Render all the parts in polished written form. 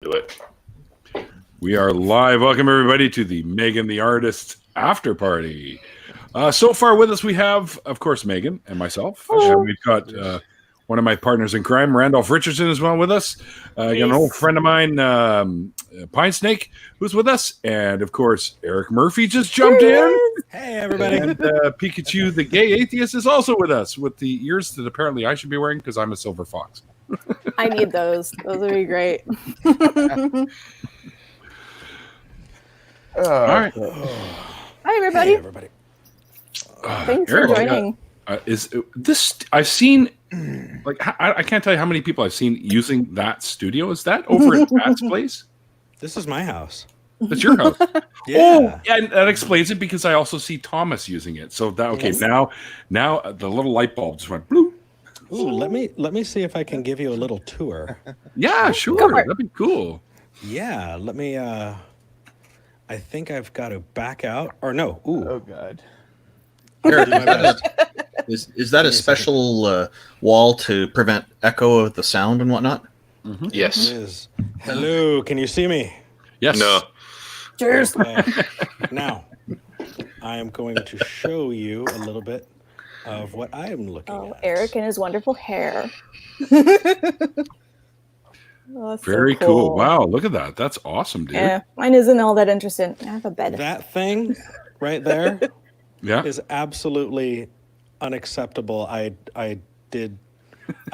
Do it. We are live. Welcome, everybody, to the Meghan the Artist After Party. So far with us, we have, of course, Meghan and myself. We've got one of my partners in crime, Randolph Richardson, as well with us. Got an old friend of mine, Pine Snake, who's with us. And, of course, Eric Murphy just jumped in. Hey, everybody. And Pikachu, the gay atheist, is also with us with the ears that apparently I should be wearing because I'm a silver fox. I need those. Those would be great. All right. Hi, everybody. Hey, everybody. Thanks Eric, for joining. Is this? I've seen, like, I can't tell you how many people I've seen using that studio. Is that over at Pat's place? This is my house. That's your house. Yeah. Oh, yeah, and that explains it because I also see Thomas using it. So that okay. Yes. Now the little light bulb just went blue. Ooh, let me see if I can give you a little tour. Yeah, sure. That'd be cool. Yeah, let me. I think I've got to back out. Or no. Ooh. Oh God. Eric, is that a special wall to prevent echo of the sound and whatnot? Mm-hmm. Yes. It is. Hello, can you see me? Yes. No. Cheers. Now, I am going to show you a little bit of what I am looking at. Eric and his wonderful hair. Oh, Very so cool. Wow, look at that. That's awesome, dude. Yeah, mine isn't all that interesting. I have a bed. That thing right there Yeah. is absolutely unacceptable. I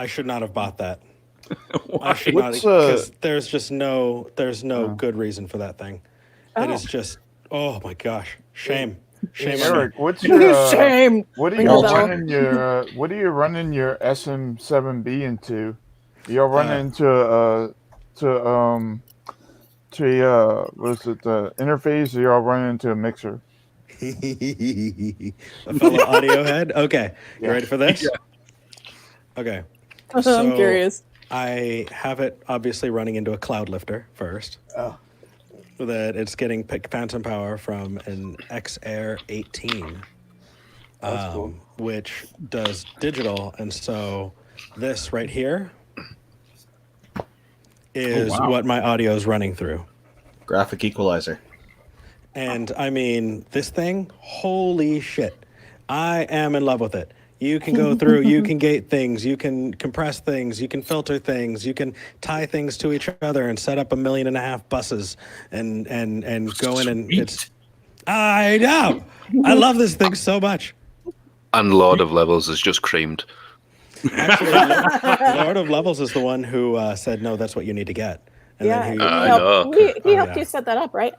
should not have bought that. I should not, because there's no good reason for that thing. It is just, oh my gosh, shame on me. Eric, what's your Shame. What are Ring you the bell. running your SM7B into? You're running into what is it, the interface, or you're running into a mixer? A fellow audio head. Okay, you ready for this? Yeah. Okay. I'm So, curious. I have it obviously running into a cloud lifter first. Oh. That it's getting phantom power from an XAir 18, That's cool. which does digital, and so this right here is wow. what my audio is running through. Graphic equalizer. And I mean, this thing, holy shit. I am in love with it. You can go through, you can gate things, you can compress things, you can filter things, you can tie things to each other and set up 1.5 million buses and go in and it's, I know. I love this thing so much. And Lord of Levels is just creamed. Actually, Lord of Levels is the one who said, no, that's what you need to get. And Yeah, then he he, I helped, know. he helped yeah. you set that up, right?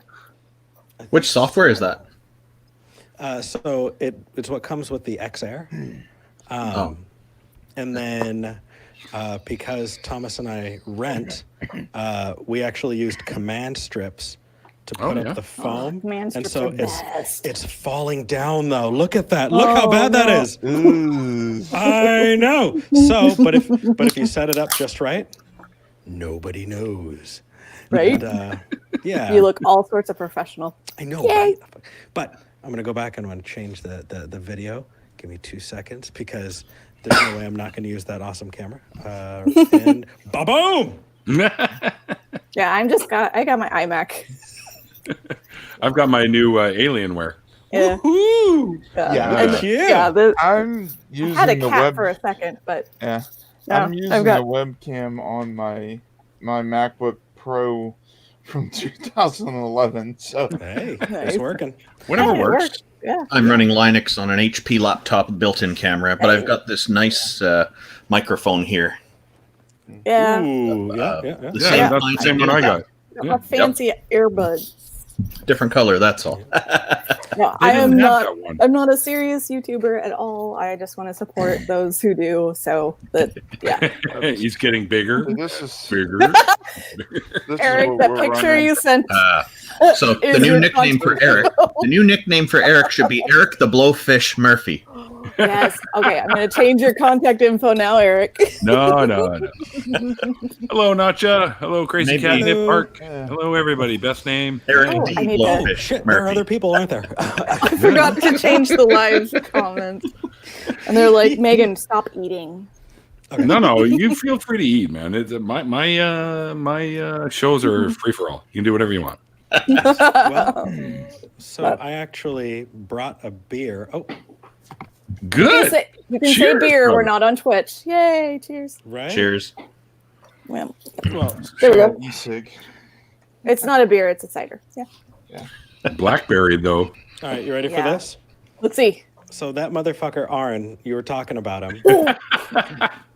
Which software is that? so it's what comes with the XAir. And then because Thomas and I rent, we actually used command strips to put yeah. up the foam. Command and strips so are best. it's falling down though. Look at that. Look how bad that no. is. I know. So, but if you set it up just right, nobody knows. Right? And, yeah. You look all sorts of professional. I know, Yay. right? But I'm gonna go back and I'm gonna change the video. Give me 2 seconds because there's no way I'm not gonna use that awesome camera. And ba-boom! Yeah, I got my iMac. I've got my new Alienware. Yeah. Woo! Yeah. And- Look at you. yeah, I'm I using had a the cat web. for a second, but Yeah. no, I'm using I've got the webcam on my MacBook Pro from 2011. So Hey, Nice. it's working. Whatever Hey, it works. works. Yeah. I'm running Linux on an HP laptop built-in camera, but I've got this nice microphone here. Yeah. Ooh, yeah. The Yeah, same that's kind the same one I got. A fancy earbuds. different color, that's all. No, They I am didn't have not. that one. I'm not a serious YouTuber at all. I just want to support those who do. So that, yeah. He's getting bigger. this is Bigger. this Eric, is that what we're picture running. you sent. So the is new nickname for Eric, should be Eric the Blowfish Murphy. Yes. Okay, I'm going to change your contact info now, Eric. No. Hello, Nacha. Hello, Crazy Maybe- Cat Nip Park. Yeah. Hello, everybody. Best name. Eric Oh, D. I need to- Blowfish Shit, there are Murphy. other people, aren't there? I forgot to change the live comment. And they're like, Megan, stop eating. No, you feel free to eat, man. It's my shows are free for all. You can do whatever you want. Well, so I actually brought a beer. Oh, Good. You can say Cheers, beer. brother. We're not on Twitch. Yay! Cheers. right. Cheers. Well, Well, there we go. Sig. It's not a beer. It's a cider. Yeah. Blackberry, though. all right, you ready for Yeah. this? Let's see. So that motherfucker Aaron, you were talking about him,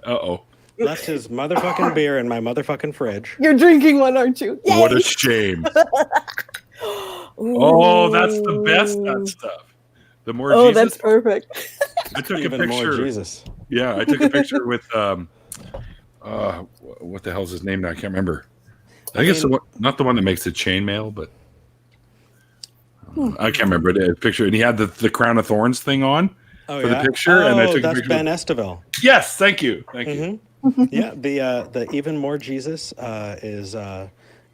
Uh-oh. left his motherfucking beer in my motherfucking fridge. You're drinking one, aren't you? Yay! What a shame. Oh, that's the best, that stuff. The more Oh, Jesus. that's perfect. I took a Even more picture. Jesus. Yeah, I took a picture with what the hell's his name now? I can't remember. I think it's the one, not the one that makes the chainmail, but I can't remember the picture. And he had the crown of thorns thing on Oh, for yeah? the picture, and I Oh, took a that's picture. Ben Esteville. Yes, thank you, thank you. Yeah, the even more Jesus is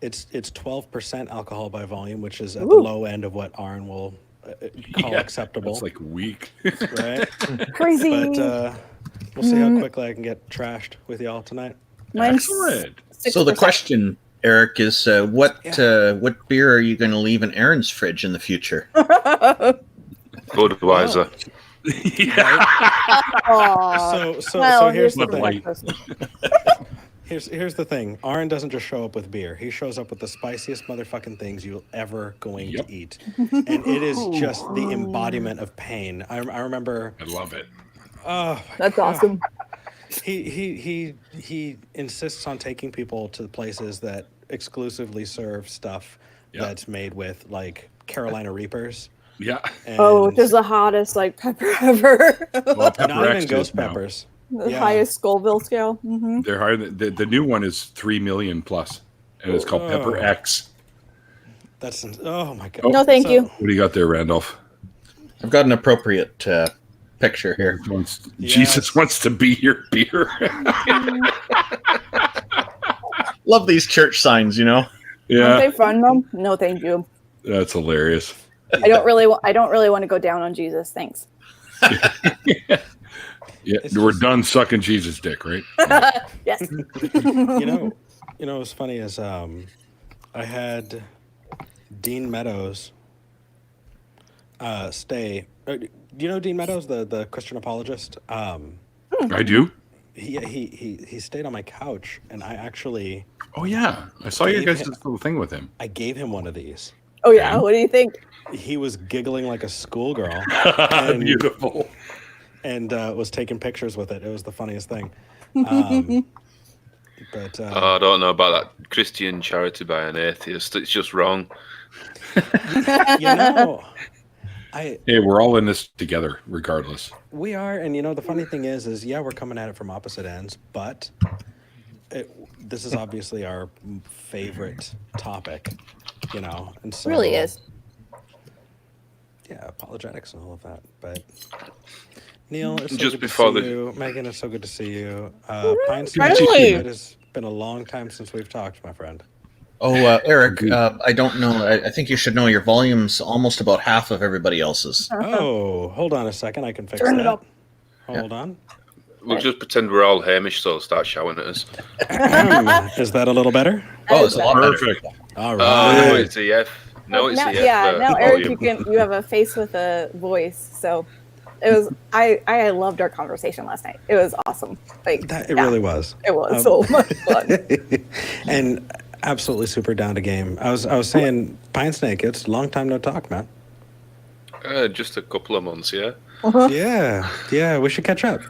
it's 12% alcohol by volume, which is at the low end of what Aaron will call Yeah, acceptable, It's like weak. right? Crazy. But we'll see how quickly I can get trashed with y'all tonight. Mine's Excellent. So the 6%. question, Eric, is what beer are you going to leave in Aaron's fridge in the future? Budweiser. Yeah. Aw. So here's the the thing. breakfast. Here's the thing. Aaron doesn't just show up with beer. He shows up with the spiciest motherfucking things you'll ever going Yep. to eat, and it is just the embodiment of pain. I remember. I love it. Oh, That's awesome. he insists on taking people to places that exclusively serve stuff Yeah. that's made with like Carolina Reapers. Yeah. Oh, and which is the hottest like pepper ever. Well, Pepper not X even is ghost now. peppers. The Yeah. highest Scoville scale. Hmm. They're higher. The new one is 3 million plus, and it's called Pepper Oh. X. That's oh my god. No, thank you. What do you got there, Randolph? I've got an appropriate picture here. Jesus wants to be your beer. Love these church signs, you know. Aren't Yeah, they fun, Mom? No, thank you. that's hilarious. I don't really want to go down on Jesus. Thanks. Yeah, It's we're just- done sucking Jesus' dick, right? Yes. You know what's funny is I had Dean Meadows stay. Do you know Dean Meadows, the Christian apologist? I do. He stayed on my couch, and I actually Oh yeah, I saw your Dave guys' had- little thing with him. I gave him one of these. Oh yeah. What do you think? He was giggling like a schoolgirl Beautiful. and was taking pictures with it. It was the funniest thing. But I don't know about that Christian charity by an atheist. It's just wrong. you know, Hey, we're all in this together, regardless. we are, and the funny thing is yeah, we're coming at it from opposite ends, but this is obviously our favorite topic, and so Really is. yeah, apologetics and all of that. But Neil, it's so Just good before to see the- you. Megan, it's so good to see you. Pine Finally. it has been a long time since we've talked, my friend. Oh, Eric, I don't know. I think you should know your volume's almost about half of everybody else's. Oh, hold on a second. I can fix Turn that. it up. Hold on. We'll just pretend we're all Hamish, so start shouting at us. Is that a little better? Oh, it's a lot better. Perfect. All No, right. it's a F. No, it's now, a F. yeah. Now, Eric, volume. you have a face with a voice. So it was. I loved our conversation last night. It was awesome. Like That, it yeah, really was. It was so much fun. And absolutely super down to game. I was saying, Pine Snake, it's a long time no talk, man. Just a couple of months, yeah. Yeah, we should catch up.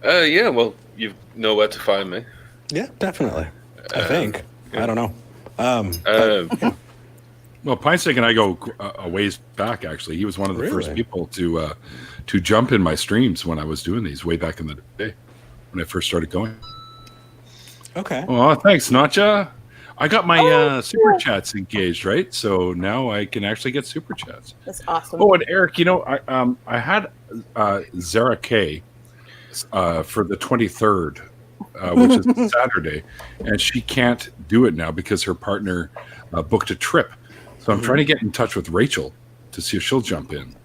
Yeah, well, you know where to find me. Yeah, definitely. I think. yeah. I don't know. Well, Pine Snake and I go a ways back. Actually, he was one of the first Really? people to jump in my streams when I was doing these way back in the day when I first started going. Okay. Oh, thanks, Nacha. I got my super chats engaged, right? So now I can actually get super chats. That's awesome. Oh, and Eric, I had Zara K for the 23rd, which is Saturday, and she can't do it now because her partner booked a trip. So I'm trying to get in touch with Rachel to see if she'll jump in.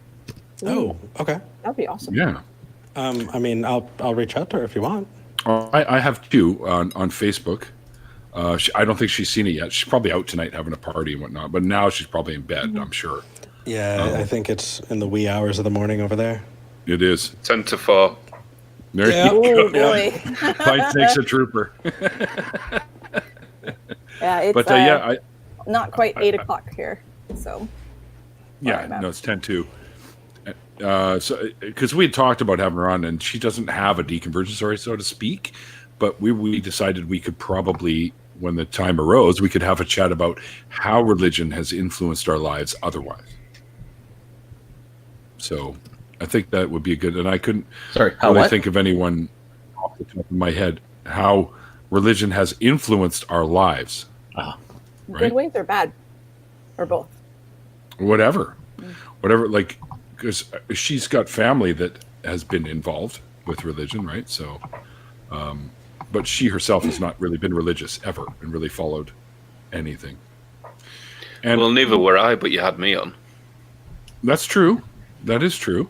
Oh, okay. That'd be awesome. Yeah. I mean, I'll reach out to her if you want. I have two on Facebook. I don't think she's seen it yet. She's probably out tonight having a party and whatnot. But now she's probably in bed, I'm sure. Yeah, I think it's in the wee hours of the morning over there. It is. 10 to 4. There Yeah. you Oh go. boy. Fight takes a trooper. Yeah, it's But not quite 8 o'clock here. So yeah, no, it's 10-2. So because we had talked about having her on, and she doesn't have a deconversion story, so to speak. But we decided we could probably, when the time arose, we could have a chat about how religion has influenced our lives otherwise. So I think that would be a good, and I couldn't really think of anyone off the top of my head how religion has influenced our lives. Right? Good ways or bad? Or both? Whatever, like, because she's got family that has been involved with religion, right? So, but she herself has not really been religious ever and really followed anything. And Well, neither were I, but you had me on. that's true. That is true.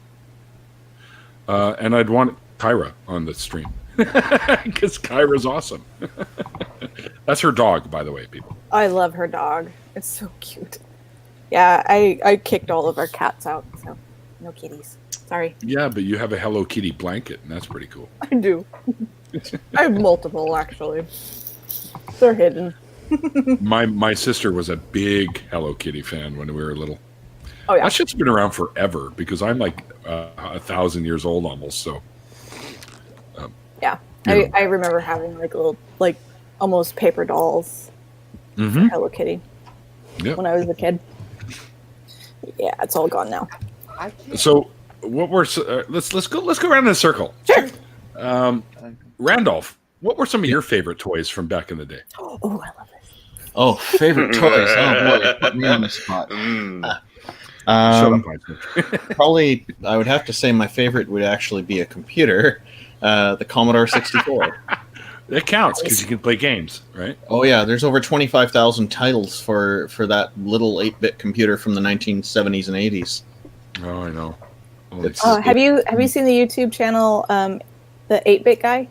And I'd want Kyra on the stream because Kyra's awesome. That's her dog, by the way, people. I love her dog. It's so cute. Yeah, I kicked all of our cats out, so no kitties. Sorry. Yeah, but you have a Hello Kitty blanket, and that's pretty cool. I do. I have multiple, actually. They're hidden. My sister was a big Hello Kitty fan when we were little. Oh, yeah. That shit's been around forever because I'm like 1,000 years old almost. So Yeah. Yeah. I remember having like little, like almost paper dolls for Hello Kitty yeah. when I was a kid. Yeah, it's all gone now. So what were let's go around in a circle. Sure. Randolph, what were some of your favorite toys from back in the day? Oh, I love this. Oh, favorite toys. Oh boy, put me on the spot. Shut up, Mike. Probably, I would have to say my favorite would actually be a computer, the Commodore 64. It counts because you can play games, right? Oh yeah, there's over 25,000 titles for that little 8-bit computer from the 1970s and 80s. Oh, I know. Holy It's- shit. Have you seen the YouTube channel, the 8-Bit guy?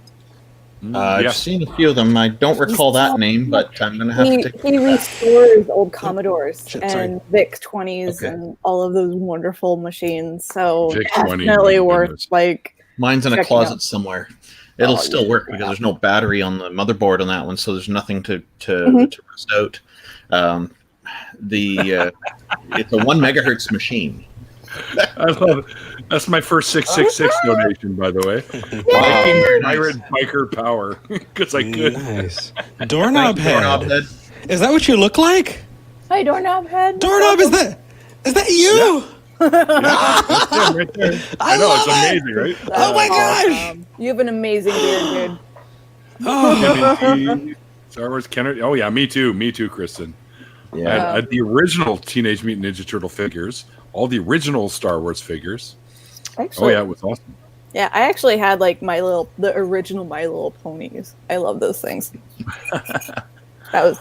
I've Yeah. seen a few of them. I don't recall that name, but I'm going to have to take He restores old Commodores Shit, sorry. and VIC 20s Okay. and all of those wonderful machines. So VIC 20, definitely my worth goodness. like. Mine's in a checking closet out. somewhere. It'll Oh, still yeah. work because there's no battery on the motherboard on that one, so there's nothing to rust out. It's a 1 megahertz machine. I love it. That's my first 666 donation, by the way. Pirate biker power because I could. Nice. Doorknob head. Doorknob head. Is that what you look like? Hi, doorknob head. Doorknob, is that you? That's him right there. I know, it's love it. amazing, right? Oh my gosh! You have an amazing beard, dude. Oh, TMNT, Star Wars Kenner. Oh yeah, me too, Kristen. I had the original Teenage Mutant Ninja Turtle figures, all the original Star Wars figers. Actually, Oh yeah, it was awesome. Yeah, I actually had like the original My Little Ponies. I love those things. that was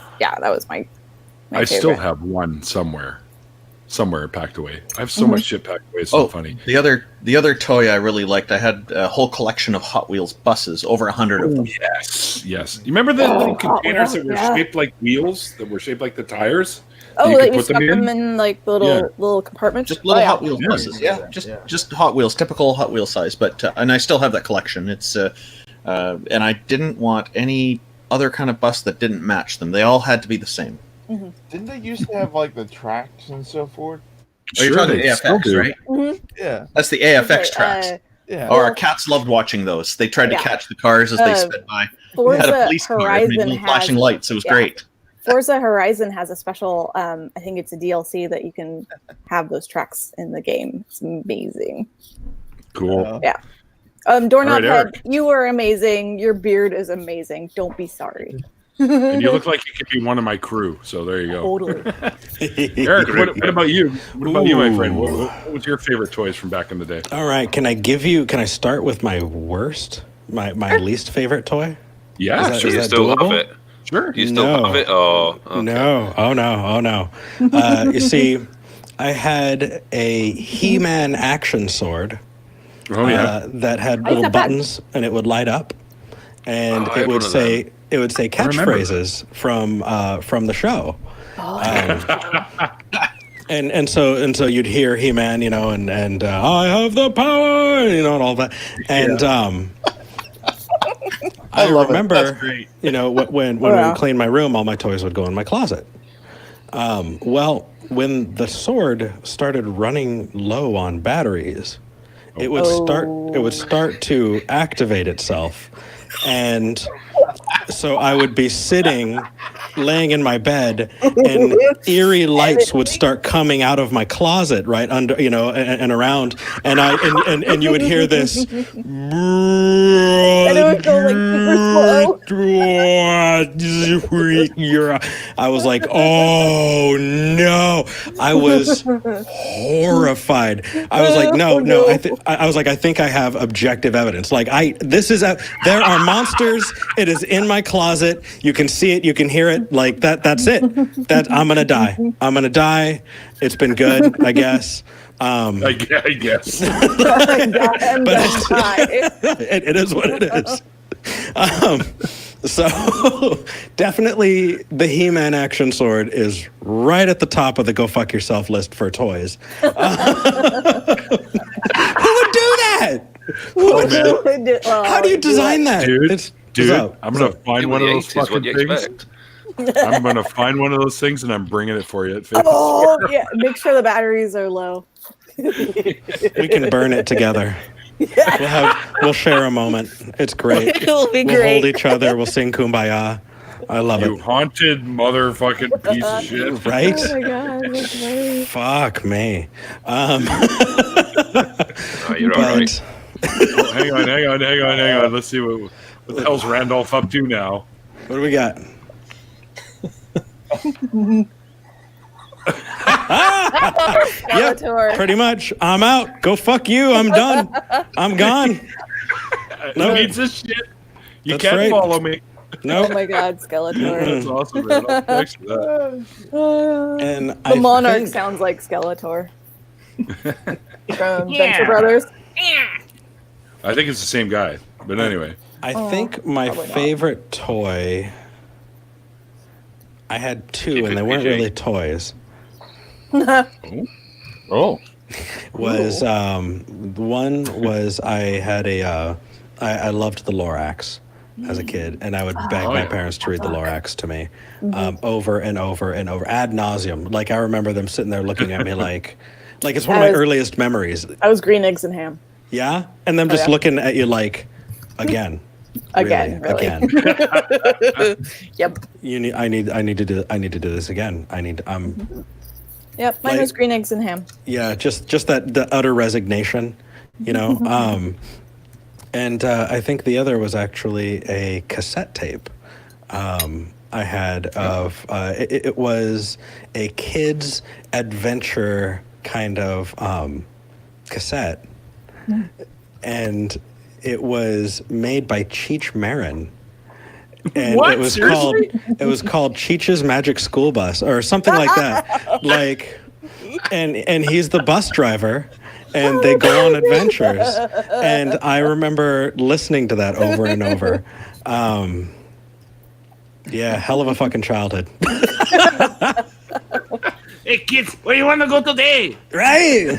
my I still favorite. have one somewhere packed away. I have so much shit packed away. It's so funny. The other toy I really liked, I had a whole collection of Hot Wheels buses, over 100 of them. Yes. You remember the little containers that were yeah. shaped like wheels, that were shaped like the tires? Oh, You that could you put them stuck them in? in like little compartments. Just little Oh, yeah. Hot Wheels buses, yeah. Just Hot Wheels, typical Hot Wheel size. But and I still have that collection. It's and I didn't want any other kind of bus that didn't match them. They all had to be the same. Didn't they used to have like the tracks and so forth? Oh, you're talking they still AFX, do. right? Yeah, That's the AFX tracks. yeah. Oh, our cats loved watching those. They tried to Yeah. catch the cars as they sped by. Had a Forza police car, Horizon and flashing has lights. It was yeah. great. Forza Horizon has a special. I think it's a DLC that you can have those tracks in the game. It's amazing. Cool. Yeah. Doorknob All right, head, Eric. you are amazing. Your beard is amazing. Don't be sorry. And you look like you could be one of my crew. So there you go. Totally. Eric, what about you? What about you, my friend? Ooh. What was your favorite toys from back in the day? all right. Can I start with my worst, my least favorite toy? Yeah, Is that- sure. is Do you that still doable? have it? Sure. Do you still No. have it? Oh, okay. No. Oh no. You see, I had a He-Man action sword Oh, yeah. that had Oh, little not bad. buttons and it would light up. and I it had would one of say remember catchphrases from the show. And so you'd hear He-Man, and I have the power, and all that. And I love it. remember, That's great. when we would clean my room, all my toys would go in my closet. Well, when the sword started running low on batteries, it would start to activate itself. And so I would be laying in my bed, and eerie lights would start coming out of my closet right under, and around, and you would hear this, And it would go like super slow. I was like, oh no! I was horrified. I was like, no. I was like, I think I have objective evidence. Like, there are monsters. It is in my closet. You can see it. You can hear it. Like that. That's it. I'm gonna die. I'm gonna die. It's been good, I guess. I guess. But it is what it is. So definitely the He-Man action sword is right at the top of the go fuck yourself list for toys. Who would do that? How do you design that? Dude, I'm gonna find one of those fucking things. Expect. I'm gonna find one of those things and I'm bringing it for you at 50. Oh yeah, make sure the batteries are low. We can burn it together. We'll share a moment. It's great. It'll be We'll great. hold each other. We'll sing Kumbaya. I love You it. haunted motherfucking piece of shit. Right? Oh my god, that's funny. Fuck me. Oh, you're all right. Oh, hang on. Let's see what the hell's Randolph up to now. What do we got? Skeletor. Pretty much. I'm out. Go fuck you. I'm done. I'm gone. No needs this shit. You That's can't right. follow me. Nope. Oh my god, Skeletor. That's awesome, man. Thanks for that. And The Monarch sounds like Skeletor. From Venture Brothers. I think it's the same guy. But anyway. I think my probably not. favorite toy. I had two, and they weren't really toys. Oh. Was one was I had I loved the Lorax as a kid, and I would beg my parents to read the Lorax to me over and over and over ad nauseum. Like, I remember them sitting there looking at me like it's one of my earliest memories. I was Green Eggs and Ham. Yeah, and them just looking at you like, again. Really. Again. Yep. I need to do this again. Yep. Mine was Green Eggs and Ham. Yeah, just that the utter resignation, and I think the other was actually a cassette tape. I had of it was a kid's adventure kind of cassette, and it was made by Cheech Marin. And What? it was Seriously? called Cheech's Magic School Bus or something like that. And he's the bus driver, and they go on adventures. And I remember listening to that over and over. Yeah, hell of a fucking childhood. Hey kids, where you want to go today? Right.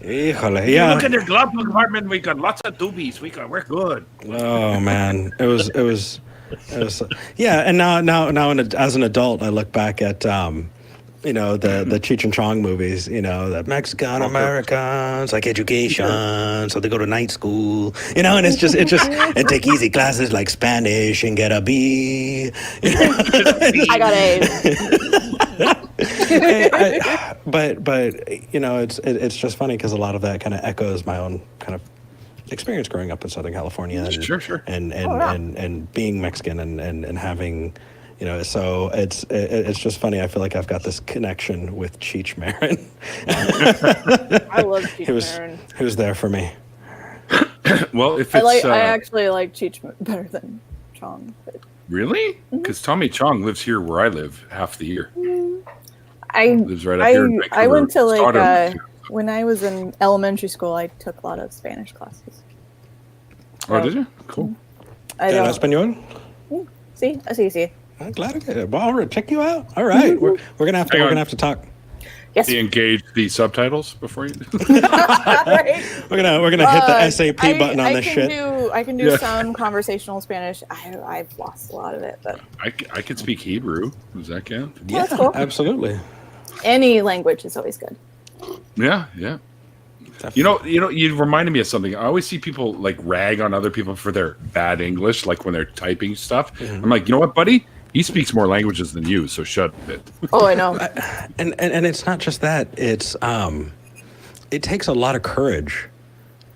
Híjole, yeah. Look at their glove compartment. We got lots of doobies. We're good. Oh man, it was yeah. And now as an adult, I look back at the Cheech and Chong movies. The Mexican Americans like education, so they go to night school. And and take easy classes like Spanish and get a B. I got A's. But it's just funny because a lot of that kind of echoes my own kind of experience growing up in Southern California. And, Sure. And being Mexican and having, so it's just funny. I feel like I've got this connection with Cheech Marin. I love Cheech Marin. He was there for me. Well, if it's I actually like Cheech better than Chong. But really, because Tommy Chong lives here where I live half the year. Lives right up I here in Vancouver. went to Stoddard. when I was in elementary school. I took a lot of Spanish classes. Oh, did you? Cool. I ¿Del don't. español? Sí, así, sí. I'm glad to get it. Well, all right, check you out. All right, we're gonna have to Hang we're on. gonna have to talk. Yes. Do you engage the subtitles before you? Right? We're gonna hit the SAP button on this can shit. I can do Yeah. some conversational Spanish. I've lost a lot of it, but I could speak Hebrew. Does that count? Yeah, that's cool. absolutely. any language is always good. Yeah, yeah. You reminded me of something. I always see people like rag on other people for their bad English, like when they're typing stuff. Mm-hmm. I'm like, you know what, buddy? He speaks more languages than you, so shut it. Oh, I know. And it's not just that. It's it takes a lot of courage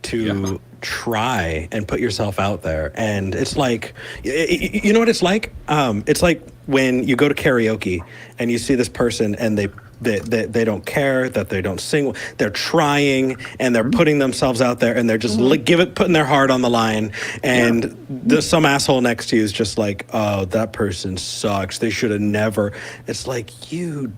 to try and put yourself out there. And it's like, you know what it's like? It's like when you go to karaoke and you see this person and they don't care that they don't sing. They're trying and they're putting themselves out there and they're just putting their heart on the line. And some asshole next to you is just like, oh, that person sucks. They should have never. It's like, you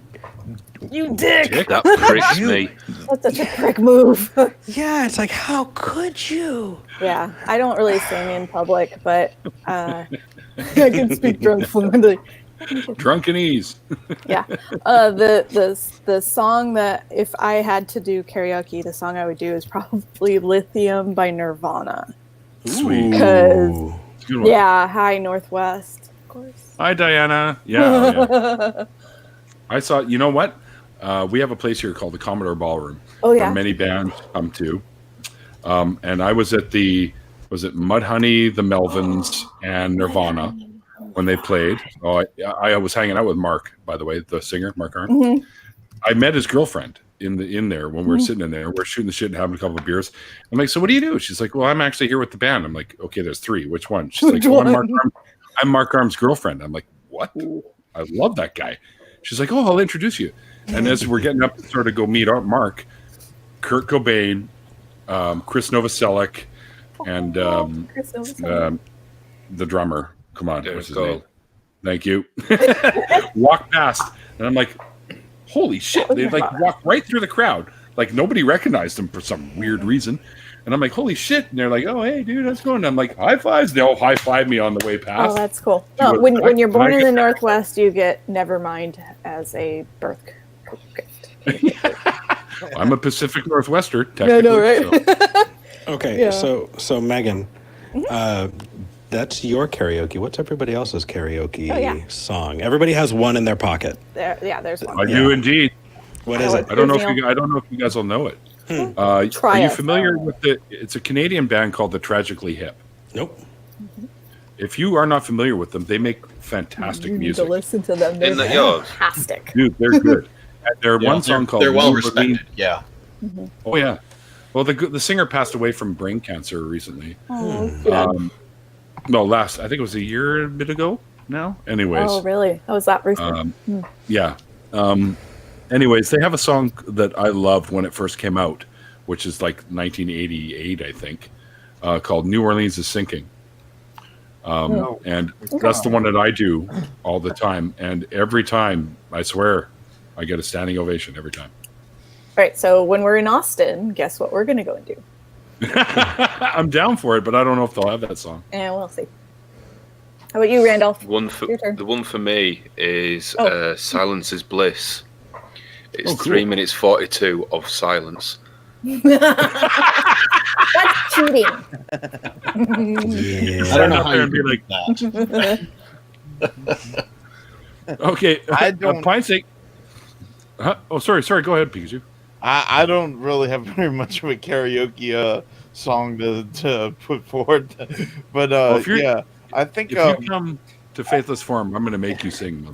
dick. That pricks me. That's such a prick move. Yeah, it's like, how could you? Yeah, I don't really sing in public, but I can speak drunk fluently. Drunkenese. Yeah, the song that if I had to do karaoke, the song I would do is probably "Lithium" by Nirvana. Sweet. Because Good one. yeah, High Northwest, of course. Hi, Diana. Yeah. I saw. You know what? We have a place here called the Commodore Ballroom. Oh Where yeah. many bands come to. And I was at was it Mudhoney, the Melvins, and Nirvana when they played. Oh, I was hanging out with Mark, by the way, the singer, Mark Arndt. Mm-hmm. I met his girlfriend in there when we were sitting in there. We're shooting the shit and having a couple of beers. I'm like, so what do you do? She's like, well, I'm actually here with the band. I'm like, okay, there's three. Which one? She's like, oh, I'm Mark Arm's girlfriend. I'm like, what? I love that guy. She's like, oh, I'll introduce you. And as we're getting up to sort of go meet up Mark, Kurt Cobain, Chris Novoselic, and Chris Novoselic. the drummer. Come on, Derek what's his Cole. name? Thank you. Walk past, and I'm like, holy shit! They like walk right through the crowd. Like nobody recognized them for some weird reason. And I'm like, holy shit! And they're like, oh hey dude, how's it going? And I'm like, high fives. They all high five me on the way past. Oh, that's cool. Do No, it. when you're Can I born in get the that? Northwest, you get Nevermind as a birth gift. I'm a Pacific Northwester, technically. So. Okay, Yeah. so Megan, that's your karaoke. What's everybody else's karaoke song? Everybody has one in their pocket. There's one. I do indeed. What is it? I don't know if you guys will know it. Try are you it. familiar with it's a Canadian band called the Tragically Hip. Nope. If you are not familiar with them, they make fantastic You need music. to listen to them. They're Isn't that yours? fantastic. Dude, they're good. And their one song called they're well Blue Balloon- respected. Yeah. Oh yeah. Well, the singer passed away from brain cancer recently. Oh, yeah. I think it was a year and a bit ago now. Anyways. Oh, really? How was that recent? Yeah. Anyways, they have a song that I loved when it first came out, which is like 1988, I think, called New Orleans is Sinking. And that's the one that I do all the time. And every time, I swear, I get a standing ovation every time. All right, so when we're in Austin, guess what we're going to go and do? I'm down for it, but I don't know if they'll have that song. And we'll see. How about you, Randolph? The one for me is Silence is Bliss. It's cool. 3 minutes 42 of silence. That's cheating. I don't know how you be do like that. Okay, I don't- Pine's sake. Oh, sorry. Go ahead, Pikachu. I don't really have very much of a karaoke song to put forward, but if you're- yeah, I think If you come to Faithless Forum, I'm going to make you sing.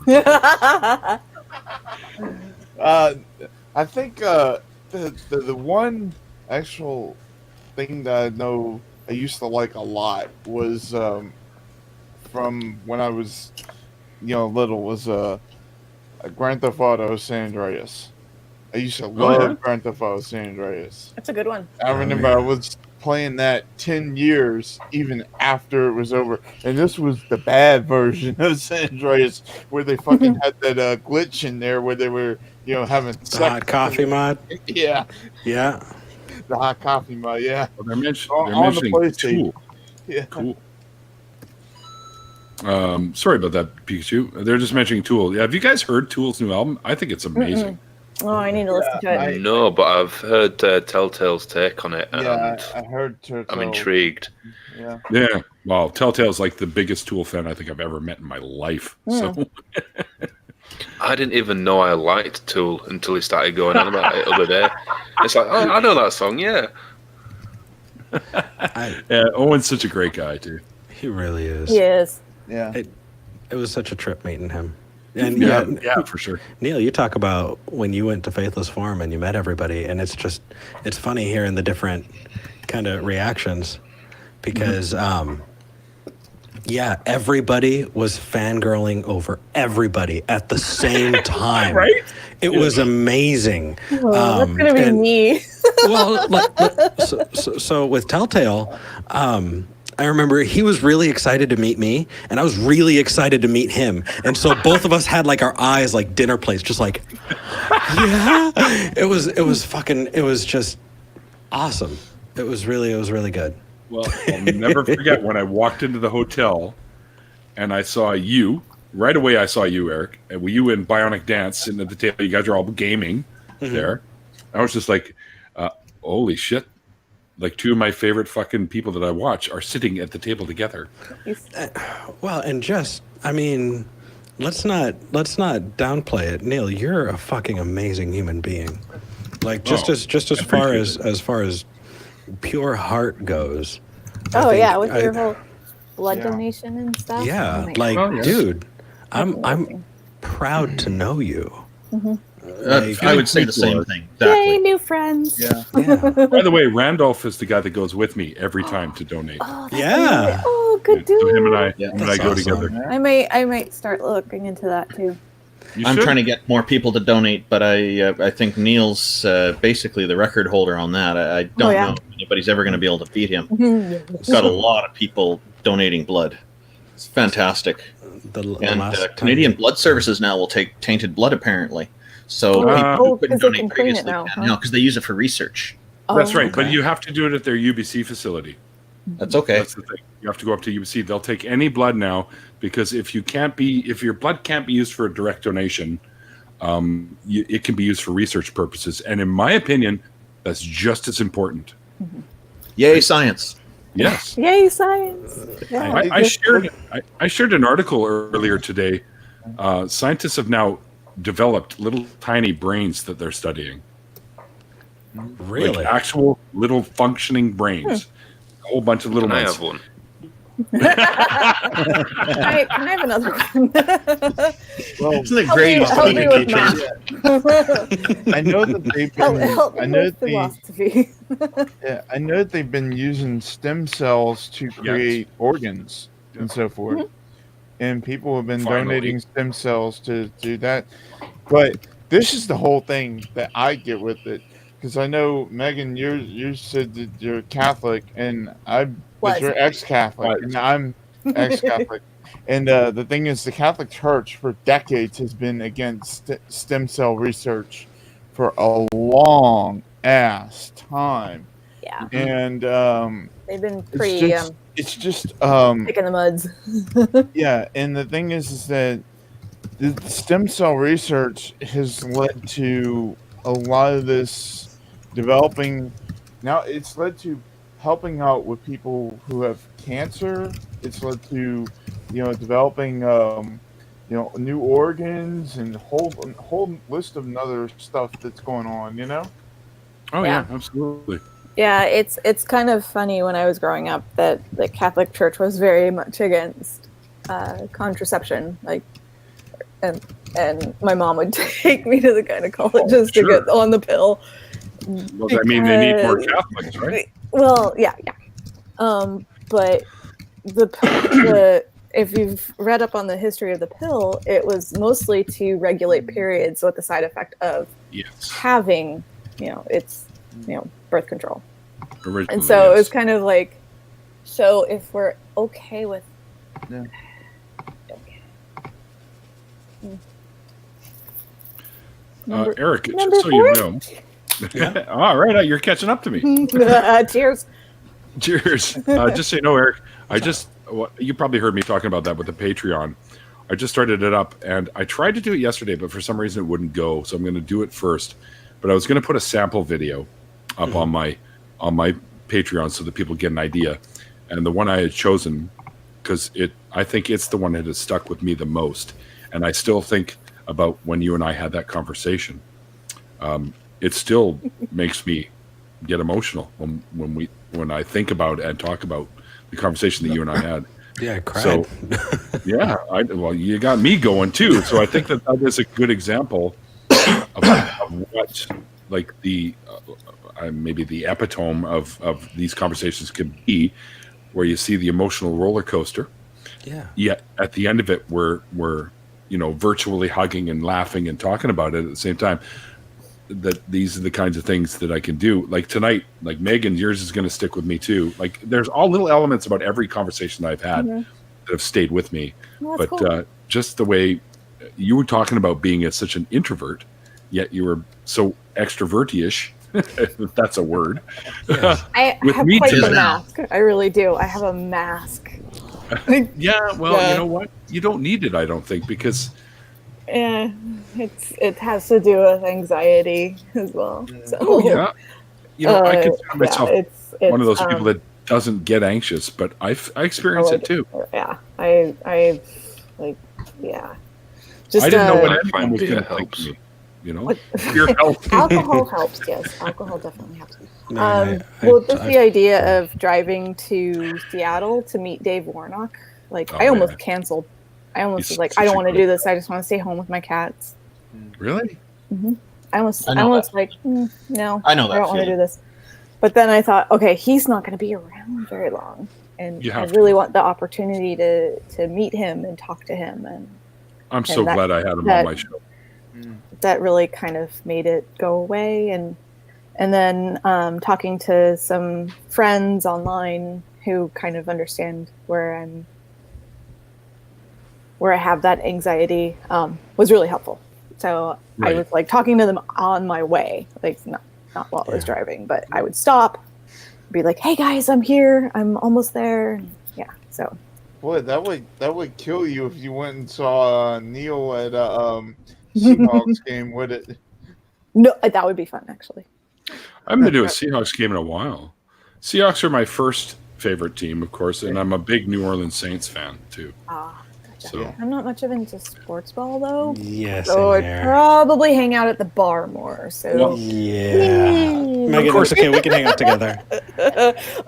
I think the one actual thing that I know I used to like a lot was from when I was little was Grand Theft Auto San Andreas. I used to love Grand Theft Auto San Andreas. That's a good one. I remember I was playing that 10 years even after it was over, and this was the bad version of San Andreas where they fucking had that glitch in there where they were having The hot coffee mod. yeah, Yeah. the hot coffee mod, yeah. Well, they're On the mentioning PlayStation. Tool. Yeah. Cool. Sorry about that, Pikachu. They're just mentioning Tool. Yeah, have you guys heard Tool's new album? I think it's amazing. Oh, I need to listen to it. No, but I've heard Telltale's take on it, and I heard Turtle. I'm intrigued. Yeah. Yeah. Well, Telltale's like the biggest Tool fan I think I've ever met in my life. So I didn't even know I liked Tool until he started going on about it the other day. It's like, oh, I know that song, yeah. yeah, Owen's such a great guy too. He really is. He is. Yeah. It was such a trip meeting him. And Yeah, for sure. Neil, you talk about when you went to Faithless Forum and you met everybody, and it's funny hearing the different kind of reactions because, everybody was fangirling over everybody at the same time. Right? It was amazing. Well, that's gonna be me. So with Telltale, I remember he was really excited to meet me, and I was really excited to meet him. And so both of us had like our eyes like dinner plates, just like, yeah. It was just awesome. It was really good. Well, I'll never forget when I walked into the hotel and I saw you. Right away, I saw you, Eric. And you and Bionic Dance sitting at the table. You guys are all gaming there. I was just like, holy shit. Like two of my favorite fucking people that I watch are sitting at the table together. Well, and just, I mean, let's not downplay it. Neil, you're a fucking amazing human being. Like as far as pure heart goes. With your whole blood donation and stuff. Yeah, dude, I'm proud to know you. I would say the same thing. Exactly. Yay, new friends. Yeah. By the way, Randolph is the guy that goes with me every time to donate. Oh, Yeah. Oh, good dude. So him and I go together. I might start looking into that too. I'm trying to get more people to donate, but I think Neil's basically the record holder on that. I don't know if anybody's ever going to be able to beat him. He's got a lot of people donating blood. It's fantastic. Canadian Blood Services now will take tainted blood, apparently. So people couldn't donate previously now because they use it for research. That's right, but you have to do it at their UBC facility. That's okay. That's the thing. You have to go up to UBC. They'll take any blood now because if your blood can't be used for a direct donation, it can be used for research purposes. And in my opinion, that's just as important. Yay, science! Yes. Yay, science! Yeah. I shared an article earlier today. Scientists have now developed little tiny brains that they're studying. Really? Like actual little functioning brains. A whole bunch of little Can I ones. have one? Can I have another one? Well, Isn't it great? Help me with math. I know that they've Help been. me with philosophy. I know that they've been using stem cells to create organs and so forth, and people have been donating stem cells to do that. But this is the whole thing that I get with it. Because I know, Megan, you said that you're Catholic, and but you're ex-Catholic, and I'm ex-Catholic. And the thing is, the Catholic Church for decades has been against stem cell research for a long-ass time. Yeah. And they've been it's just picking the muds. yeah, and the thing is that the stem cell research has led to a lot of this developing. Now it's led to helping out with people who have cancer. It's led to developing new organs and whole list of other stuff that's going on. Oh yeah, absolutely. Yeah, it's kind of funny when I was growing up that the Catholic Church was very much against contraception, and my mom would take me to the gynecologist to get on the pill. Well, I mean, they need more Catholics, right? Well, yeah. But if you've read up on the history of the pill, it was mostly to regulate periods with the side effect of having, birth control. Originally, and so it was kind of like, so if we're okay with Eric, just so you know. All right, you're catching up to me. Cheers. Cheers. Just so you know, Eric, you probably heard me talking about that with the Patreon. I just started it up, and I tried to do it yesterday, but for some reason it wouldn't go. So I'm going to do it first. But I was going to put a sample video up on my Patreon so that people get an idea. And the one I had chosen, because I think it's the one that has stuck with me the most, and I still think about when you and I had that conversation. It still makes me get emotional when I think about and talk about the conversation that you and I had. Yeah, I cried. So, yeah, well, you got me going too. So I think that is a good example of what, like, the maybe the epitome of these conversations can be, where you see the emotional roller coaster. Yeah. Yet at the end of it, we're virtually hugging and laughing and talking about it at the same time. That these are the kinds of things that I can do. Like tonight, like Megan, yours is going to stick with me too. Like there's all little elements about every conversation I've had that have stayed with me. Well, but cool. Just the way you were talking about being such an introvert, yet you were so extroverty-ish, if that's a word. Yes. I With have me quite too. the mask. I really do. I have a mask. Yeah, well, Yeah. you know what? You don't need it, I don't think, because Yeah, it has to do with anxiety as well. So, I consider myself it's one of those people that doesn't get anxious, but I experience it too. Yeah, I like, yeah. Just I didn't know what I anyone find was beer going to think helps. of me. You know, your health. alcohol helps. Yes, alcohol definitely helps. Man, Just the idea of driving to Seattle to meet Dave Warnock, like I almost man. canceled. I almost He's was like, such I don't a want to good do this. I just want to stay home with my cats. Really? I almost I know like, no, I know that I don't want to feeling. do this. But then I thought, okay, he's not going to be around very long, and You I have really to. want the opportunity to meet him and talk to him, and I'm so that- glad I had him that- on my show. that really kind of made it go away. And then talking to some friends online who kind of understand where I have that anxiety was really helpful. So Right. I was like talking to them on my way, like not while I was driving, but I would stop, be like, "Hey guys, I'm here. I'm almost there." Yeah. So Boy, that would kill you if you went and saw Neil at a Seahawks game, would it? no, that would be fun actually. I haven't been to a Seahawks game in a while. Seahawks are my first favorite team, of course, and I'm a big New Orleans Saints fan too. Gotcha. So I'm not much of into sports ball though. Yes. So I'd probably hang out at the bar more. So Well, Yeah. Megan, Of course. it's okay. We can hang out together.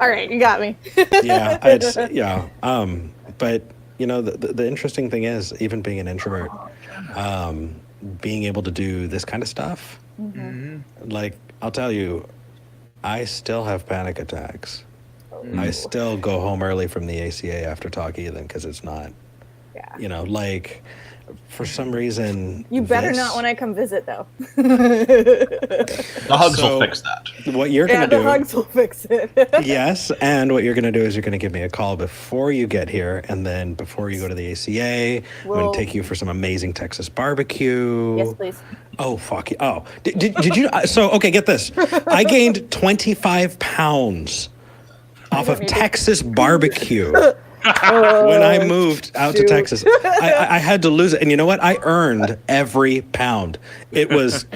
all right, you got me. Yeah. But the interesting thing is, even being an introvert, being able to do this kind of stuff, like I'll tell you, I still have panic attacks. I still go home early from the ACA after talk even because it's not, like for some reason. You better not when I come visit though. The hugs will fix that. What you're Yeah, going the to do. hugs will fix it. Yes, and what you're going to do is you're going to give me a call before you get here, and then before you go to the ACA, I'm going Well- to take you for some amazing Texas barbecue. Yes, please. Oh, fuck you. Oh, did you? So, okay, get this. I gained 25 pounds off of Texas barbecue when I moved out to Texas. I had to lose it. And you know what? I earned every pound. It was...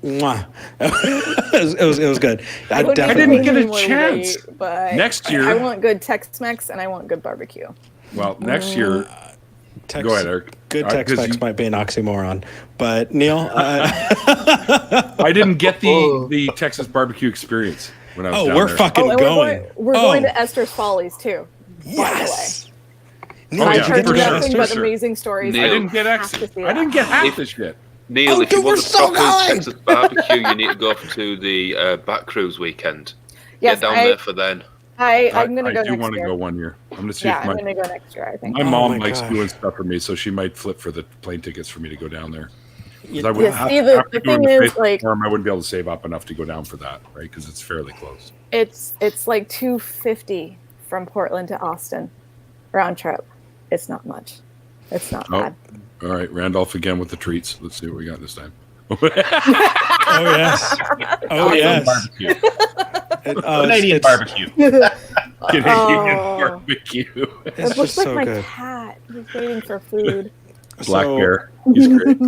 Mwah. it was good. I wouldn't I even didn't get a gain more chance. weight, but Next year- I want good Tex-Mex and I want good barbecue. well, next year, go ahead, Eric. Good 'cause Tex-Mex you- might be an oxymoron. But, Neil... I didn't get the Texas barbecue experience when I was down we're there. fucking and going. we're going to Esther's Follies too. Yes. Oh, I've yeah, heard for sure, nothing for but sure. amazing stories. Neil. I didn't get Have to access. see I didn't get half If- the shit. Neil, Oh, if you dude, want we're the so proper going! Texas barbecue, you need to go to the back cruise weekend. Yes, Get down there for then. I'm going to I go do next want to year. go one year. I'm going to see Yeah, if I'm going to go next year, I think. my Oh mom my likes gosh. doing stuff for me, so she might flip for the plane tickets for me to go down there. 'Cause Yeah, I would see, the after thing doing the is, Facebook like- forum, I wouldn't be able to save up enough to go down for that, right? Because it's fairly close. It's like $250 from Portland to Austin round trip. It's not much. It's not bad. All right, Randolph again with the treats. Let's see what we got this time. Oh, yes. Oh, yes. Barbecue. Oh, Canadian it's- barbecue. Canadian barbecue. It It's looks just like so my good. cat. He's waiting for food. Black So- Bear. He's great.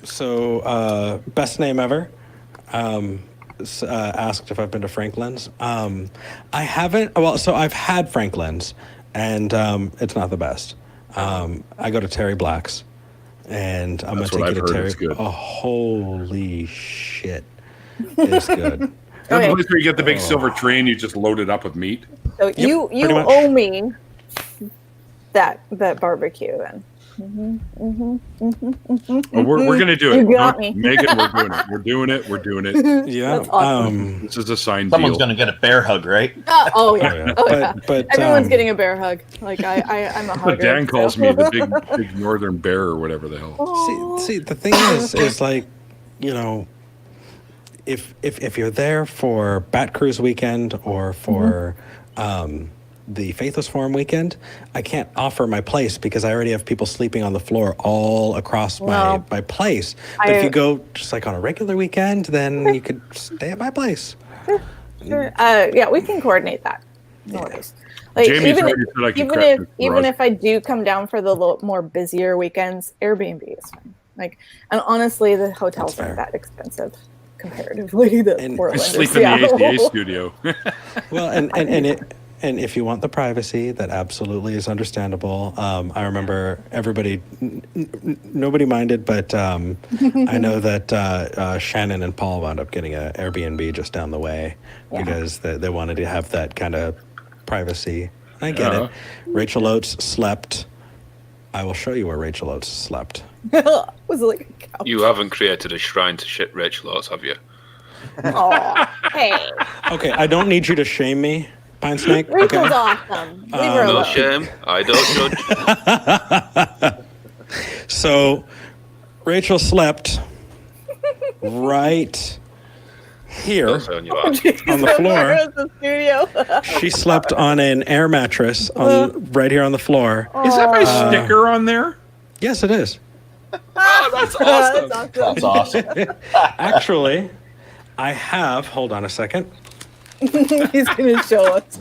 So, best name ever. Asked if I've been to Franklin's. I haven't. Well, so I've had Franklin's, and it's not the best. I go to Terry Black's, and I'm That's gonna what take you I've to heard, Terry. it's good. Oh, holy shit! It's good. Is that Okay. the place where you get the big silver tray and you just load it up with meat? So you pretty much. owe me that barbecue then. Oh, we're gonna do it. You got me. Megan, we're doing it. We're doing it. Yeah. That's awesome. This is a signed Someone's deal. going to get a bear hug, right? Oh yeah. Oh, yeah. Oh yeah. But Everyone's getting a bear hug. Like I'm a hugger. Dan calls so. me the big northern bear or whatever the hell. See, the thing is like, you know, if you're there for Bat Cruise weekend or for the Faithless Forum weekend, I can't offer my place because I already have people sleeping on the floor all across my place. But if you go just like on a regular weekend, then you could stay at my place. Sure. Yeah, we can coordinate that. No worries. Like Jamie's already said I can crash the even garage. if I do come down for the little more busier weekends, Airbnb is fine. Like, and honestly, the hotels That's aren't fair. that expensive comparatively to And- Portland. I or sleep in the Seattle. ACA studio. Well, and if you want the privacy, that absolutely is understandable. I remember everybody, nobody minded, but I know that Shannon and Paul wound up getting an Airbnb just down the way because they wanted to have that kind of privacy. I get it. Rachel Oates slept. I will show you where Rachel Oates slept. Was it like a couch? You haven't created a shrine to shit Rachel Oates, have you? Aw, hey, Okay, I don't need you to shame me, Pine Snake. Rachel's Okay. awesome. Leave her No alone. shame. I don't judge. So Rachel slept right here Don't say on your ass. on the floor. Where is the studio? She slept on an air mattress right here on the floor. Is that my sticker on there? Yes, it is. Oh, that's awesome. That's awesome. Actually, I have. Hold on a second. He's gonna show us.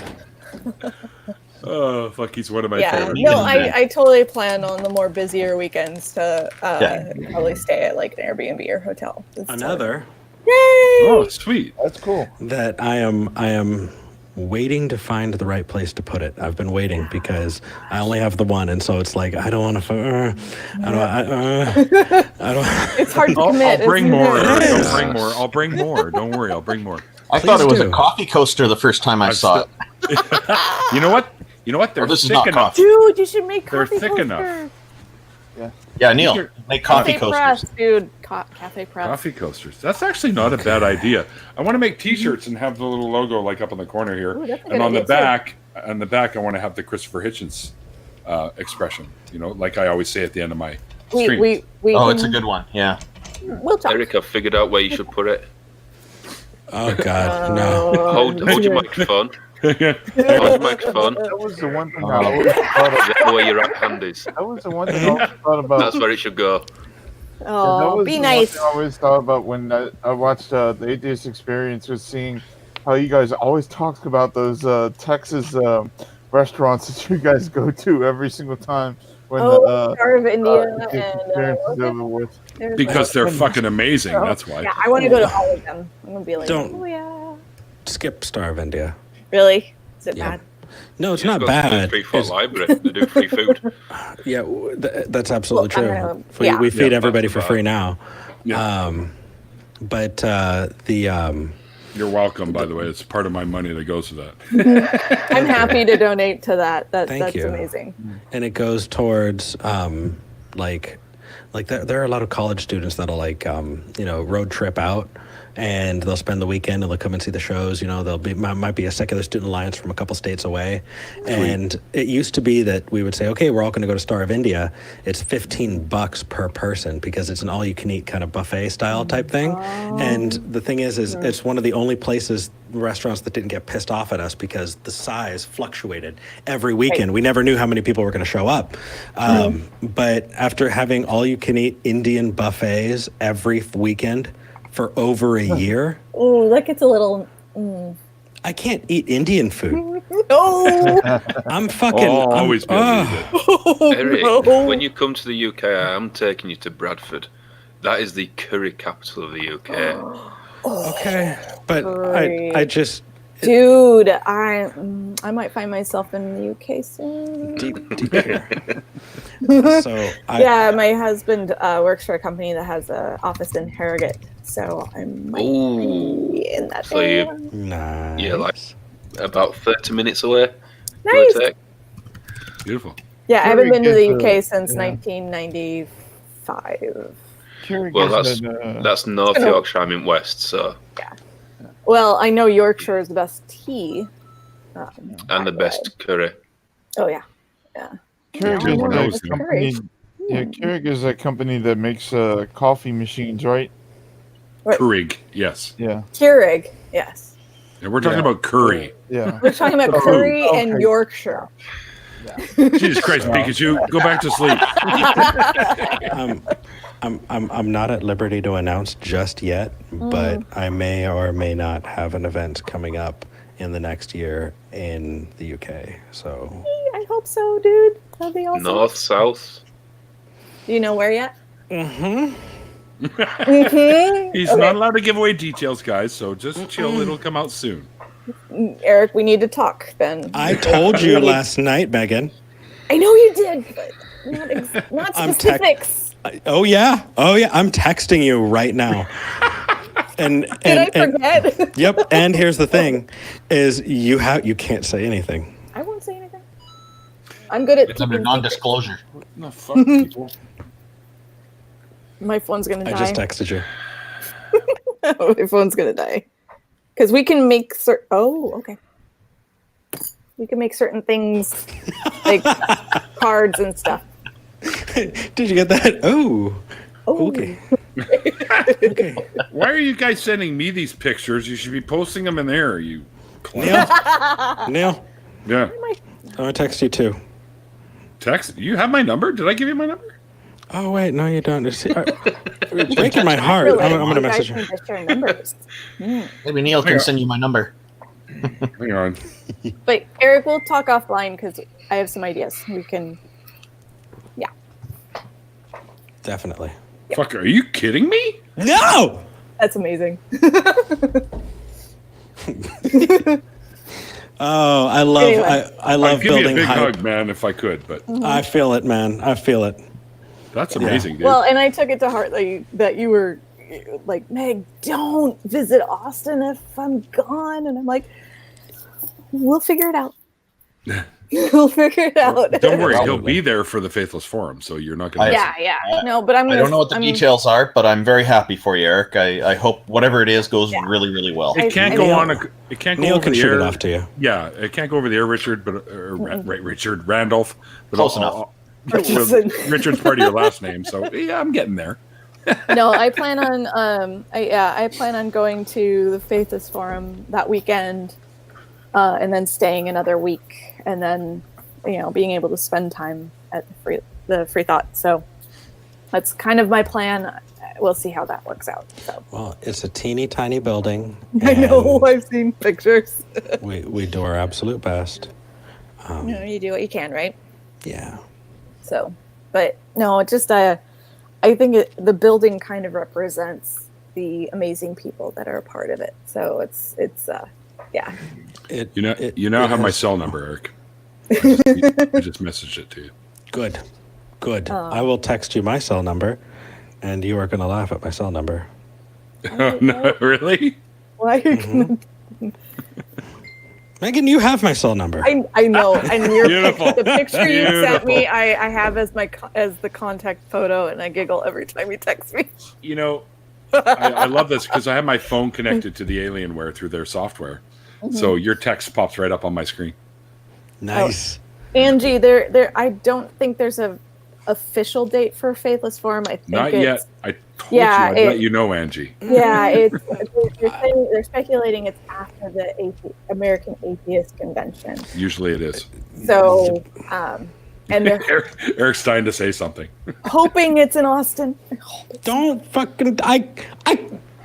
Oh, fuck, he's one of my Yeah, favorites. no, I totally plan on the more busier weekends to Yeah. probably stay at like an Airbnb or hotel. It's Another Yay! Oh, sweet. That's cool. that I am waiting to find the right place to put it. I've been waiting because I only have the one, and so it's like I don't want to. I don't. It's hard to I'll commit. bring isn't more. it? Is. I'll bring more. Don't worry. I'll bring more. I thought it was do. a coffee coaster the first time I saw it. You know what? They're this is thick not enough. coffee. Dude, you should make They're coffee thick enough. coasters. Yeah, Neil, make coffee Cafe coasters. press, dude. Cafe press. Coffee coasters. That's actually not a bad idea. I want to make T-shirts and have the little logo like up in the corner here, Ooh, that's a and good on the idea, too. back, I want to have the Christopher Hitchens expression. You know, like I always say at the end of my We stream. we Oh, can, it's a good one. Yeah. We'll talk. Eric, I've figured out where you should put it. Oh God, no. Hold your microphone. Hold your microphone. That was the one thing I always thought Is that where your right hand is? That was the one thing I always thought about. That's where it should go. that Oh, was be the nice. One thing I always thought about when I watched the Atheist Experience, was seeing how you guys always talk about those Texas restaurants that you guys go to every single time when Oh, Star of India Atheist and Experience is over with. there's Because they're fucking amazing. That's why. yeah, I want to go to all of them. I'm gonna be like, Don't. oh yeah. Skip Star of India. Really? Is it Yeah. bad? No, it's You not just go to the bad. 3-foot It's- library. They do free food. Yeah, that's absolutely Well, true. I'm gonna- We, yeah. we feed Yeah, everybody that's for about free it. now. Yeah. But the You're welcome, by the way. It's part of my money that goes to that. I'm happy to donate to that. Thank That's you. amazing. and it goes towards like there are a lot of college students that'll road trip out and they'll spend the weekend and they'll come and see the shows. You know, there'll be might be a secular student alliance from a couple states away, and it used to be that we would say, okay, we're all going to go to Star of India. It's $15 per person because it's an all-you-can-eat kind of buffet style type thing. And the thing is it's one of the only restaurants that didn't get pissed off at us because the size fluctuated every weekend. We never knew how many people were going to show up. But after having all-you-can-eat Indian buffets every weekend for over a year, Oh, that gets a little. I can't eat Indian food. No. I'm fucking. Always be able to eat it. Eric, when you come to the UK, I am taking you to Bradford. That is the curry capital of the UK. Okay, but Great. I just Dude, I might find myself in the UK soon. deep here. So Yeah, my husband works for a company that has an office in Harrogate, so I might be in that So area. nice. Yeah, like about 30 minutes away. Nice. Give or take. Beautiful. Yeah, I haven't been to the Harrogate, UK since yeah. 1995. Well, that's North Yorkshire, I mean West, so. Well, I know Yorkshire is the best tea. And the best curry. Oh, yeah. Keurig Everyone is knows a them. company. Yeah, Keurig is a company that makes coffee machines, right? Right. Keurig, yes. Yeah, Keurig, yes. And we're talking Yeah. about curry. yeah. We're talking about curry and Okay. Yorkshire. Jesus Christ, Pikachu, go back to sleep. I'm not at liberty to announce just yet, but I may or may not have an event coming up in the next year in the UK. So I hope so, dude. That'd be awesome. North, south. Do you know where yet? He's not allowed to give away details, guys, so just chill. It'll come out soon. Eric, we need to talk then. I told you last night, Megan. I know you did, but not I'm specifics. Oh yeah. I'm texting you right now. And Did I forget? Yep. And here's the thing: is you can't say anything. I won't say anything. I'm good at It's under keeping non-disclosure. No, fuck people. secrets. My phone's gonna I die. just texted you. My phone's gonna die. Because we can make okay. We can make certain things like cards and stuff. Did you get that? Oh. Okay. Okay. Why are you guys sending me these pictures? You should be posting them in there, you clown. Neil, Yeah. I'm gonna text you too. Text? You have my number? Did I give you my number? Oh wait, no, you don't. It's breaking my heart. Really, I'm gonna you guys message can her. just share numbers. Maybe Neil can send you my number. Hang on. But Eric, we'll talk offline because I have some ideas. We can. Definitely. Fuck, are you kidding me? No. That's amazing. Oh, I love Anyway. I love I'd give you a building big hype. hug, man, if I could, but I feel it, man. I feel it. that's amazing, dude. Well, and I took it to heart that you were like, Meg, don't visit Austin if I'm gone. And I'm like, we'll figure it out. We'll figure it out. Don't worry, he'll Probably. be there for the Faithless Forum, so you're not going to. Yeah. No, but I'm. I don't know what the details are, but I'm very happy for you, Eric. I hope whatever it is goes really, really well. It can't I go know. on. It can't go Neil over can the shoot air. it off to you. Yeah, it can't go over the air, Richard. But Richard Randolph. But Close enough. Richardson. Richard's part of your last name, so yeah, I'm getting there. No, I plan on. I plan on going to the Faithless Forum that weekend, and then staying another week, and then being able to spend time at the Free Thought. So that's kind of my plan. We'll see how that works out. So Well, it's a teeny tiny building. I know and I've seen pictures. we do our absolute best. You do what you can, right? Yeah. So, but no, it just I think the building kind of represents the amazing people that are a part of it. So it's yeah. You now have my cell number, Eric. I just messaged it to you. Good. I will text you my cell number, and you are going to laugh at my cell number. Oh, no, really? Why are you gonna? Megan, you have my cell number. I know, and Beautiful. the picture you sent Beautiful. me, I have as the contact photo, and I giggle every time you text me. I love this because I have my phone connected to the Alienware through their software, so your text pops right up on my screen. Nice. Angie, there. I don't think there's a official date for Faithless Forum. I think Not it's, yet. I told you I'd let you know, Angie. Yeah, they're speculating it's after the American Atheist Convention. Usually it is. So, and they're Eric's dying to say something. hoping it's in Austin. Don't fucking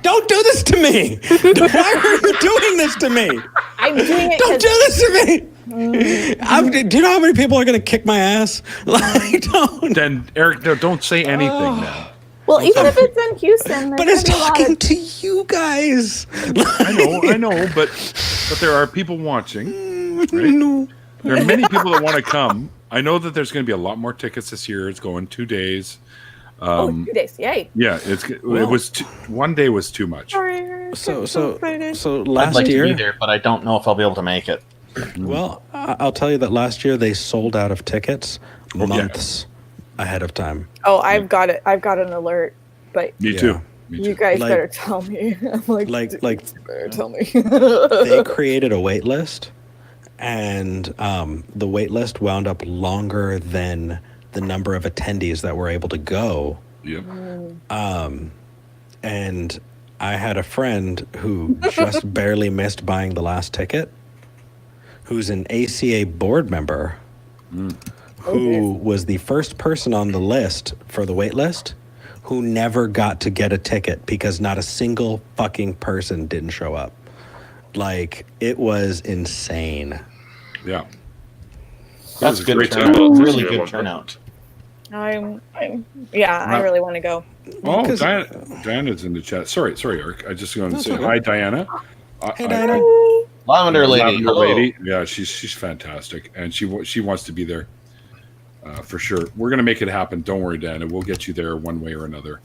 Don't do this to me. Why are you doing this to me? I'm doing it. Don't do this to me. Do you know how many people are going to kick my ass? Like, don't. Then Eric, no, don't say anything now. Well, even if it's in Houston, But it's talking to you guys. I know, but there are people watching. Right? No. There are many people that want to come. I know that there's going to be a lot more tickets this year. It's going 2 days. 2 days, yay! Yeah, it was 1 day was too much. So I'd last like year. to be there, but I don't know if I'll be able to make it. Well, I'll tell you that last year they sold out of tickets yeah. months ahead of time. Oh, I've got it. I've got an alert, but Me too. you guys Like- better tell me. I'm like, Like you better tell me. they created a wait list, and the wait list wound up longer than the number of attendees that were able to go. Yep. And I had a friend who just barely missed buying the last ticket, who's an ACA board member, who was the first person on the list for the wait list who never got to get a ticket because not a single fucking person didn't show up. Like, it was insane. Yeah. That's a good great turnout. turnout. Really Yeah, good one- turnout. I really want to go. Oh, Because- Diana's in the chat. Sorry, Eric. I just going to say okay. hi, Diana. Hey, Diana. Lavender Lady. Lavender Hello. Lady. Yeah, she's fantastic, and she wants to be there for sure. We're gonna make it happen. Don't worry, Diana. We'll get you there one way or another.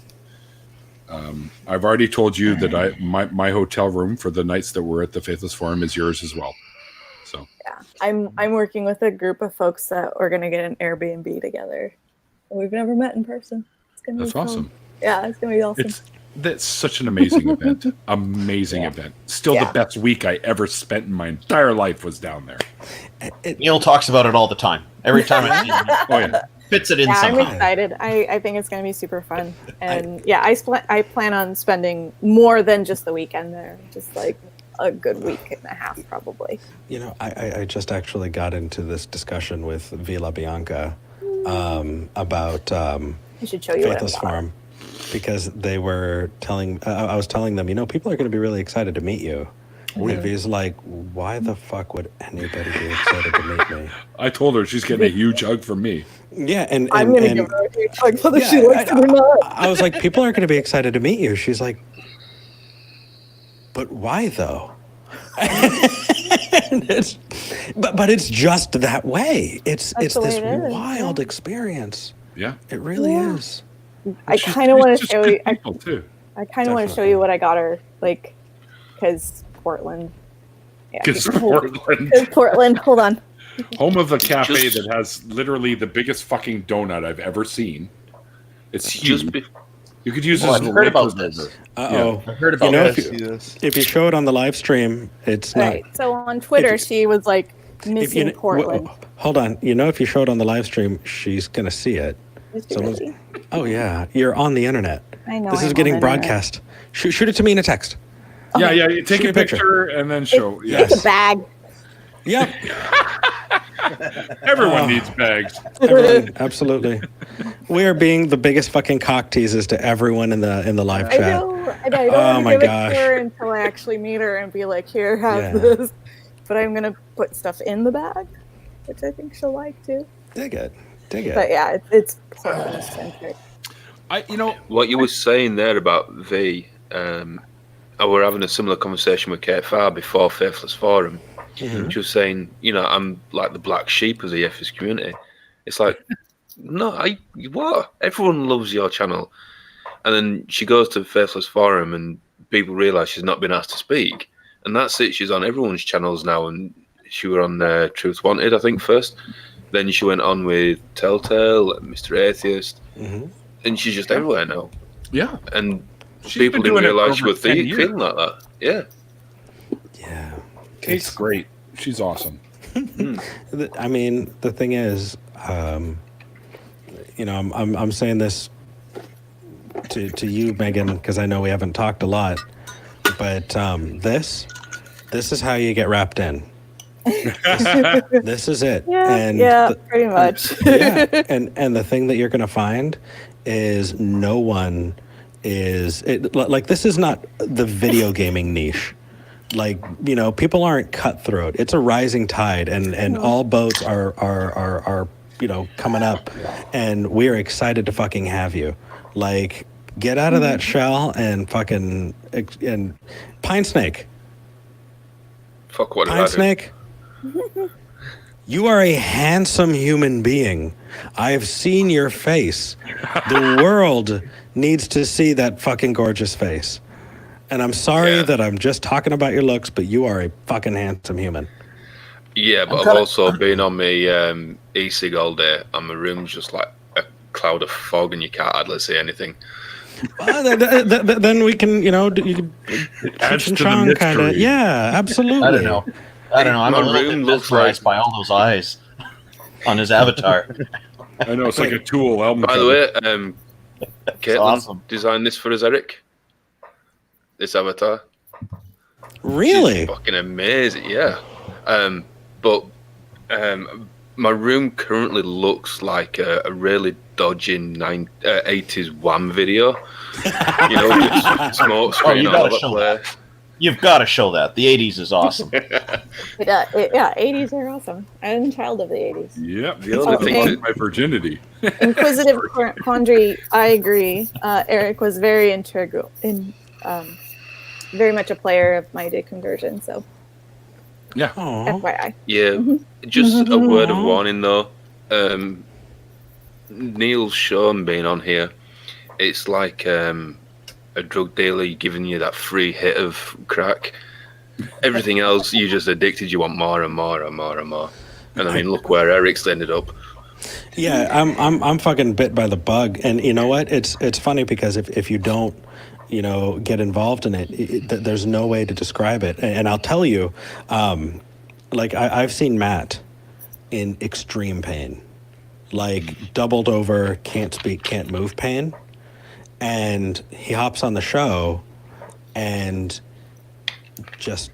I've already told you that my hotel room for the nights that we're at the Faithless Forum is yours as well. So Yeah, I'm working with a group of folks that we're gonna get an Airbnb together. We've never met in person. It's gonna that's be fun. awesome. Yeah, it's gonna be awesome. That's such an amazing event. Amazing event. Still the best week I ever spent in my entire life was down there. Neil talks about it all the time. Every time I see him, Oh yeah. fits it in Yeah, I'm somehow. excited. I think it's going to be super fun. And I plan on spending more than just the weekend there. Just like a good week and a half, probably. You know, I just actually got into this discussion with Vila Bianca about I should show you Faithless what I'm Farm, because they were telling, I was telling them, you know, people are going to be really excited to meet you. And V's like, why the fuck would anybody be excited to meet me? I told her she's getting a huge hug from me. Yeah, and I'm going to and- give her a huge hug whether yeah, she likes it or not. I was like, people aren't going to be excited to meet you. She's like, but why though? And but it's just that way. It's That's the way this it is, wild yeah. experience. Yeah. It really Yeah. is. I She's- kind of want she's to just show you. good people, too. I kind of want to show you what I got her, like, because Portland. Yeah, Because Portland, Portland. Hold on. home of the cafe Just- that has literally the biggest fucking donut I've ever seen. It's huge. Just be- You could use Oh, this I've as a heard label about this. holder. Uh-oh. I heard You about know, I if this. see this. If you show it on the live stream, it's not. Right. So on Twitter, she was like missing Portland. Hold on. You know, if you show it on the live stream, she's going to see it. Is she Someone's- really? Oh, yeah. You're on the internet. I know. This I'm is on getting the internet. broadcast. Shoot it to me in a text. Yeah, you take Shoot a a picture. picture and then show. It's Yes. a bag. Yep. Everyone needs bags. Everyone, absolutely. We are being the biggest fucking cock teases to everyone in the live I chat. know. I don't Oh want to my give gosh. it to her until I actually meet her and be like, "Here, have Yeah. this." But I'm gonna put stuff in the bag, which I think she'll like too. Dig it. Dig it. But yeah, it's Portland centric. What you were saying there about V, I were having a similar conversation with Kate Farr before Faithless Forum. Mhm. She was saying, I'm like the black sheep of the Atheist community. It's like, no, what? Everyone loves your channel. And then she goes to Faithless Forum and people realise she's not been asked to speak. And that's it. She's on everyone's channels now. And she were on Truth Wanted, I think, first. Then she went on with Telltale and Mr. Atheist. Mhm. And she's just everywhere now. Yeah. And She's people been didn't doing it realise she over was 10 years. feeling like that. Yeah. Yeah. Kate's great. She's awesome. I mean, the thing is, I'm saying this to you, Megan, because I know we haven't talked a lot, but this is how you get wrapped in. This is it. Yeah, pretty much. yeah, and the thing that you're going to find is no one is like this is not the video gaming niche. Like, you know, people aren't cutthroat. It's a rising tide, and all boats are you know, coming up, and we're excited to fucking have you. Like, get out of that shell and fucking and Pine Snake. Fuck what Pine Snake. You are a handsome human being. I've seen your face. The world needs to see that fucking gorgeous face. And I'm sorry that I'm just talking about your looks, but you are a fucking handsome human. Yeah, but I've also been on my e-cig all day, and my room's just like a cloud of fog, and you can't hardly see anything. Then we can, you know, you can adds to the mystery. Kind of. Yeah, absolutely. I don't know. I'm My a little room bit looks mesmerized by all those eyes on his avatar. I know, it's like a Tool album. By the way, Caitlin awesome. designed this for us, Eric. This avatar. Really? She's fucking amazing, yeah. But my room currently looks like a really dodgy 80s Wham video. You know, just smoke screen all over the place. You've got to show that. The 80s is awesome. Yeah, 80s are awesome. I'm a child of the 80s. Yep, The only thing lost my virginity. Inquisitive Quandary, I agree. Eric was very integral, very much a player of my deconversion, so Yeah. FYI. Yeah, just a word of warning though. Neil's show and being on here, it's like a drug dealer giving you that free hit of crack. Everything else, you're just addicted. You want more and more and more and more. And I mean, look where Eric's ended up. Yeah, I'm fucking bit by the bug, and you know what? It's funny because if you don't, you know, get involved in it, there's no way to describe it. And I'll tell you, like I've seen Matt in extreme pain, like doubled over, can't speak, can't move pain. And he hops on the show and just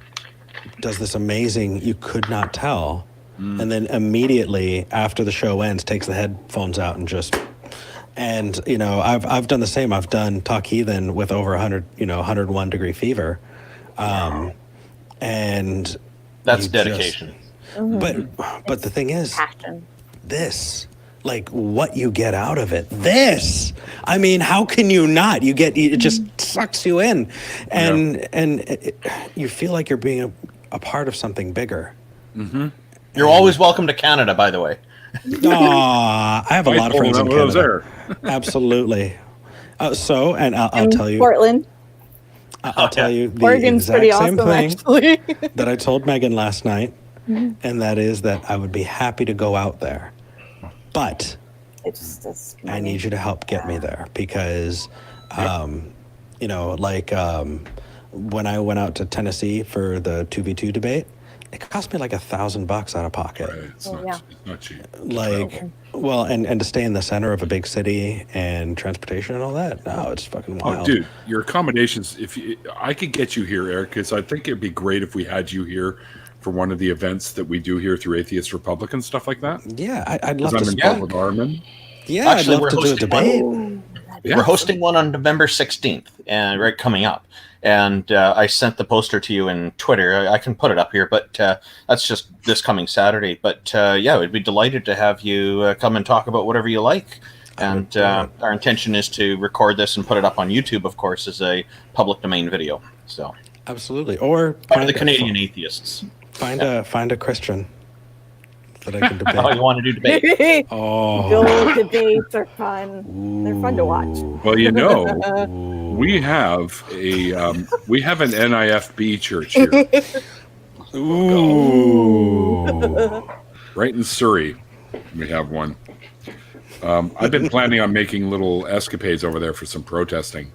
does this amazing, you could not tell. And then immediately after the show ends, takes the headphones out and just, and, you know, I've done the same. I've done Talk Heathen with over 100, you know, 101 degree fever. And that's dedication. But the thing is, Passion. this, like what you get out of it, this, I mean, how can you not? It just sucks you in, and you feel like you're being a part of something bigger. Mm-hmm. You're always welcome to Canada, by the way. I have a lot of friends in Canada. Absolutely. And I'll tell you, Portland. I'll tell you the Oregon's exact pretty same awesome, thing actually. that I told Meghan last night, and that is that I would be happy to go out there, but I need you to help get me there because, you know, like when I went out to Tennessee for the 2v2 debate, it cost me like $1,000 out of pocket. Right. It's not cheap. Like, well, and to stay in the center of a big city and transportation and all that, no, it's fucking wild. Oh, dude, your accommodations. I could get you here, Eric, because I think it'd be great if we had you here for one of the events that we do here through Atheist Republic and stuff like that. Yeah, I'd love to. I'm involved with Armin. Yeah, actually, I'd love to do a debate. We're hosting one on November 16th, and right coming up. And I sent the poster to you in Twitter. I can put it up here, but that's just this coming Saturday. But yeah, we'd be delighted to have you come and talk about whatever you like. And our intention is to record this and put it up on YouTube, of course, as a public domain video. So absolutely, or find the Canadian atheists. Find a Christian that I can debate. Oh, you want to do debate? Those debates are fun. Ooh. They're fun to watch. Well, you know, we have an NIFB church here. Ooh. Right in Surrey, we have one. I've been planning on making little escapades over there for some protesting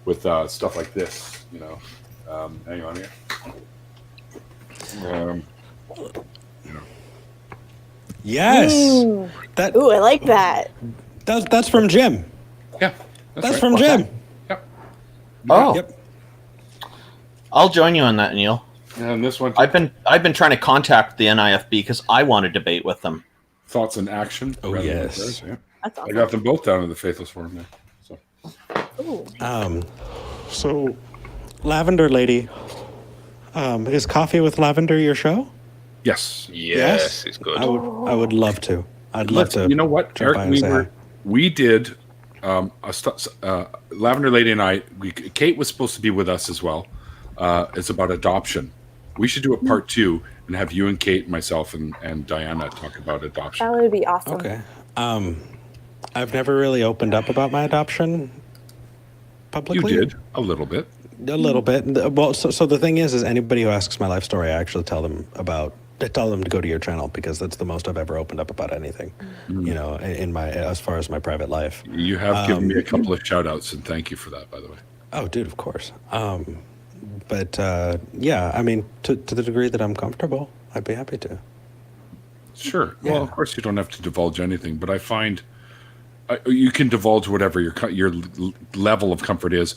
with stuff like this, you know. Hang on here. Yes. Ooh, I like that. That's from Jim. Yeah. That's right. from Jim. Yep. Oh. Yep. I'll join you on that, Neil. And this one. I've been trying to contact the NIFB because I want to debate with them. Thoughts and action. Oh, yes. Yeah. That's awesome. I got them both down in the Faithless Forum there. So. Ooh. So, Lavender Lady, is Coffee with Lavender your show? Yes. Yes, it's good. I would love to. I'd love to. You know what, jump by Eric? and say hi. We did Lavender Lady and I. Kate was supposed to be with us as well. It's about adoption. We should do a part 2 and have you and Kate, myself, and Diana talk about adoption. That would be awesome. Okay. I've never really opened up about my adoption publicly. You did a little bit. A little bit. Well, so the thing is anybody who asks my life story, I actually tell them to go to your channel because that's the most I've ever opened up about anything, you know, in my, as far as my private life. You have given me a couple of shout outs, and thank you for that, by the way. Oh, dude, of course. But yeah, I mean, to the degree that I'm comfortable, I'd be happy to. Sure. Yeah. Well, of course, you don't have to divulge anything, but I find you can divulge whatever your level of comfort is.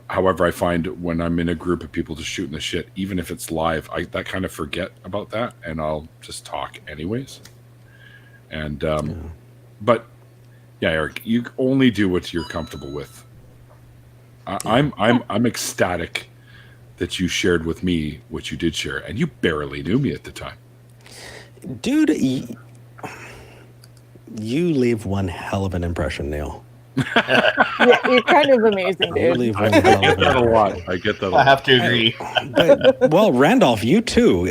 However, I find when I'm in a group of people just shooting the shit, even if it's live, I kind of forget about that, and I'll just talk anyways. And but yeah, Eric, you only do what you're comfortable with. I'm ecstatic that you shared with me what you did share, and you barely knew me at the time. Dude, you leave one hell of an impression, Neil. Yeah, you're kind of amazing, You dude. leave I one hell get of that a an lot. I get that a I lot. have to agree. But, well, Randolph, you too.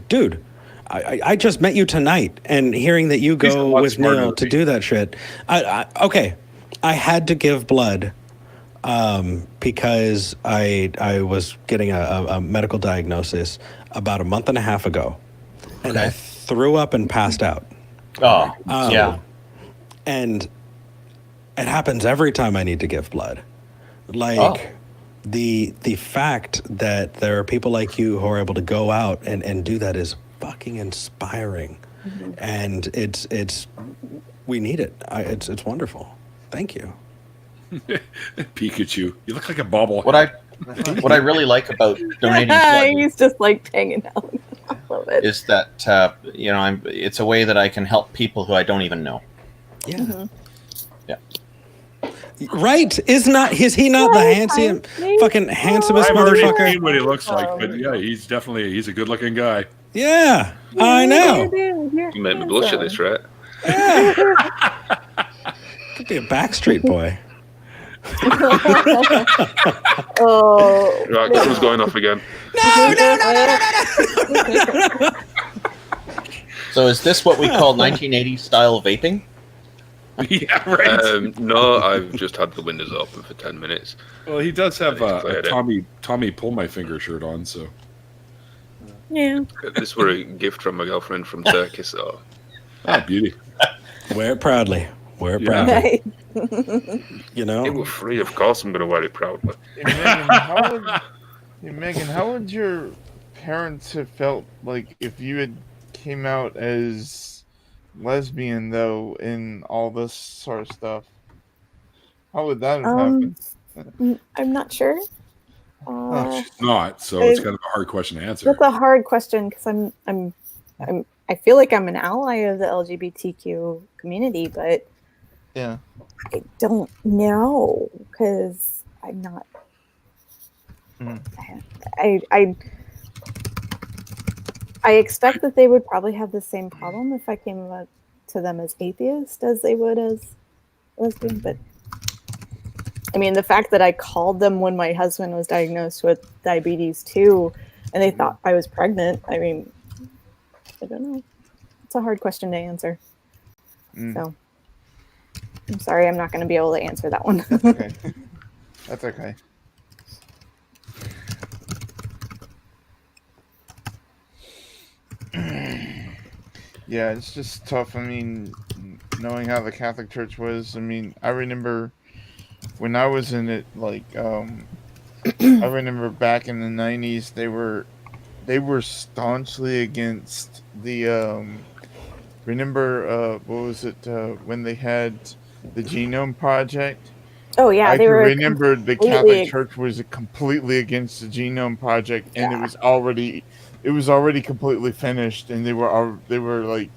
Dude, I just met you tonight, and hearing that you He's a go lot with smarter Neil than to me. do that shit. Okay, I had to give blood because I was getting a medical diagnosis about a month and a half ago, and I threw up and passed out. Oh, yeah. And it happens every time I need to give blood. Like the fact that there are people like you who are able to go out and do that is fucking inspiring. Mm-hmm. And it's we need it. It's wonderful. Thank you. Pikachu, you look like a bobble. What I really like about donating blood He's just like hanging out. I love it. is that it's a way that I can help people who I don't even know. Yeah. Mm-hmm. Yeah. Right? Is he not the handsome, fucking handsomest I've already motherfucker? seen what he looks like, but yeah, he's a good-looking guy. Yeah, I know. You make me blush at this, right? Could be a Backstreet Boy. Oh. Right, this one's going off again. No. So is this what we call 1980s style vaping? Yeah, right. No, I've just had the windows open for 10 minutes. Well, he does have a Declared it. Tommy pull my finger shirt on, so Yeah. This were a gift from my girlfriend from Turkey, so beauty. Wear it proudly. Wear it Yeah. proudly. Right. You know? it was free. Of course, I'm going to wear it proudly. Megan, how would your parents have felt like if you had came out as lesbian though in all this sort of stuff? How would that have happened? I'm not sure. She's not, so it's kind of a hard question to answer. That's a hard question because I feel like I'm an ally of the LGBTQ community, but Yeah. I don't know because I'm not. I expect that they would probably have the same problem if I came up to them as atheist as they would as lesbian. But I mean, the fact that I called them when my husband was diagnosed with diabetes too, and they thought I was pregnant. I mean, I don't know. It's a hard question to answer. So I'm sorry, I'm not going to be able to answer that one. Okay. That's okay. Yeah, it's just tough. I mean, knowing how the Catholic Church was, I mean, I remember when I was in it, like, I remember back in the 90s, they were staunchly against the, remember, what was it, when they had the Genome Project? Oh yeah, I they can were remember the completely- Catholic Church was completely against the Genome Project, and it was already completely finished, and they were like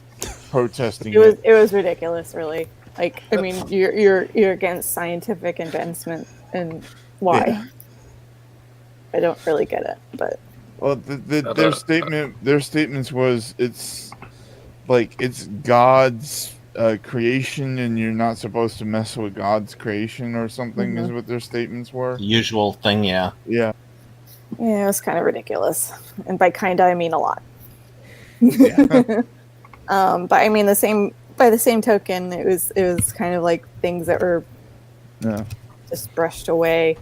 protesting It was ridiculous, really. Like, I mean, you're against scientific advancement and why. Yeah. I don't really get it, but Well, their statements was it's God's creation, and you're not supposed to mess with God's creation or something. Is what their statements were. Usual thing, yeah. Yeah. yeah, it was kind of ridiculous. And by kinda, I mean a lot. But I mean by the same token, it was kind of like things that were just brushed away.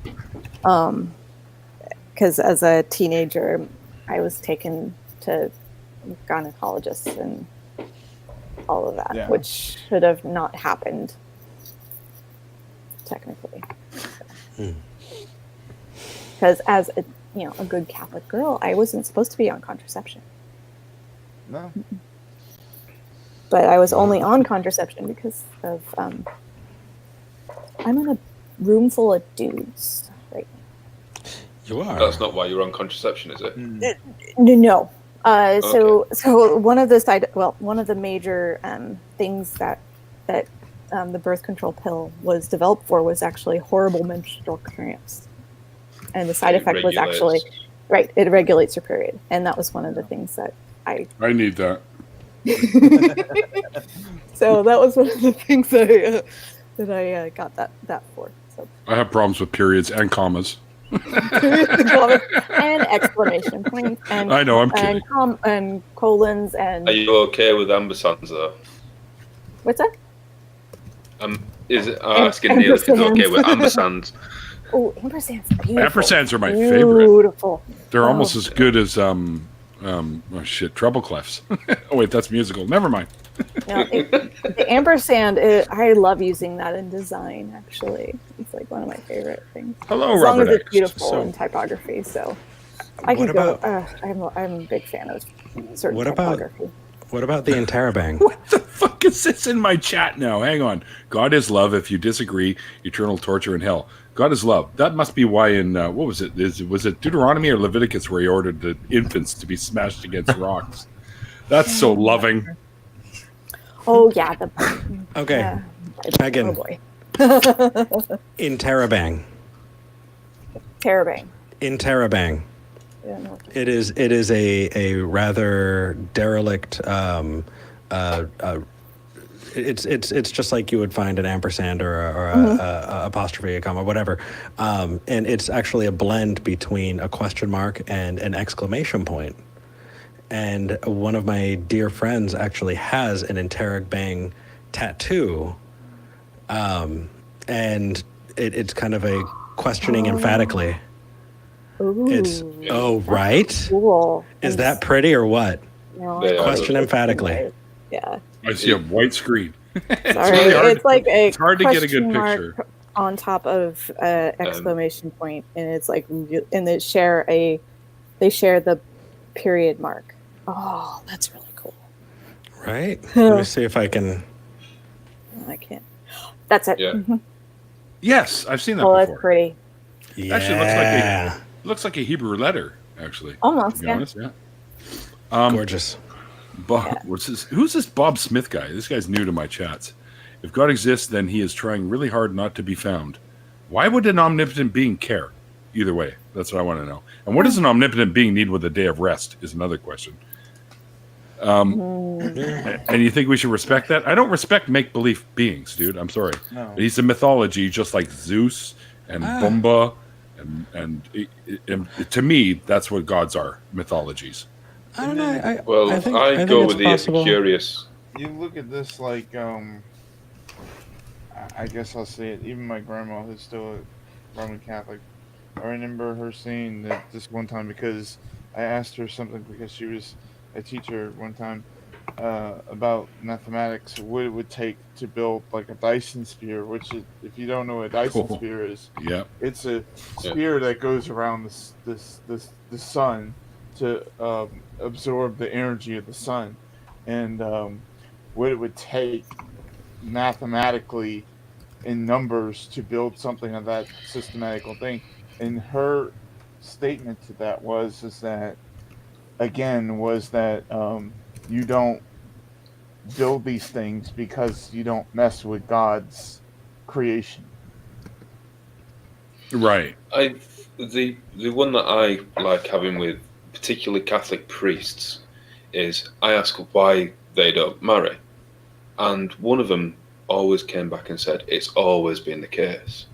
Because as a teenager, I was taken to gynecologists and all of that, which should have not happened technically. Because as a good Catholic girl, I wasn't supposed to be on contraception. No. But I was only on contraception because of I'm in a room full of dudes right now. You are. That's not why you're on contraception, is it? No. So one of the major things that the birth control pill was developed for was actually horrible menstrual cramps, and the side effect was actually it regulates your period, and that was one of the things that I need that. So that was one of the things that I got that for. So I have problems with periods and commas. and exclamation points, and I know, I'm kidding. And colons, and Are you okay with ambersands though? what's that? Is it asking Neil if he's okay with ambersands? Oh, ampersands are beautiful. Ampersands are my favorite. Beautiful. They're almost as good as treble clefs. Oh wait, that's musical. Never mind. The ampersand, I love using that in design. Actually, it's like one of my favorite things. Hello, as long Robert as it's X. beautiful in typography. So I can go. I'm a big fan of certain typography. What about the interrobang? What the fuck is this in my chat now? Hang on. God is love. If you disagree, eternal torture in hell. God is love. That must be why in what was it? Was it Deuteronomy or Leviticus where he ordered the infants to be smashed against rocks? That's so loving. Oh yeah. Okay, Megan. Oh boy. Interrobang. Terabang. Interrobang. It is a rather derelict. It's just like you would find an ampersand or a apostrophe, a comma, whatever, and it's actually a blend between a question mark and an exclamation point. And one of my dear friends actually has an interrobang tattoo, and it's kind of a questioning emphatically. Ooh. It's right. Cool. Is that pretty or what? No, Question emphatically. Yeah. I see a white screen. Sorry, it's like it's hard to get a good mark picture on top of exclamation point, and it's like, and they share the period mark. Oh, that's really cool. Right. Let me see if I can. I can't. That's it. Yeah. Mm-hmm. Yes, I've seen that Oh, before. that's pretty. Yeah. Actually, looks like a Hebrew letter. Actually, Almost. to be Yeah. honest, yeah. Gorgeous. Bob, who's this Bob Smith guy? This guy's new to my chats. If God exists, then he is trying really hard not to be found. Why would an omnipotent being care? Either way, that's what I want to know. And what does an omnipotent being need with a day of rest is another question. And you think we should respect that? I don't respect make-believe beings, dude. I'm sorry. No. He's a mythology just like Zeus and Bumba. And to me, that's what gods are, mythologies. I don't know. Well, I think go it's with the possible. Epicurious. You look at this like I guess I'll say it. Even my grandma, who's still a Roman Catholic, I remember her saying that this one time because I asked her something because she was a teacher one time about mathematics, what it would take to build like a Dyson sphere, which is, if you don't know what a Dyson sphere is, it's a sphere that goes around the sun to absorb the energy of the sun, and what it would take mathematically in numbers to build something of that systematical thing. And her statement to that was that you don't build these things because you don't mess with God's creation. Right. The one that I like having with particularly Catholic priests is I ask why they don't marry, and one of them always came back and said it's always been the case,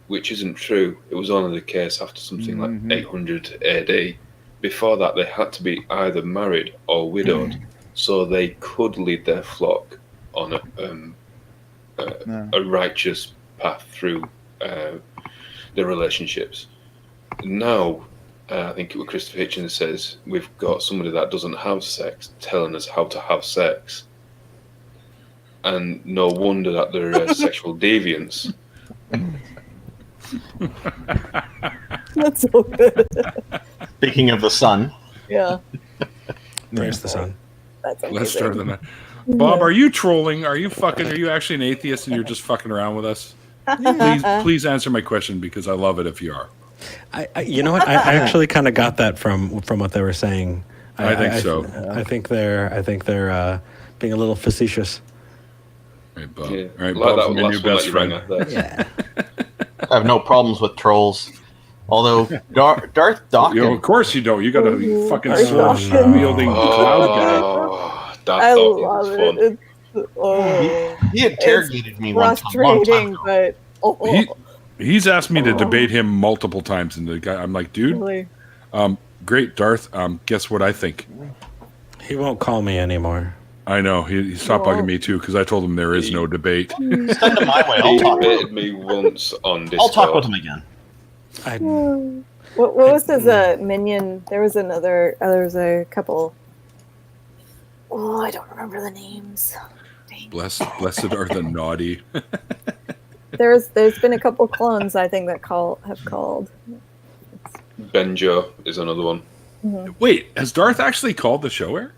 which isn't true. It was only the case after something like 800 AD. Before that, they had to be either married or widowed, so they could lead their flock on a righteous path through their relationships. Now, I think what Christopher Hitchens says, we've got somebody that doesn't have sex telling us how to have sex. And no wonder that they're sexual deviants. That's so good. Speaking of the sun, Yeah. Praise the sun. That's amazing. Let's start with that. Bob, are you trolling? Are you actually an atheist and you're just fucking around with us? Please answer my question because I love it if you are. You know what? I actually kind of got that from what they were saying. I think so. I think they're being a little facetious. All right, Bob. Yeah. All right, Like Bob's that my last new one best that you rang friend. up there. Yeah. I have no problems with trolls. Although Darth Dawkins, Of course you don't. You got a fucking Darth sword Dawkins. wielding cloud guy. Oh, Darth I Dawkins love is it. fun. he interrogated me one time. Frustrating, but He's asked me to debate him multiple times, and the guy, I'm like, dude, really. great, Darth. Guess what I think? He won't call me anymore. I know he stopped bugging me too because I told him there is no debate. Send him my way. He debated me once on Discord. I'll talk with him again. What was his minion? There was another. There was a couple. Oh, I don't remember the names. Dang. Blessed are the naughty. There's been a couple clones I think that have called. Benjo is another one. Wait, has Darth actually called the show, Eric?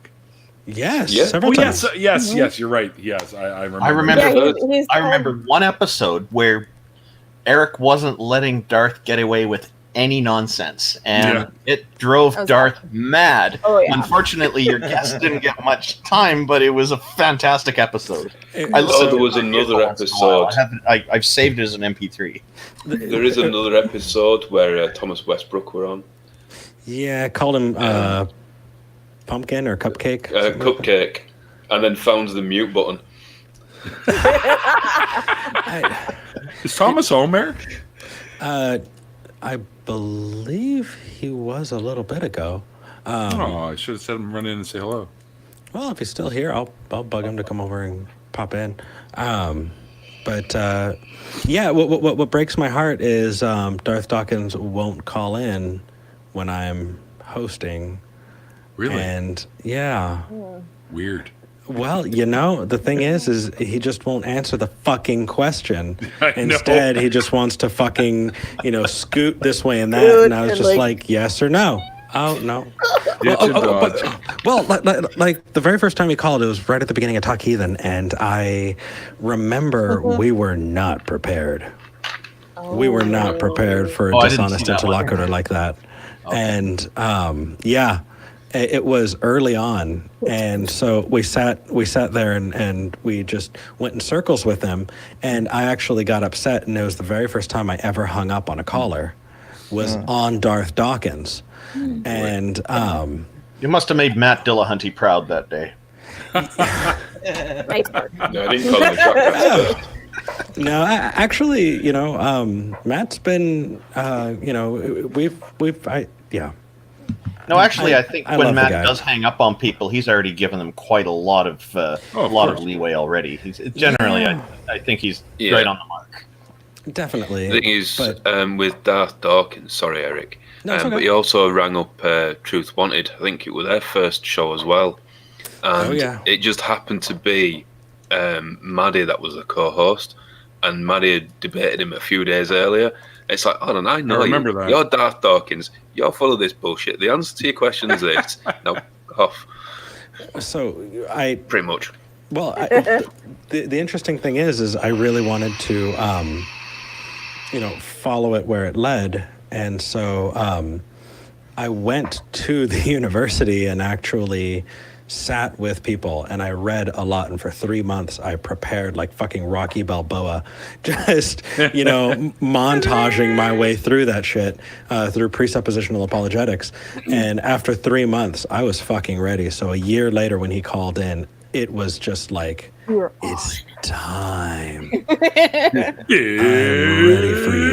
Yes. Yeah. Several times. Yes, you're right. Yes, I remember. I remember. Yeah, he's I remember one episode where Eric wasn't letting Darth get away with any nonsense, and it drove Darth mad. Oh, yeah. Unfortunately, your guest didn't get much time, but it was a fantastic episode. I Oh, listened there to was it another once in a while. episode. I've saved it as an MP3. There is another episode where Thomas Westbrook were on. Yeah, called him pumpkin or cupcake. Cupcake, and then found the mute button. Is Thomas home, Eric? I believe he was a little bit ago. I should have said him run in and say hello. Well, if he's still here, I'll bug him to come over and pop in. But what breaks my heart is Darth Dawkins won't call in when I'm hosting. Really? And yeah. Weird. Well, the thing is he just won't answer the fucking question. I know. Instead, he just wants to fucking, scoot this way and that. Scoot And I was and, just like- like, yes or no. Oh, no. Well, like the very first time he called, it was right at the beginning of Talk Heathen. And I remember we were not prepared. We were not prepared for a I didn't dishonest see that one. interlocutor like that. And it was early on, and so we sat there and we just went in circles with him. And I actually got upset, and it was the very first time I ever hung up on a caller was on Darth Dawkins. And You must have made Matt Dillahunty proud that day. Nice part. No, I didn't call him a track. no, actually, Matt's been, No, actually, I think I when love the Matt guy. does hang up on people, he's already given them quite a lot of course. leeway already. He's generally, I think he's right on the mark. definitely. The thing is, but with Darth Dawkins, sorry, Eric, No, it's okay. but he also rang up Truth Wanted. I think it was their first show as well. And it just happened to be Maddie that was the co-host, and Maddie had debated him a few days earlier. It's like, hold on, I know remember that. You're Darth Dawkins. You're full of this bullshit. The answer to your question is this. No, off. so I Pretty much. Well, the interesting thing is I really wanted to, follow it where it led, and so I went to the university and actually sat with people and I read a lot. And for 3 months, I prepared like fucking Rocky Balboa, just, montaging my way through that shit, through presuppositional apologetics. And after 3 months, I was fucking ready. So a year later when he called in, it was just like, it's time. I'm ready for you.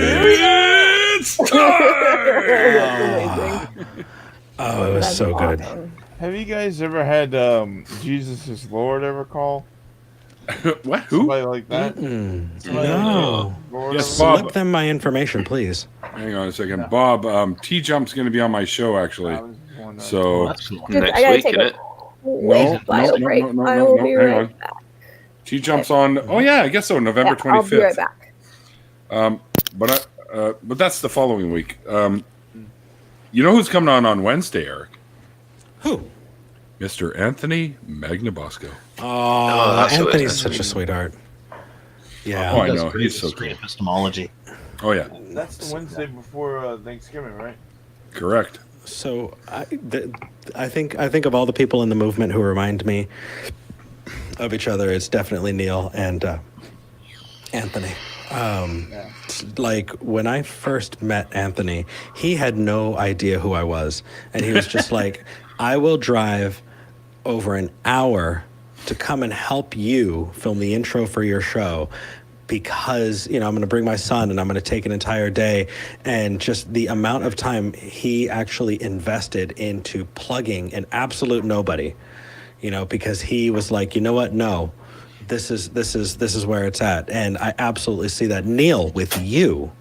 It's time! Oh, it was so good. Have you guys ever had Jesus is Lord ever call? What? Who? Somebody like that? Somebody No. Lord Yes, ever- Bob. Slip them my information, please. Hang on a second. Bob, T-Jump's going to be on my show, actually. I was wondering. So, That's cool. Next I gotta week, take innit? no, bio break. I will be hang right on. back. T-Jump's on, oh yeah, I guess so, November 25th. I'll be right back. But that's the following week. You know who's coming on Wednesday, Eric? Who? Mr. Anthony Magnabosco. Oh, that's so Anthony's interesting. such a sweetheart. Yeah. Oh, I He does know. great He's so history cool. epistemology. Oh, yeah. That's the Wednesday before Thanksgiving, right? Correct. So I think of all the people in the movement who remind me of each other, it's definitely Neil and Anthony. Like when I first met Anthony, he had no idea who I was, and he was just like, "I will drive over an hour to come and help you film the intro for your show." Because, I'm going to bring my son and I'm going to take an entire day. And just the amount of time he actually invested into plugging an absolute nobody, because he was like, you know what? No, this is where it's at. And I absolutely see that. Neil, with you,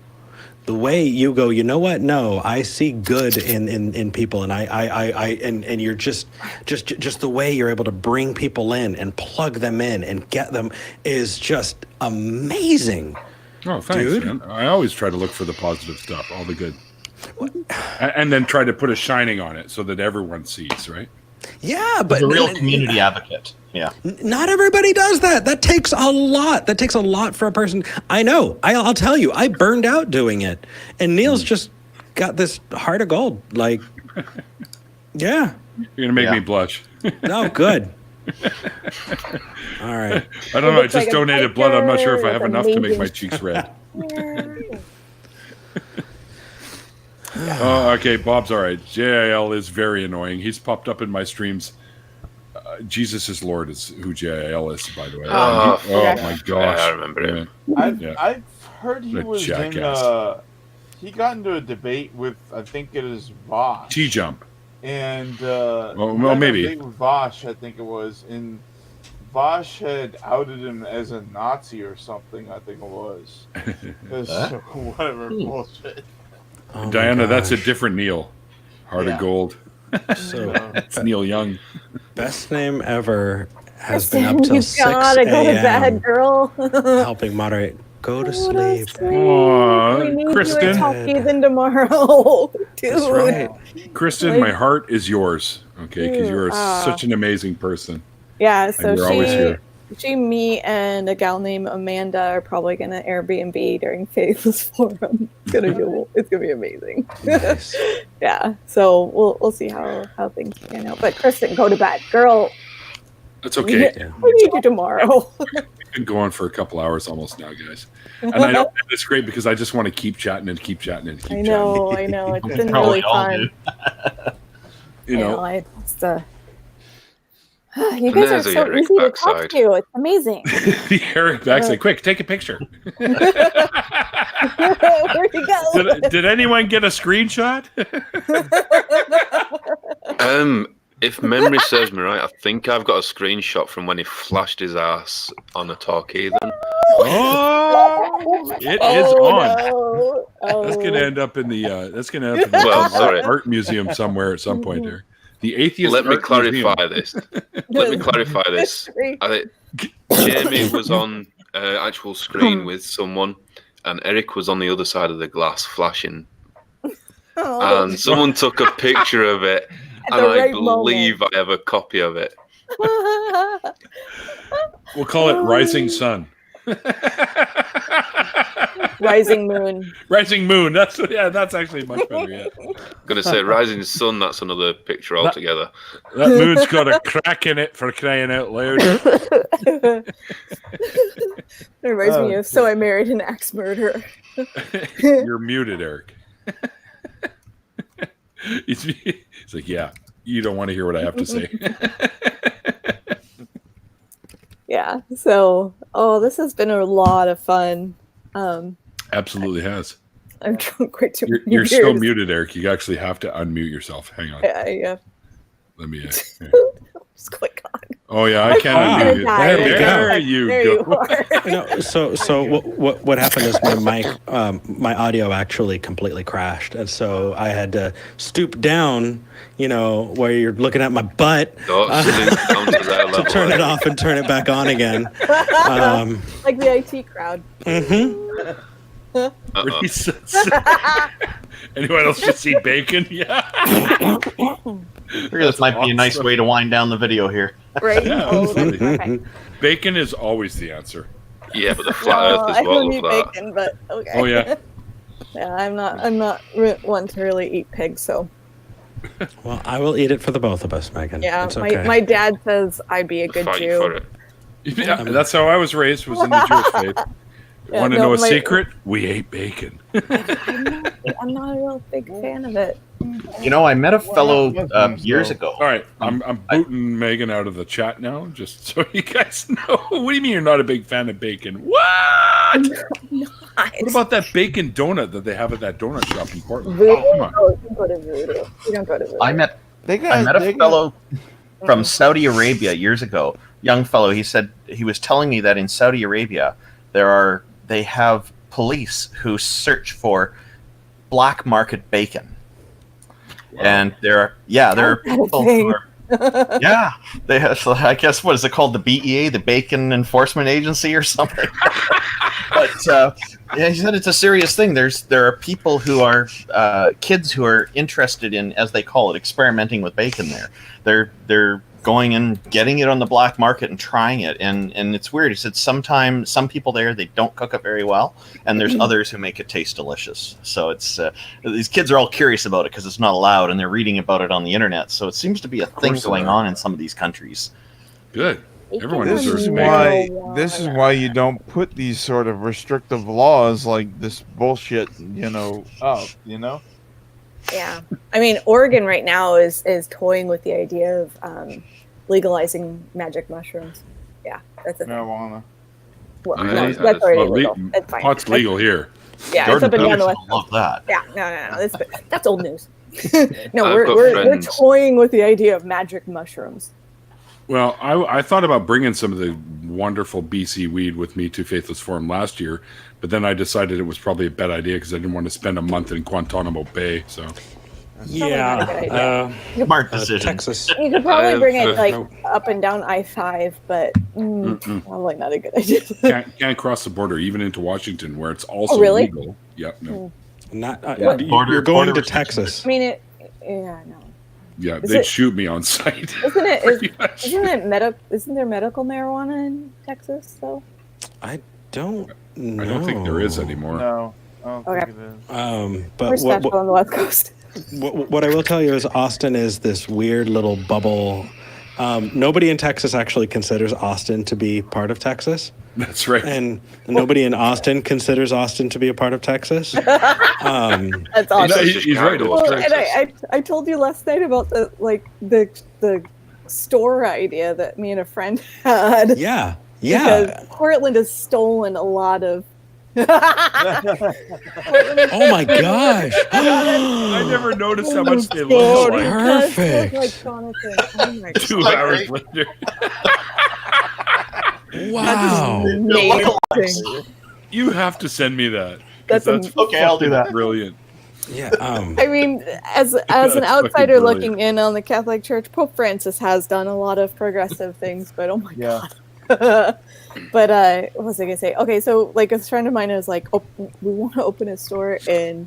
the way you go, you know what? No, I see good in people, and and you're just the way you're able to bring people in and plug them in and get them is just amazing. Oh, thanks, Dude. man. I always try to look for the positive stuff, all the good. And then try to put a shining on it so that everyone sees, right? Yeah, but He's a real community advocate. Yeah. not everybody does that. That takes a lot. That takes a lot for a person. I know. I'll tell you, I burned out doing it. And Neil's just got this heart of gold. Like, yeah. You're going to make Yeah. me blush. No, good. All right. I don't know. I looks just like a donated blood. I'm not sure if I biker have with enough to make amazing my cheeks red. Oh, okay. Bob's all right. JIL is very annoying. He's popped up in my streams. Jesus is Lord is who JIL is, by the way. Oh, My gosh. I remember it. Yeah. I've heard he What a was in. jackass. He got into a debate with, I think it is Vosh. T-Jump. And he well, got in a maybe. debate with Vosh, I think it was, and Vosh had outed him as a Nazi or something. I think it was. It was whatever bullshit. Oh my Diana, that's a gosh. different Neil. Heart Yeah. of gold. So It's Neil Young. best name ever has been up till You 6 gotta go to bed, a.m. girl. helping moderate. Go to sleep. Aw, We need you Kristen. at Talkie tomorrow, dude. That's right. Kristen, my heart is yours. Okay, because you are Aw. such an amazing person. Yeah, so And you're always here. me and a gal named Amanda are probably gonna Airbnb during Faithless Forum. It's gonna be amazing. Nice. Yeah, so we'll see how things pan out. But Kristen, go to bed, girl. That's okay. We need you tomorrow. We've been going for a couple hours almost now, guys. And I know it's great because I just want to keep chatting and keep chatting and keep I know. It's We been probably really all fun. do. chatting. You know, I just, you guys are There's a so Eric easy to talk backside. to. It's amazing. the Eric backside. Quick, take a picture. Where'd you go? Did anyone get a screenshot? If memory serves me right, I think I've got a screenshot from when he flashed his ass on a Talkie. Oh, it is on. No. That's Oh. gonna end up in the Well, sorry. art museum somewhere at some point here. The Atheist. Let me Art clarify Museum. this. Let me clarify this. I think Jamie was on actual screen with someone, and Eric was on the other side of the glass flashing. Oh. And someone took a picture of it, At and the I right believe I have a copy of it. We'll call it Rising Sun. Rising moon. Rising moon. That's actually much better. Yeah, I'm gonna say rising sun. That's another picture altogether. that moon's got a crack in it for crying out loud. It reminds me of So I Married an Axe Murderer. You're muted, Eric. He's like, yeah, you don't want to hear what I have to say. Yeah. So, this has been a lot of fun. Absolutely has. I'm drunk way too many You're beers. still muted, Eric. You actually have to unmute yourself. Hang on. Yeah. Let me. Just click on. Oh yeah, I can't unmute you. There you There go. you are. No, so what happened is my audio actually completely crashed, and so I had to stoop down, where you're looking at my butt to turn it off and turn it back on again. Like the IT crowd. Anyone else just see bacon? Yeah. This might be a nice way to wind down the video here. Right? Yeah, That's absolutely. perfect. Bacon is always the answer. Yeah, but the flat Earth I as don't well. eat Of that. bacon, but okay. Oh yeah. Yeah, I'm not one to really eat pigs, so Well, I will eat it for the both of us, Megan. yeah. It's okay. My dad says I'd be a good Fight you for Jew. it. Yeah, that's how I was raised. Was in the Jewish faith. Yeah, Want to no, know a my- secret? We ate bacon. I'm not a real big fan of it. I met a fellow years ago. All right, I'm booting Megan out of the chat now, just so you guys know. What do you mean you're not a big fan of bacon? What? What about that bacon donut that they have at that donut shop in Portland? Voodoo? Oh, come on. Oh, you go to Voodoo. You don't go to Voodoo. I met a fellow from Saudi Arabia years ago. Young fellow. He said he was telling me that in Saudi Arabia they have police who search for black market bacon. Wow. And there are people who are they have, I guess, what is it called, the BEA, the Bacon Enforcement Agency or something. But he said it's a serious thing. There are people who are kids who are interested in, as they call it, experimenting with bacon. They're going and getting it on the black market and trying it, and it's weird. He said sometimes some people there, they don't cook it very well, and there's others who make it taste delicious. So it's these kids are all curious about it because it's not allowed, and they're reading about it on the internet. So it seems to be a thing going on in some of these countries. Good. Everyone This deserves is bacon. why you don't put these sort of restrictive laws like this bullshit, up. Yeah, I mean, Oregon right now is toying with the idea of legalizing magic mushrooms. Yeah, that's a thing. Marijuana. Well, Oh, no, yeah, that's already Well, legal. It's fine. pot's legal here. Yeah, Jordan it's up and down the Peterson west will love coast. that. Yeah, no, that's old news. No, I've got we're friends- toying with the idea of magic mushrooms. Well, I thought about bringing some of the wonderful BC weed with me to Faithless Forum last year, but then I decided it was probably a bad idea because I didn't want to spend a month in Guantanamo Bay. So not a good idea. Smart decision. Texas. You could probably bring it like no. up and down I-5, but probably not a good idea. can't cross the border even into Washington where it's also really? legal. Yep. No. Not Border- you're going border to Texas. I mean, no. Yeah, Is they'd it- shoot me on sight. Isn't it? Pretty much. Isn't there medical marijuana in Texas though? I don't know. I don't think there is anymore. No, I don't Okay. think it is. We're But special on the West Coast. what I will tell you is Austin is this weird little bubble. Nobody in Texas actually considers Austin to be part of Texas, That's right. and nobody in Austin considers Austin to be a part of Texas. That's No, awesome. he's right. Well, It's Well, right. and I told you last night about the store idea that me and a friend had. Yeah, Because Portland has stolen a lot of. Oh my gosh! I never noticed how much they look like. Perfect. Like Jonathan. Oh my 2 hours later. Wow. amazing. You have to send me that. 'cause That's Okay, I'll do that. Brilliant. Yeah. I mean, as an That's fucking outsider brilliant. looking in on the Catholic Church, Pope Francis has done a lot of progressive things, but oh my Yeah. god. But what was I gonna say? Okay, so like a friend of mine is like, oh, we want to open a store in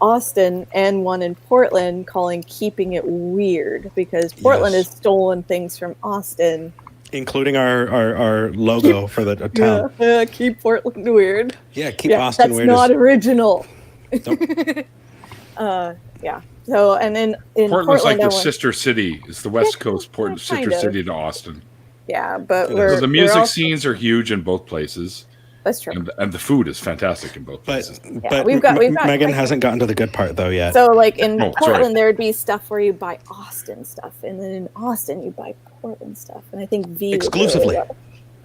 Austin and one in Portland, calling Keeping It Weird, because Portland Yes. has stolen things from Austin including our logo for the town. Yeah, keep Portland weird. Yeah, keep Austin that's weird. That's not original. Nope. Yeah. So, and then in Portland's Portland, like the sister city. It's the West Coast sister city to Austin. Yeah, but So the music scenes are huge in both places. That's true. And the food is fantastic in both places. But we've got Meghan hasn't gotten to the good part though yet. So like in Portland, sorry. there would be stuff where you buy Austin stuff, and then in Austin you buy Portland stuff, and I think V exclusively.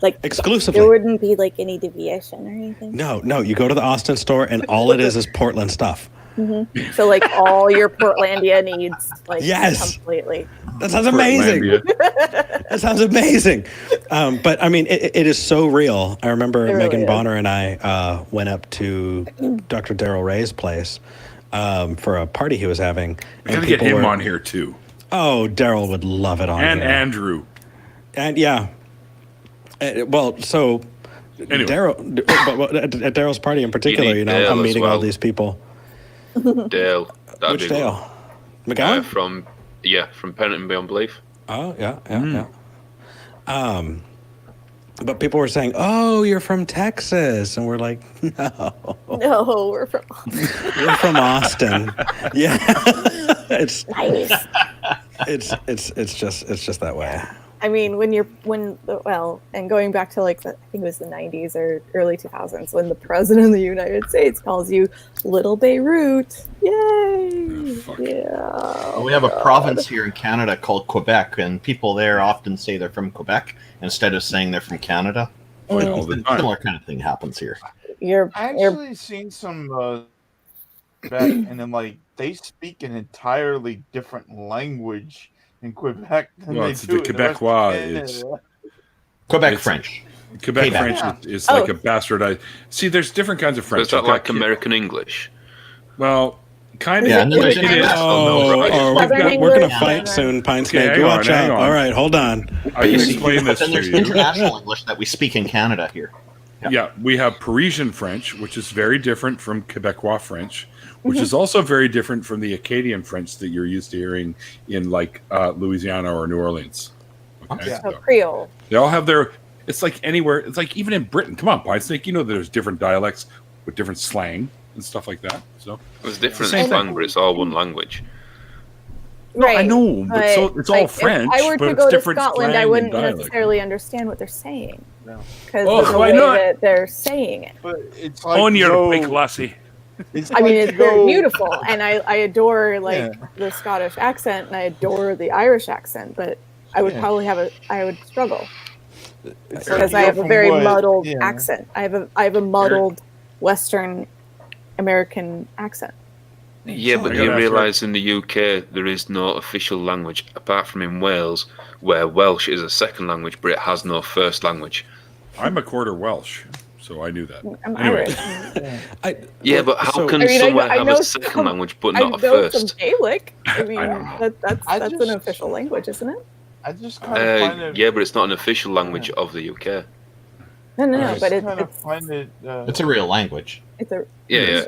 Like exclusively. There wouldn't be like any deviation or anything. No. You go to the Austin store, and all it is Portland stuff. Mm-hmm. So like all your Portlandia needs, like completely. That sounds amazing. That sounds amazing. But I mean, it is so real. I remember Megan Bonner and I went up to Dr. Daryl Ray's place for a party he was having. We got to get him on here too. Oh, Daryl would love it on here. And Andrew. And yeah. Well, so anyway. Daryl, at Daryl's party in particular, Dale I'm meeting all these people. Dale. Which Dale? McGowan? From Pennant Beyond Belief. Oh, yeah. But people were saying, "Oh, you're from Texas," and we're like, "No, we're from we're from Austin." Yeah, it's nice. It's just that way. I mean, and going back to like I think it was the 90s or early 2000s when the president of the United States calls you Little Beirut. Yay! Well, we have a province here in Canada called Quebec, and people there often say they're from Quebec instead of saying they're from Canada. All the time. Similar kind of thing happens here. I actually seen some and then like they speak an entirely different language in Quebec than they do the Quebecois. It's Quebec French. Quebec French is like a bastardized. See, there's different kinds of French. Is that like American English? Well, kind of. Yeah, it is. We're going to fight soon, Pine Snake. Okay, Watch out. on. All right, hold on. I can explain this Then to there's you. international English that we speak in Canada here. Yeah, we have Parisian French, which is very different from Quebecois French, which is also very different from the Acadian French that you're used to hearing in like Louisiana or New Orleans. Okay? So Creole. They all have their. It's like anywhere. It's like even in Britain. Come on, Pine Snake. You know there's different dialects with different slang and stuff like that. So it's different slang, but it's all one language. Right. I know, but it's all French. If I were but to it's go to different Scotland, I slang wouldn't and dialect. necessarily understand what they're saying. Because Oh, of the why way not? that they're saying it. But it's like On your big lassie. I mean, they're beautiful, and I adore the Scottish accent, and I adore the Irish accent, but I would probably I would struggle because I have a very muddled accent. I have a muddled Western American accent. Yeah, but you realise in the UK there is no official language apart from in Wales, where Welsh is a second language, but it has no first language. I'm a quarter Welsh, so I knew that. I'm Anyway. Irish. But how can someone have a second language but not a first? I know some Gaelic. I mean, that's an official language, isn't it? I just kind of find it. Yeah, but it's not an official language of the UK. No, but it's a real language. It's a Yeah.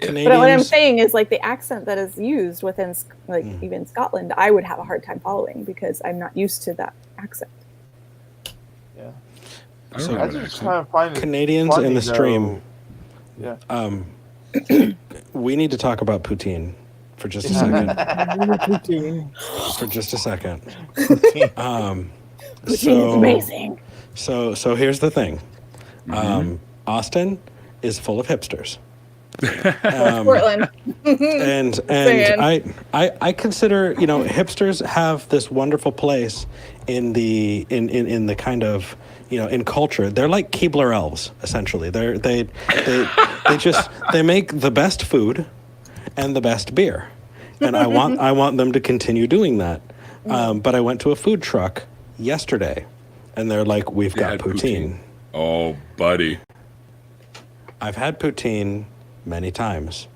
But what I'm saying is, like, the accent that is used within, like, even Scotland, I would have a hard time following because I'm not used to that accent. Yeah. I just kind of find it Canadians funny, in the stream. Yeah. We need to talk about poutine for just a second. For just a second. Poutine is amazing. So here's the thing. Austin is full of hipsters. Portland. and I consider, hipsters have this wonderful place in the kind of, in culture. They're like Keebler elves, essentially. They make the best food and the best beer, and I want them to continue doing that. But I went to a food truck yesterday, and they're like, "We've got poutine." Oh, buddy. I've had poutine many times,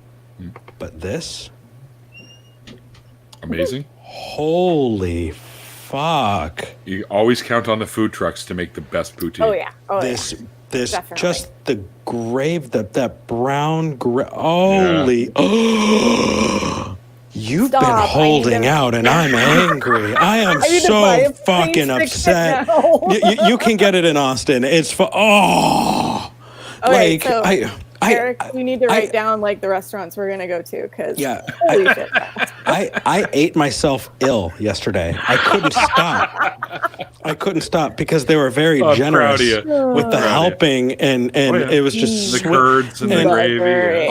but this, amazing. Holy fuck! You always count on the food trucks to make the best poutine. Oh yeah. This definitely. Just the that brown holy. You've Stop, been I need holding to- out, and I'm angry. I am I need to buy so a fucking plane ticket upset. now. You can get it in Austin. It's Okay, like so Eric, we need to I- write down like the restaurants we're gonna go to because Yeah, holy shit. I ate myself ill yesterday. I couldn't stop because they were very Oh, I'm proud generous of you. with the Proud of you. helping, and Oh, yeah. it was just The curds and the and- gravy.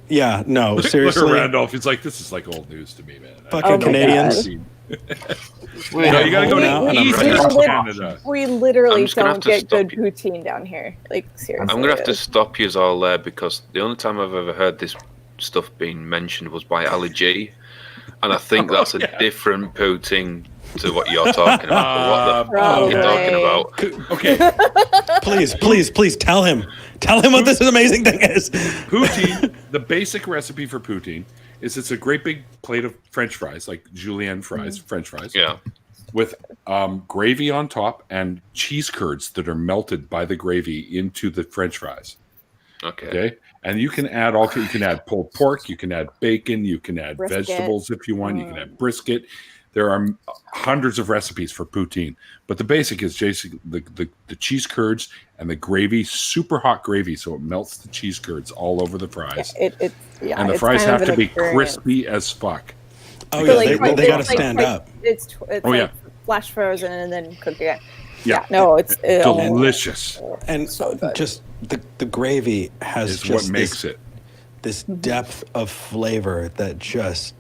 Yeah. No, Look at seriously, Randolph. He's like, this is like old news to me, man. Fucking Oh my Canadians. Wait, No, you gotta go now, and to I'm Eastern very- Canada. We I'm literally just gonna have don't to get stop good you. poutine down here. Like seriously. I'm gonna have to stop you all there because the only time I've ever heard this stuff being mentioned was by Ali G, and I think that's a different poutine to what you're talking about. What the fuck are you talking about? Okay, please tell him what this amazing thing is. poutine. The basic recipe for poutine is it's a great big plate of French fries, like julienne fries, French fries. Yeah. With gravy on top and cheese curds that are melted by the gravy into the French fries. Okay, and you can add you can add pulled pork, you can add bacon, you can add Brisket. vegetables if you want, you can add brisket. There are hundreds of recipes for poutine, but the basic is basically the cheese curds and the gravy, super hot gravy, so it melts the cheese curds all over the fries. And the And the fries have to be crispy as fuck. Oh So, yeah, like, they got to stand up. It's Oh, yeah. flash frozen and then cooked again. Yeah. No, it's Delicious And so good. just the gravy has is just what makes it. this depth of flavor that just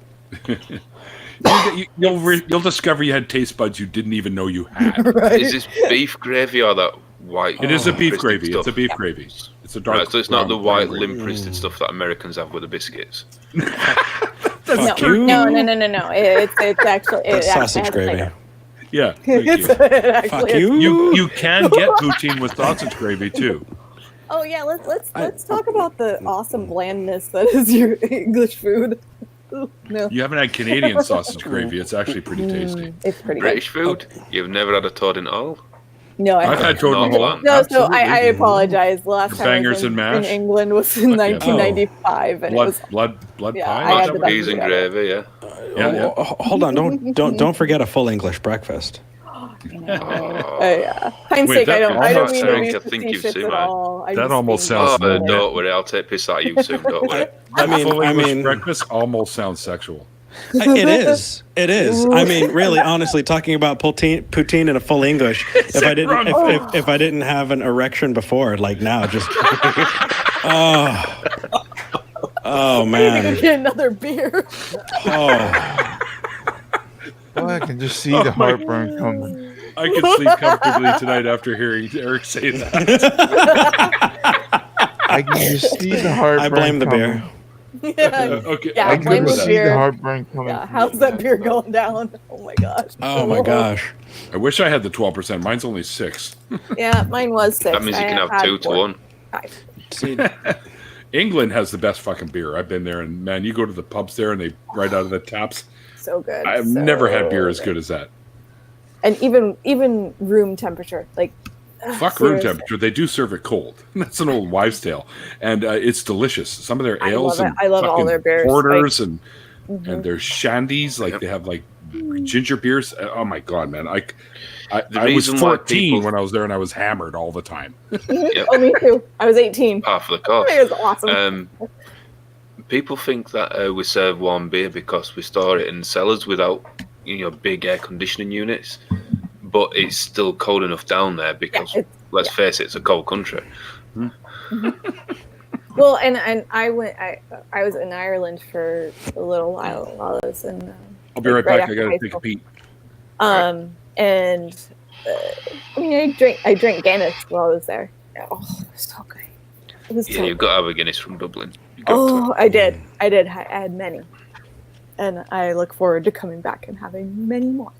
You'll discover you had taste buds you didn't even know you had. Is this beef gravy or that white? It is a beef limp-wristed gravy. stuff? It's a beef gravy. It's a dark. Right, so it's not the brown white gravy. limp-wristed stuff that Americans have with the biscuits. fuck you. No. It's actually That's it sausage actually has a gravy. Yeah. Thank It's, you. it actually Fuck has- you. You can get poutine with sausage gravy too. Oh yeah, let's talk about the awesome blandness that is your English food. Ooh, no, You haven't had Canadian sausage gravy. It's actually pretty tasty. it's pretty British good. food? You've never had a toad in all? No, I I've haven't. had toad in the hole. No, No, so I Absolutely. apologize. The last The time I bangers was and in mash? England was in Fuck yeah. 1995, and it was blood Yeah, pie. I had Mashed the best peas and food ever. gravy, yeah. Yeah. Hold on, don't forget a full English breakfast. yeah. Hindsight, Wait, that I don't almost mean sounds- to I be think you've facetious seen at mine. all. I That just almost think- sounds Oh, no. don't worry, I'll take piss out of you soon, don't worry. Full English I mean, breakfast almost sounds sexual. it is. It is. I mean, really, honestly, talking about poutine in a full English. If I didn't, if I didn't have an erection before, like now, just oh I need to man. go get another beer. Oh, Well, I can just see the heartburn coming. I could sleep comfortably tonight after hearing Eric say that. I can just see the heartburn. I blame the coming. beer. Yeah, Okay. Yeah, I I'm blame good can with the see that. beer. the heartburn coming. yeah. from How's the that beer going down? Oh my gosh. Oh my gosh. I wish I had the 12%. Mine's only 6. Yeah, mine was 6. That means you I can have had 2 to 4. 1. 5. See, England has the best fucking beer. I've been there, and man, you go to the pubs there, and they right out of the taps. So good. I've so never had beer as good as that. And even room temperature, like Fuck room seriously. temperature. They do serve it cold. That's an old wives' tale, and it's delicious. Some of their I ales love it. and I love all fucking their beers. porters Mhm. and their shandies. Like they have like ginger beers. Oh my god, man! I was reason why 14 people- when I was there, and I was hammered all the time. Oh, me too. I was 18. Half of the cost. It was awesome. People think that we serve warm beer because we store it in cellars without, big air conditioning units. But it's still cold enough down there because, let's face it, it's a cold country. Well, and I was in Ireland for a little while I was in. I'll be right back. I after gotta high take a school. peek. And I mean, I drank Guinness while I was there. Oh, it was so good. It was Yeah, so you've got to have a Guinness from Dublin. You've got Oh, to. I did. I had many, and I look forward to coming back and having many more.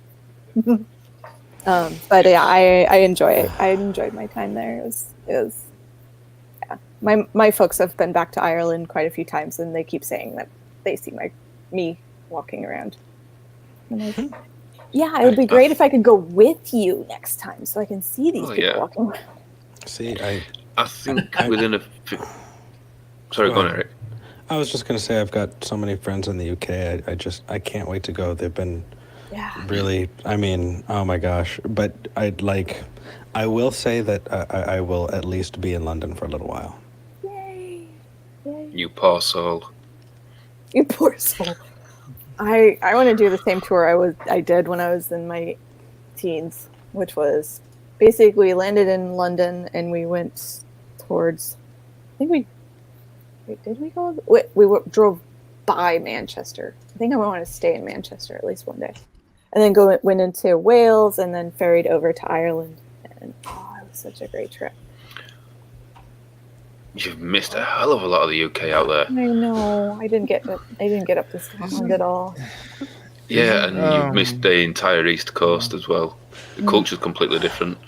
But yeah, I enjoy it. I enjoyed my time there. It was yeah. My folks have been back to Ireland quite a few times, and they keep saying that they see me walking around. And I'm like, yeah, it would be great if I could go with you next time, so I can see these Oh, people yeah. walking around. see, I think within a Sorry, go on, Eric. I was just going to say I've got so many friends in the UK. I can't wait to go. They've been really, I mean, oh my gosh. But I will say that I will at least be in London for a little while. Yay! You poor soul. You poor soul. I want to do the same tour I did when I was in my teens, which was basically we landed in London and we went towards. I think we. Wait, did we go? We drove by Manchester. I think I want to stay in Manchester at least one day, and then went into Wales and then ferried over to Ireland. And it was such a great trip. You've missed a hell of a lot of the UK out there. I know. I didn't get up to Scotland at all. Yeah, and you've missed the entire East Coast as well. The culture's completely different.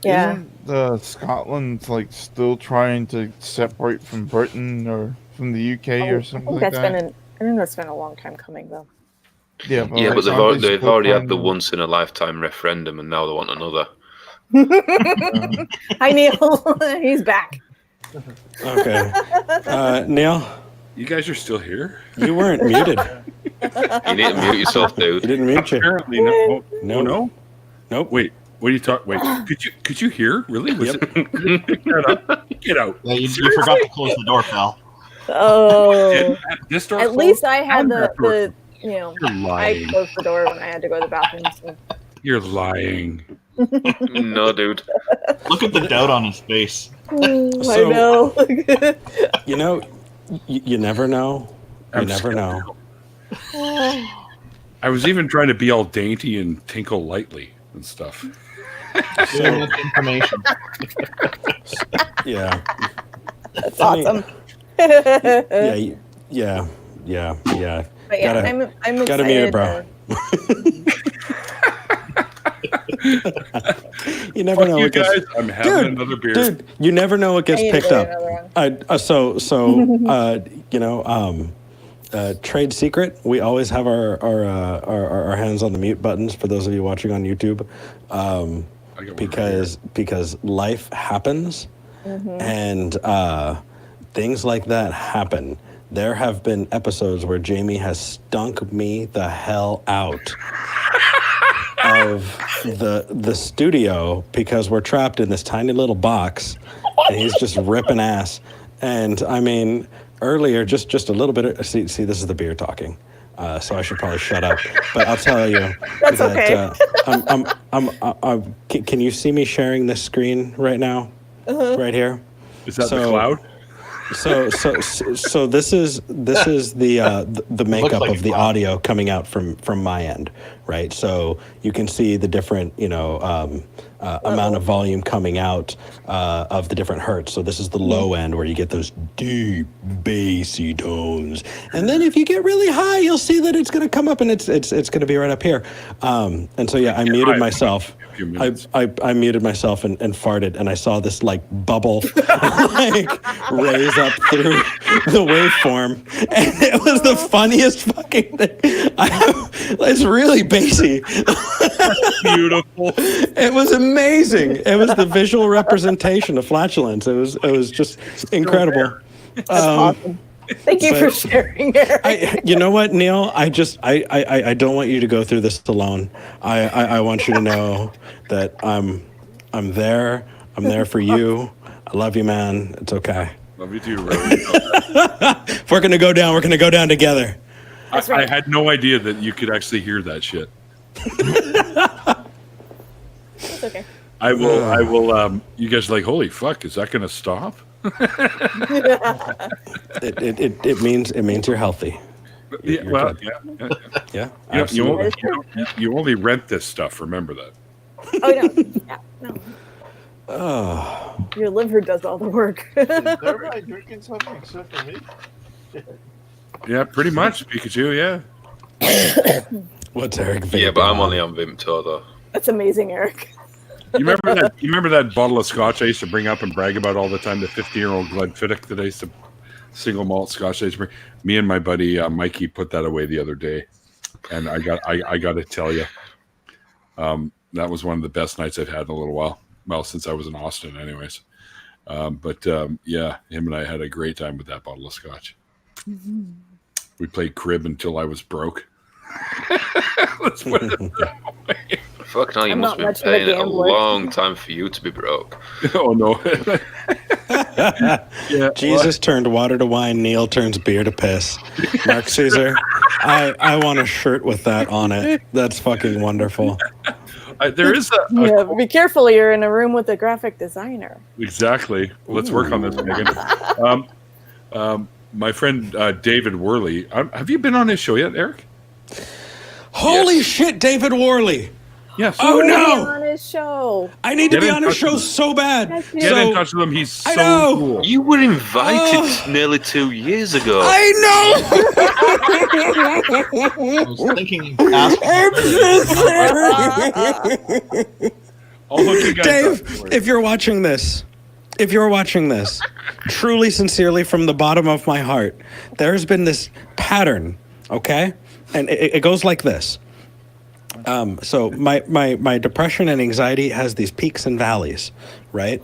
Yeah. Isn't Scotland like still trying to separate from Britain or from the UK or something like that? I think that's been a long time coming though. Yeah, But they've already had the once in a lifetime referendum, and now they want another. Hi Neil, he's back. Okay, Neil, You guys are still here? you weren't muted. You need to mute yourself, You dude. didn't mute you. Apparently no. No. Nope. Wait, what are you talking? Wait, could you hear? Really? Was it? Get out. Yeah, you forgot to close the door, pal. Oh, This door at closed? least I had And that door the You're I lying. closed the door when I had to go to the bathroom. So. You're lying. No, dude. Look at the doubt on his face. So- I know. You know, you never know. You I'm never know. I was even trying to be all dainty and tinkle lightly and stuff. Too much information. Yeah. That's I mean, awesome. Yeah. But yeah, Gotta- I'm excited. gotta mute it, bro. You never Fuck know you what gets. guys. I'm having another beer. Dude, you never know what gets I need to picked go up. another one. Trade secret. We always have our hands on the mute buttons for those of you watching on YouTube, I got one because life happens, and things like that happen. There have been episodes where Jamie has stunk me the hell out of the studio because we're trapped in this tiny little box, and he's just ripping ass. And I mean, earlier, just a little bit. See, this is the beer talking. So I should probably shut up. But I'll tell you That's that can you see me sharing this screen right now, right here? Is that So- the cloud? So this is the makeup like of the audio coming out from my end, right? So you can see the different amount of volume coming out of the different hertz. So this is the low end where you get those deep bassy tones, and then if you get really high, you'll see that it's going to come up and it's going to be right up here. And so I muted myself. I muted myself and farted, and I saw this like bubble like raise up through the waveform, and it was the funniest fucking thing. It's really bassy. Beautiful. It was amazing. It was the visual representation of flatulence. It was just incredible. That's awesome. Thank you for sharing, Eric. You know what, Neil? I don't want you to go through this alone. I want you to know that I'm there. I'm there for you. I love you, man. It's okay. Love you too, Ray. If we're gonna go down, we're gonna go down together. That's right. I had no idea that you could actually hear that shit. It's okay. I will. You guys are like, holy fuck, is that going to stop? It means you're healthy. Yeah, You're well, good. yeah. Yeah, absolutely. You only rent this stuff. Remember that. Oh no. Yeah, no. Oh, Your liver does all the work. Is everybody drinking something except for me? Yeah, pretty much, Pikachu. Yeah. what's Eric? Yeah, but I'm vaping only on Vimto though. That's amazing, Eric. You remember that bottle of Scotch I used to bring up and brag about all the time? The 15-year-old Glenfiddich that I used to single malt Scotch. I used to bring. Me and my buddy Mikey put that away the other day, and I got to tell you, that was one of the best nights I've had in a little while. Well, since I was in Austin, anyways. Yeah, him and I had a great time with that bottle of scotch. We played crib until I was broke. Let's put it that way. Fuck no, you I'm must not have been much of a paying it a gambler. long time for you to be broke. Oh no. Yeah, Jesus turned water to wine. Neil turns beer to piss. Mark Caesar, I want a shirt with that on it. That's fucking wonderful. there is a Yeah, be careful. You're in a room with a graphic designer. exactly. Let's work on this, Megan. My friend David Worley. Have you been on his show yet, Eric? Holy Yes. shit, David Worley. Yes. Oh Be no! on his show. I need to Get be in on his touch show with him. so bad. Yes, you Get So- in touch with him. He's I so know. cool. You were invited Oh. nearly 2 years ago. I I was thinking of asking. know. I'll hook you guys Dave, up. if you're watching this, truly, sincerely, from the bottom of my heart, there's been this pattern, okay? And it goes like this. So my depression and anxiety has these peaks and valleys, right?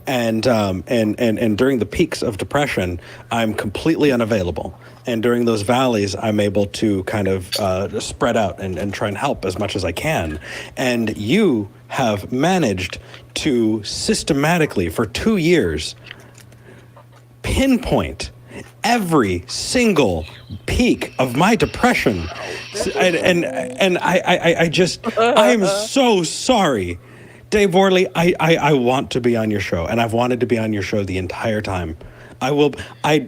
And during the peaks of depression, I'm completely unavailable. And during those valleys, I'm able to kind of spread out and try and help as much as I can. And you have managed to systematically, for 2 years, pinpoint every single peak of my depression. And I am so sorry. Dave Worley, I want to be on your show, and I've wanted to be on your show the entire time. I will. I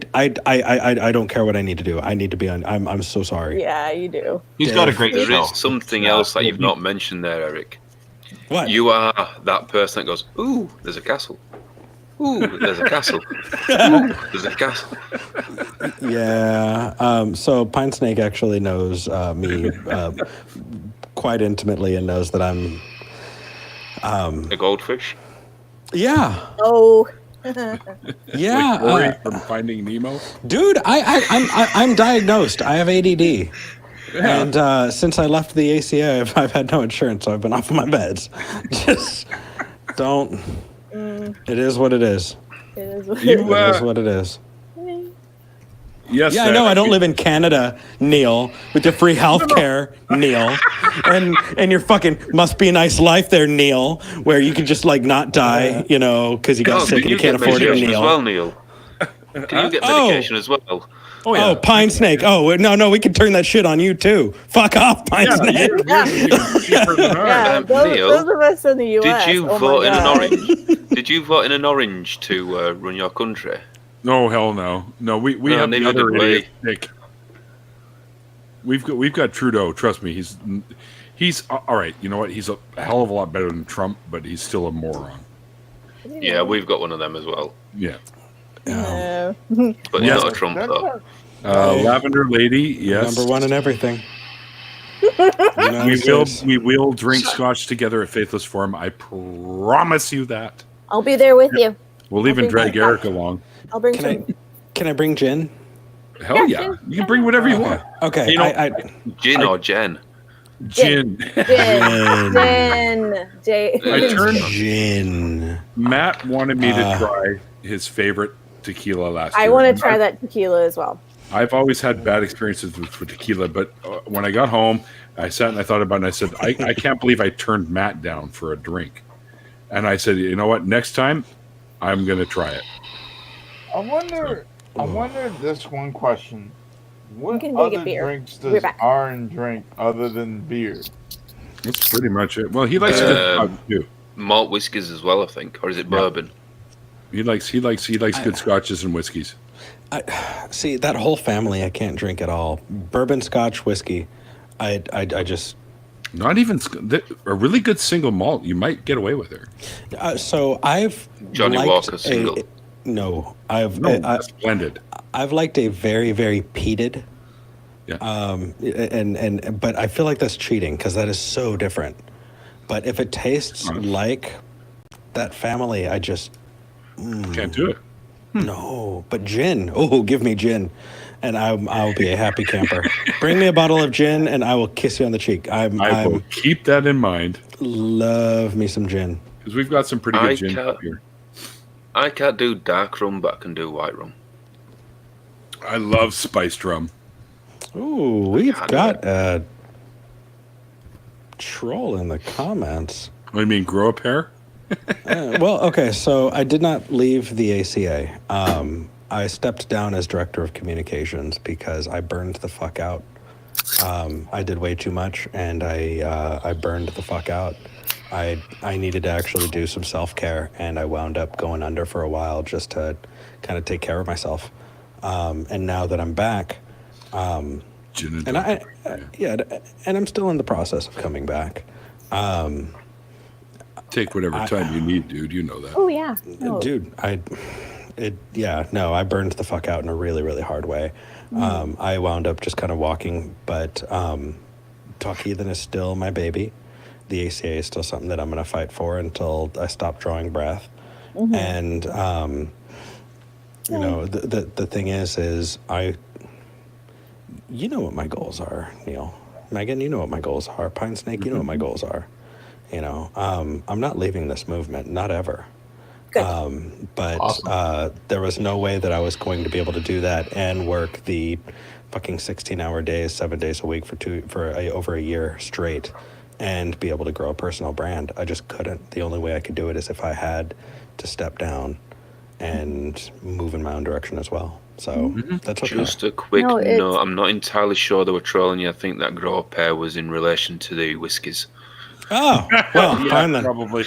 don't care what I need to do. I need to be on. I'm so sorry. Yeah, you do. He's got a great There show. is something else that you've not mentioned there, Eric. What? You are that person that goes, ooh, there's a castle. Ooh, there's a castle. Ooh, there's a castle. Yeah. So Pine Snake actually knows me quite intimately and knows that I'm. A goldfish. Yeah. Oh, Yeah. Like Dory from Finding Nemo. Dude, I'm diagnosed. I have ADD. And since I left the ACA, I've had no insurance, so I've been off my meds. Just don't. It is what it is. it is. What You, It is what it is. Yes. Yeah, I know. I don't live in Canada, Neil, with your free health care, Neil, and your fucking must be a nice life there, Neil, where you can just like not die, you know, because you got Oh, sick can and you can't get afford it, medication as well, Neil. Neil? Can you get Oh. medication as well? Oh, yeah. Oh, Pine Snake. Oh, no, we can turn that shit on you too. Fuck off, Pine Yeah, Snake. you're cheaper than ours. Yeah, those Neil, of us in the US. Did you oh vote my in an God. orange? Did you vote in an orange to run your country? No, hell no. No, we No, have the neither other did we. idiot Nick. We've got Trudeau. Trust me, he's all right. You know what? He's a hell of a lot better than Trump, but he's still a moron. Yeah, we've got one of them as well. Yeah. No. But Yes. not a Trump, though. Lavender Lady. Yes. Number one in everything. United We will drink scotch together at Faithless Forum. I promise you that. I'll be there with you. We'll even I'll drag bring my Eric cup. along. I'll bring Can some. Can I bring gin? Hell yeah. You can bring whatever you want. Okay. You know, Gin or Jen? Gin. Gin. I turned. Gin. Matt wanted me to try his favorite tequila last year. I want to try that tequila as well. I've always had bad experiences with tequila, but when I got home, I sat and I thought about it, and I said, I can't believe I turned Matt down for a drink. And I said, you know what? Next time, I'm going to try it. I wonder this one question. What can take a other beer. drinks We're does back. Aaron drink other than beer? That's pretty much it. Well, he likes good scotch too. Malt whiskies as well, I think. Or is it bourbon? He likes good scotches and whiskeys. See, that whole family I can't drink at all. Bourbon, scotch, whiskey. I just. Not even a really good single malt. You might get away with it. So I've Johnny liked Walker single. No, That's blended. I've liked a very, very peated. Yeah. But I feel like that's cheating because that is so different. But if it tastes like that family, I just Can't do it. no. But gin, give me gin, and I'll be a happy camper. Bring me a bottle of gin, and I will kiss you on the cheek. I will keep that in mind Love me some gin. because we've got some pretty I good gin can't- up here. I can't do dark rum, but I can do white rum. I love spiced rum. Ooh, we've got a troll in the comments. What do you mean, grow a pair? Well, okay, so I did not leave the ACA. I stepped down as director of communications because I burned the fuck out. I did way too much, and I burned the fuck out. I needed to actually do some self-care, and I wound up going under for a while just to kind of take care of myself. And now that I'm back, and I'm still in the process of coming back. Take whatever time you need, dude. You know that. Oh yeah, no. Dude. I burned the fuck out in a really, really hard way. I wound up just kind of walking, but Talk Heathen is still my baby. The ACA is still something that I'm going to fight for until I stop drawing breath. And you know, the thing is you know what my goals are, Neil. Megan, you know what my goals are. Pine Snake, you know what my goals are. You know, I'm not leaving this movement, not ever. But awesome. There was no way that I was going to be able to do that and work the fucking 16-hour days, 7 days a week for over a year straight and be able to grow a personal brand. I just couldn't. The only way I could do it is if I had to step down and move in my own direction as well. So that's okay. Just a quick note. I'm not entirely sure they were trolling you. I think that grow a pair was in relation to the whiskies. Oh, well, yeah, fine then. Probably.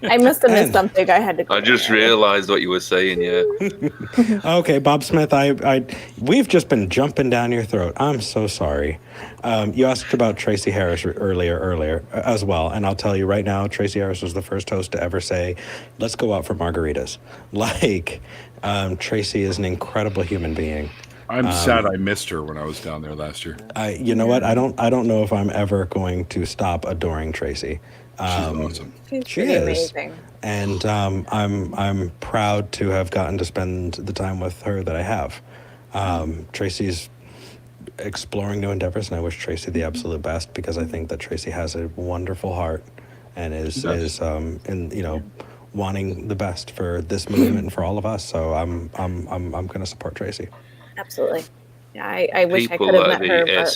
I must have missed something. I had to. I just realized what you were saying. Yeah. Okay, Bob Smith. We've just been jumping down your throat. I'm so sorry. You asked about Tracy Harris earlier as well, and I'll tell you right now, Tracy Harris was the first host to ever say, "Let's go out for margaritas." Like, Tracy is an incredible human being. I'm sad I missed her when I was down there last year. You know what? I don't know if I'm ever going to stop adoring Tracy. She's awesome. She is amazing, and I'm proud to have gotten to spend the time with her that I have. Tracy's exploring new endeavors, and I wish Tracy the absolute best because I think that Tracy has a wonderful heart and is wanting the best for this movement and for all of us. So I'm going to support Tracy. Absolutely. Yeah, I wish I could have met her.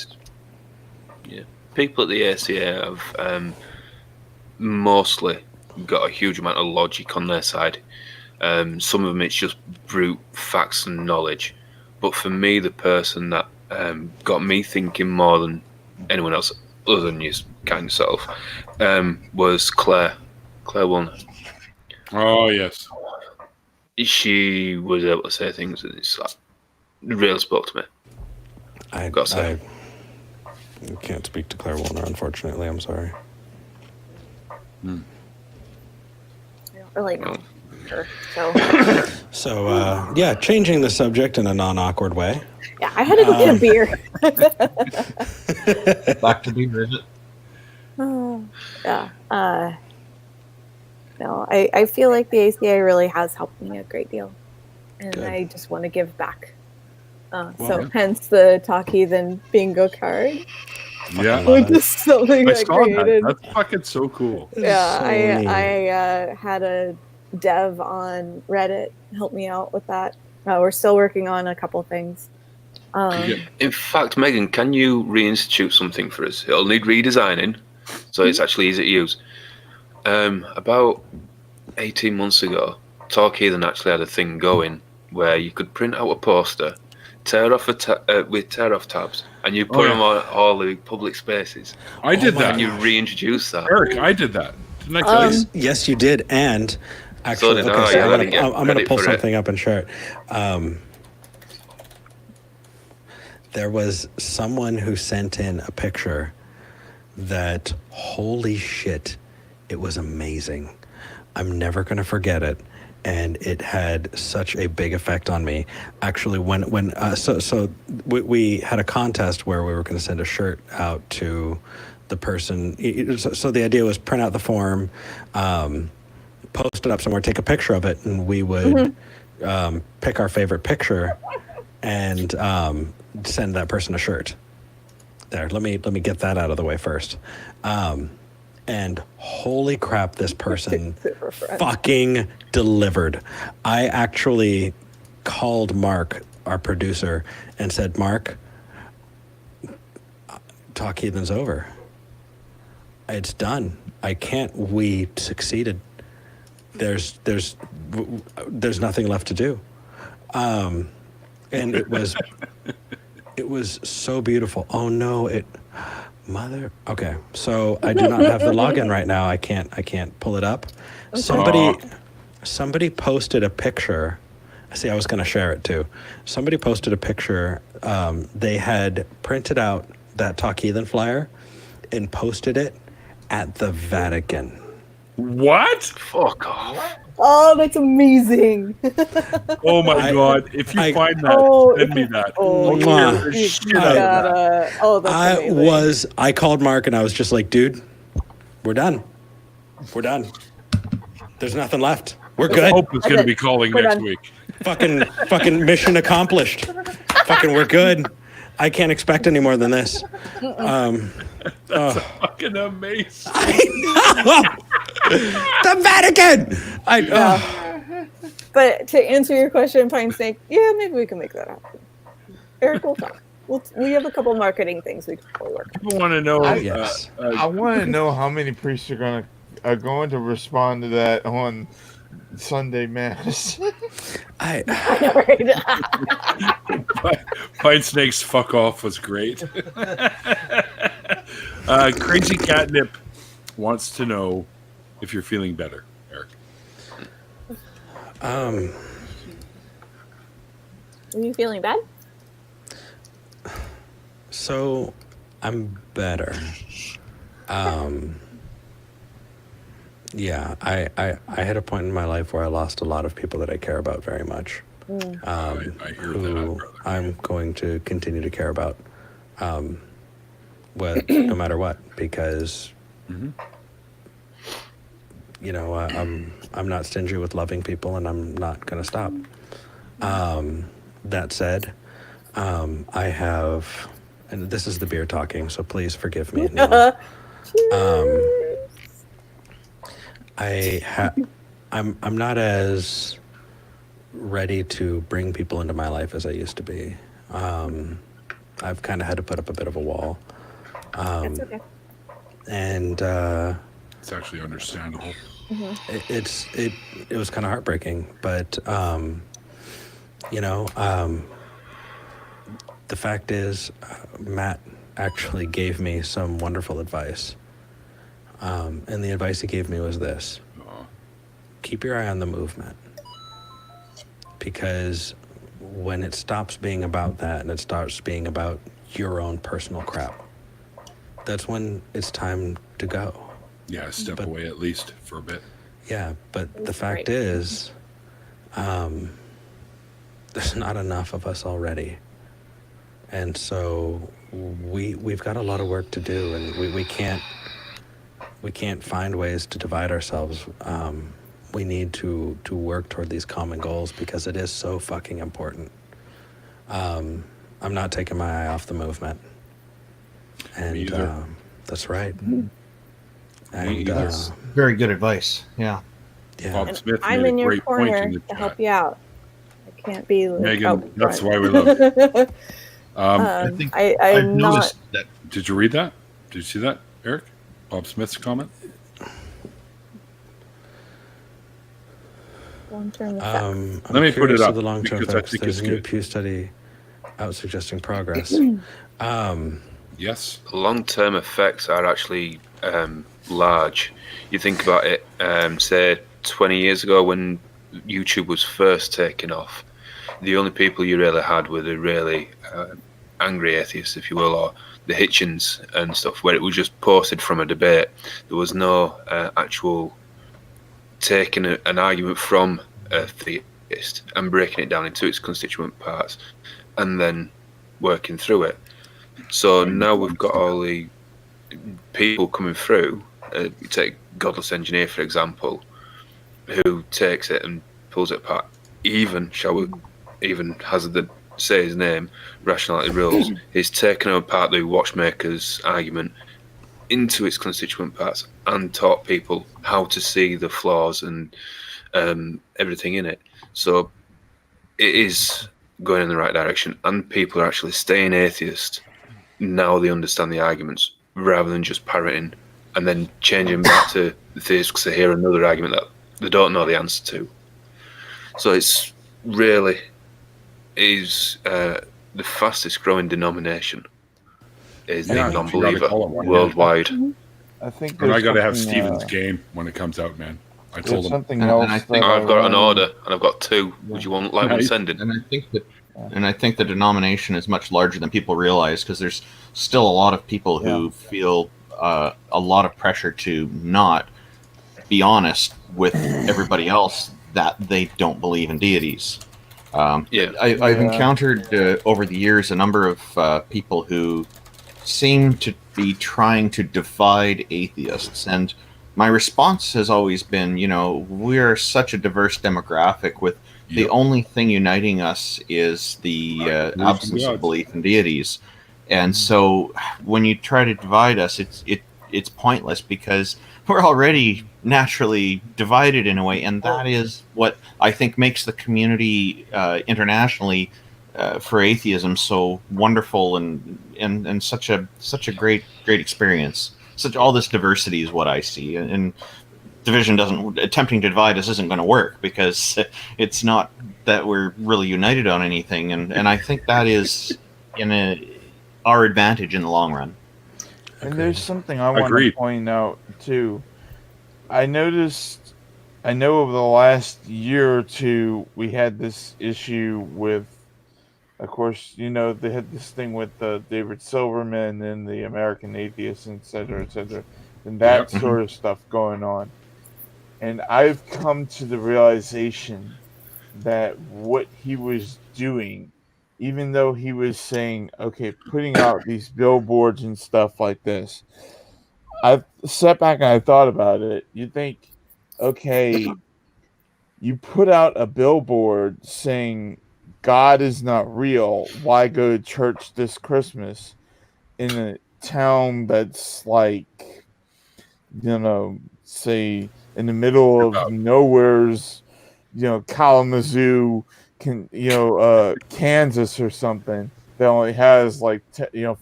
People at the ACA have mostly got a huge amount of logic on their side. Some of them it's just brute facts and knowledge. But for me, the person that got me thinking more than anyone else, other than your kind self, was Claire Wilner. Oh, yes. She was able to say things that it's like, really spoke to me. I can't speak to Claire Wilner, unfortunately. I'm sorry. I don't really know her, so changing the subject in a non-awkward way. Yeah, I had to go get a beer. Back to beer, is it? Yeah. No, I feel like the ACA really has helped me a great deal, and good. I just want to give back. Hence the Talk Heathen bingo card. Yeah, which is something I created. That's fucking so cool. Yeah, so I had a dev on Reddit help me out with that. We're still working on a couple things. In fact, Megan, can you reinstitute something for us? It'll need redesigning, so it's actually easy to use. About 18 months ago, Talk Heathen actually had a thing going where you could print out a poster, tear off with tear-off tabs, and you put them on all the public spaces. I did that. And you reintroduced that. Eric, I did that. Didn't I tell you? Yes, you did. And actually, I'm going to pull something up and share it. There was someone who sent in a picture that, holy shit, it was amazing. I'm never going to forget it. And it had such a big effect on me. Actually, we had a contest where we were going to send a shirt out to the person. So the idea was print out the form, post it up somewhere, take a picture of it, and we would pick our favorite picture and send that person a shirt. There, let me get that out of the way first. And holy crap, this person Super friend. fucking delivered. I actually called Mark, our producer, and said, Mark, Talk Heathen's over. It's done. We succeeded. There's nothing left to do. And it was so beautiful. Oh no, okay. So I do not have the login right now. I can't pull it up. Somebody posted a picture. See, I was going to share it too. Somebody posted a picture. They had printed out that Talk Heathen flyer and posted it at the Vatican. What? Fuck off. Oh, that's amazing. Oh my god! If you find that, send me that. I'll share the shit out of that. That's amazing. I called Mark and I was just like, dude, we're done. We're done. There's nothing left. We're good. Hope is going to be calling next week. Fucking mission accomplished. We're good. I can't expect any more than this. That's fucking amazing. I know. The Vatican. But to answer your question, Pine Snake, yeah, maybe we can make that happen. Eric, we'll talk. We have a couple marketing things we can probably work. People want to know. I want to know how many priests are going to respond to that on Sunday Mass. Pine Snake's fuck off was great. Crazy Catnip wants to know if you're feeling better, Eric. Are you feeling bad? So I'm better. Yeah, I had a point in my life where I lost a lot of people that I care about very much. I hear who that, brother. I'm going to continue to care about, no matter what, because I'm not stingy with loving people, and I'm not going to stop. That said, I have, and this is the beer talking, so please forgive me. Neil. I'm not as ready to bring people into my life as I used to be. I've kind of had to put up a bit of a wall. That's okay. And it's actually understandable. it was kind of heartbreaking, but the fact is, Matt actually gave me some wonderful advice. And the advice he gave me was this: keep your eye on the movement. Because when it stops being about that and it starts being about your own personal crap, that's when it's time to go. Yeah, step away at least for a bit. Yeah, but the fact is, there's not enough of us already. And so we've got a lot of work to do, and we can't find ways to divide ourselves. We need to work toward these common goals because it is so fucking important. I'm not taking my eye off the movement. And that's right. And very good advice. Yeah. Bob Smith I'm made in a your great point corner in the to chat. help you out. I can't be like, Megan, that's why we love you. I think I'm I've not. noticed that. Did you read that? Did you see that, Eric? Bob Smith's comment? Long-term effects. I'm Let me put it curious of up the long-term because I effects. think There's it's a new good. Pew study out suggesting progress. Yes. Long-term effects are actually large. You think about it, say 20 years ago when YouTube was first taking off, the only people you really had were the really angry atheists, if you will, or the Hitchens and stuff, where it was just posted from a debate. There was no actual taking an argument from a theist and breaking it down into its constituent parts and then working through it. So now we've got all the people coming through. You take Godless Engineer, for example, who takes it and pulls it apart. Even has the say his name, Rationality Rules. He's taken apart the Watchmaker's argument into its constituent parts and taught people how to see the flaws and everything in it. So it is going in the right direction, and people are actually staying atheist now. They understand the arguments rather than just parroting and then changing back to the theist because they hear another argument that they don't know the answer to. So it's really is the fastest growing denomination is the non-believer worldwide. I think And I got to have something, Steven's game when it comes out, man. I told there's him. something And else. I think that I've got an wanted- order, and I've got 2. Would you want one Nice. sending? And I think the denomination is much larger than people realize, because there's still a lot of people who feel a lot of pressure to not be honest with everybody else that they don't believe in deities. I've encountered over the years a number of people who seem to be trying to divide atheists, and my response has always been, we're such a diverse demographic with the only thing uniting us is the absence of belief in deities. And so when you try to divide us, it's pointless, because we're already naturally divided in a way, and that is what I think makes the community internationally for atheism so wonderful and such a great experience. All this diversity is what I see, and attempting to divide us isn't going to work, because it's not that we're really united on anything, and I think that is our advantage in the long run. And there's something I want to point out too. I know over the last year or two, we had this issue with, of course, they had this thing with David Silverman and the American Atheists, et cetera, and that sort of stuff going on. And I've come to the realization that what he was doing, even though he was saying, okay, putting out these billboards and stuff like this, I've sat back and I thought about it. You think, okay, you put out a billboard saying God is not real. Why go to church this Christmas in a town that's like, say in the middle of nowhere's, Kalamazoo, Kansas or something that only has like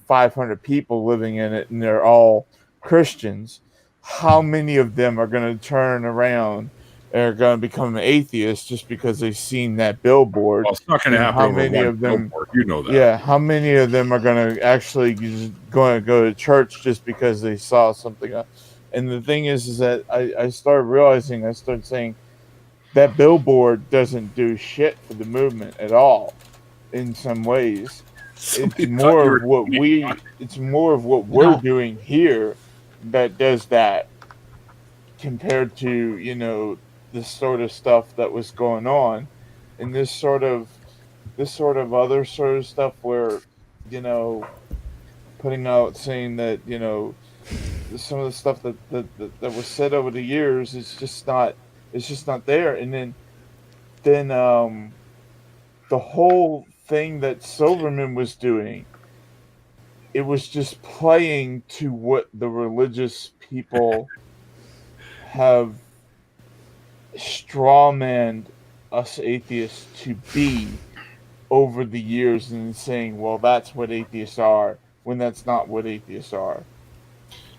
500 people living in it, and they're all Christians. How many of them are going to turn around and are going to become an atheist just because they've seen that billboard? Well, it's not going to happen. How many of them? Billboard, that. Yeah, how many of them are going to actually going to go to church just because they saw something? And the thing is that I started saying that billboard doesn't do shit for the movement at all. In some ways, it's more of what we're doing here that does that, compared to this sort of stuff that was going on, and this sort of other sort of stuff where putting out saying that some of the stuff that was said over the years is just not there. And then the whole thing that Silverman was doing, it was just playing to what the religious people have strawmanned us atheists to be over the years, and saying, well, that's what atheists are, when that's not what atheists are.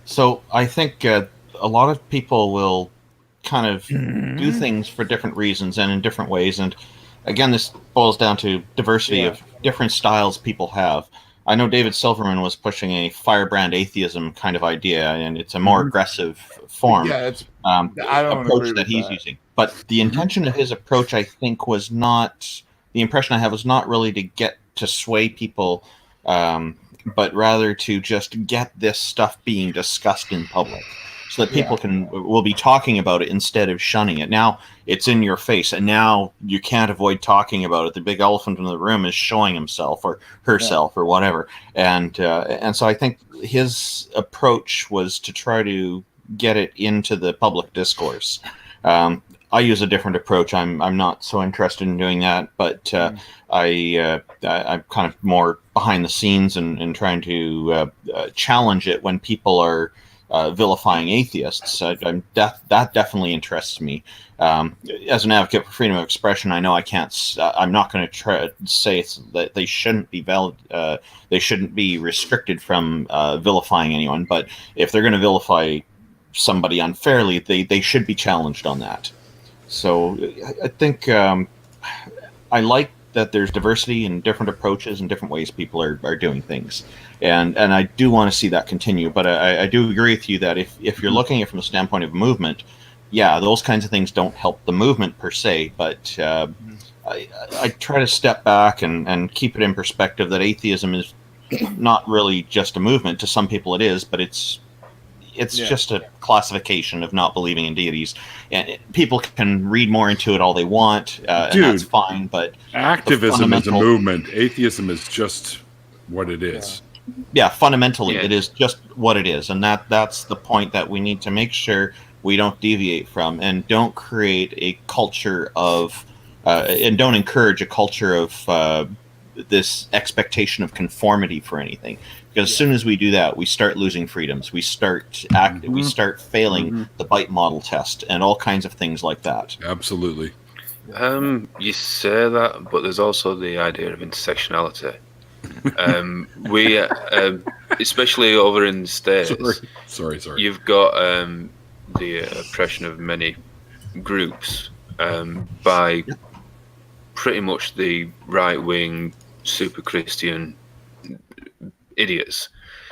So I think a lot of people will kind of do things for different reasons and in different ways. And again, this boils down to diversity of different styles people have. I know David Silverman was pushing a firebrand atheism kind of idea, and it's a more aggressive form approach that he's using. But the intention of his approach, I think, was not, the impression I have was not really to get to sway people, but rather to just get this stuff being discussed in public, so that people will be talking about it instead of shunning it. Now it's in your face, and now you can't avoid talking about it. The big elephant in the room is showing himself or herself or whatever. And so I think his approach was to try to get it into the public discourse. I use a different approach. I'm not so interested in doing that, but I'm kind of more behind the scenes and trying to challenge it when people are vilifying atheists. That definitely interests me. As an advocate for freedom of expression, I know I can't. I'm not going to try to say that they shouldn't be valid. They shouldn't be restricted from vilifying anyone. But if they're going to vilify somebody unfairly, they should be challenged on that. So I think I like that there's diversity and different approaches and different ways people are doing things. And I do want to see that continue. But I do agree with you that if you're looking at it from the standpoint of movement, yeah, those kinds of things don't help the movement per se. But I try to step back and keep it in perspective that atheism is not really just a movement. To some people it is, but it's just a classification of not believing in deities. And people can read more into it all they want, and that's fine. But activism is a movement. Atheism is just what it is. Yeah, fundamentally, it is just what it is. And that's the point that we need to make sure we don't deviate from, and don't create a culture of, and don't encourage a culture of this expectation of conformity for anything. Because as soon as we do that, we start losing freedoms. We start we start failing the bite model test and all kinds of things like that. Absolutely. You say that, but there's also the idea of intersectionality. We, especially over in the States, sorry. You've got the oppression of many groups by pretty much the right-wing, super Christian idiots.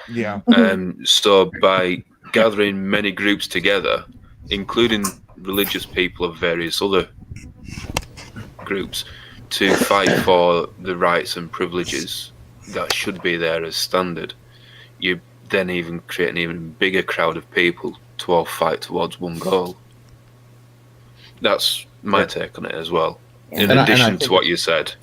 Yeah. So by gathering many groups together, including religious people of various other groups, to fight for the rights and privileges that should be there as standard, you then even create an even bigger crowd of people to all fight towards one goal. That's my take on it as well, in addition to what you said.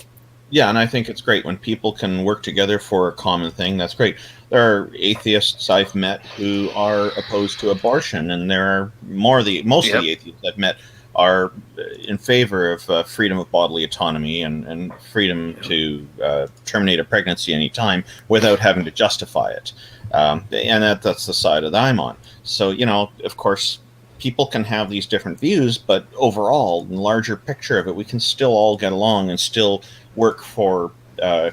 Yeah, and I think it's great when people can work together for a common thing. That's great. There are atheists I've met who are opposed to abortion, and there are most of the atheists I've met are in favor of freedom of bodily autonomy and freedom to terminate a pregnancy anytime without having to justify it. And that's the side that I'm on. So, of course, people can have these different views, but overall, in the larger picture of it, we can still all get along and still work for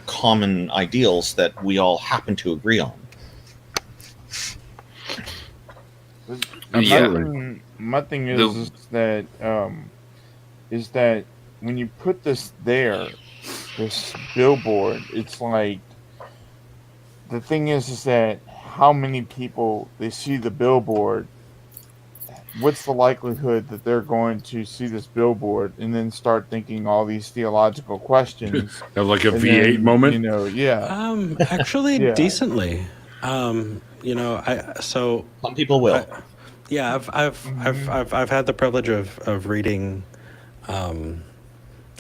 common ideals that we all happen to agree on. My thing is that when you put this billboard, it's like, the thing is that how many people they see the billboard, what's the likelihood that they're going to see this billboard and then start thinking all these theological questions? Have like a V8 moment? Actually, decently. Some people will. I've had the privilege of reading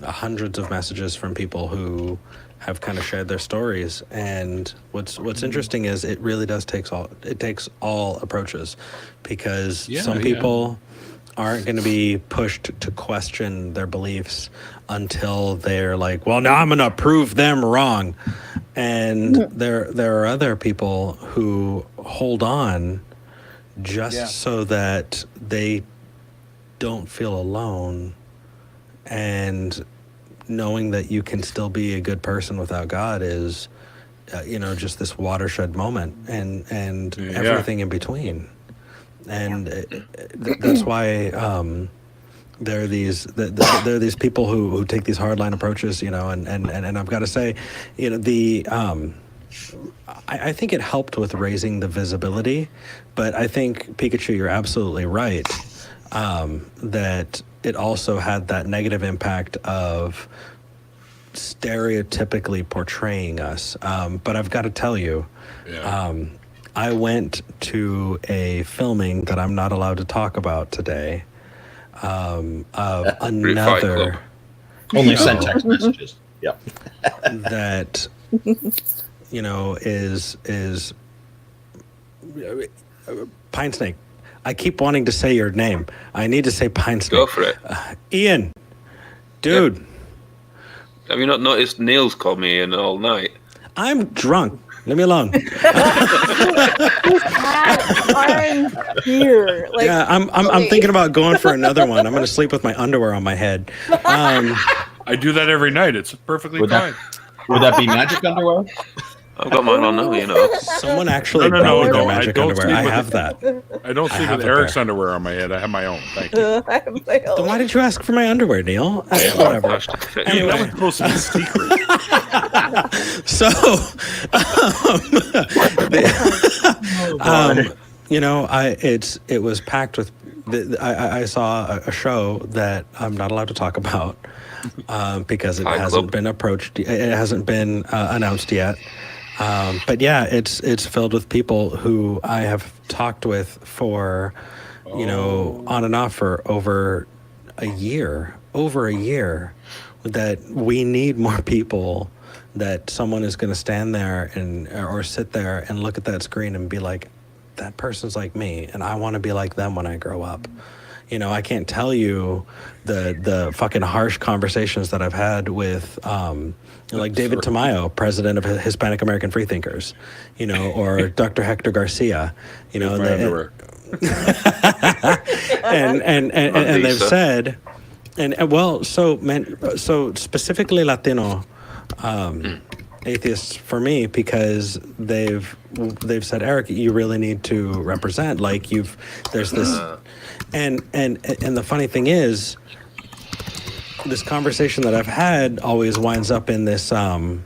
hundreds of messages from people who have kind of shared their stories, and what's interesting is it really does takes all approaches, because some people aren't going to be pushed to question their beliefs until they're like, well, now I'm going to prove them wrong, and there are other people who hold on just so that they don't feel alone, and knowing that you can still be a good person without God is, just this watershed moment, and everything in between. And that's why there are these people who take these hardline approaches, and I've got to say, I think it helped with raising the visibility, but I think, Pikachu, you're absolutely right, that it also had that negative impact of stereotypically portraying us. But I've got to tell you, I went to a filming that I'm not allowed to talk about today, of another... Only send text messages. Yeah. That... is Pine Snake. I keep wanting to say your name. I need to say Pine Snake. Go for it. Ian, dude. Have you not noticed Neil's called me Ian all night? I'm drunk. Leave me alone. I'm here. Like, Yeah, I'm thinking about going for another one. I'm going to sleep with my underwear on my head. I do that every night. It's perfectly fine. Would that be magic underwear? I've got mine on now, you know. Someone actually No, brought me their no, I magic don't underwear. sleep I with have that. I don't sleep have with a Eric's pair. underwear on my head. I have my own. Thank you. I have my own. Then why did you ask for my underwear, Neil? Whatever. That was supposed to be secret. So, you know, it was packed with. I saw a show that I'm not allowed to talk about because it Fight hasn't Club. been approached. It hasn't been announced yet. But yeah, it's filled with people who I have talked with for, you know, on and off for over a year. That we need more people. That someone is going to stand there or sit there and look at that screen and be like, that person's like me, and I want to be like them when I grow up. You know, I can't tell you the fucking harsh conversations that I've had with, like David Tamayo, president of Hispanic American Freethinkers, you know, or Dr. Hector Garcia, you know, and they've said, so specifically Latino atheists for me, because they've said, Eric, you really need to represent, like there's this, and the funny thing is, this conversation that I've had always winds up in this, I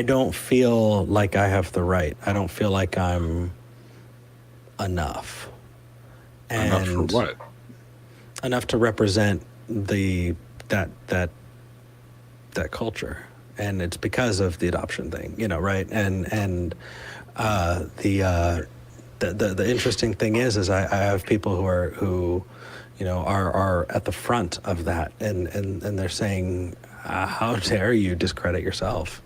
don't feel like I have the right. I don't feel like I'm enough. Enough for what? Enough to represent that culture, and it's because of the adoption thing, you know, right? And the interesting thing is I have people who you know are at the front of that, and they're saying, how dare you discredit yourself?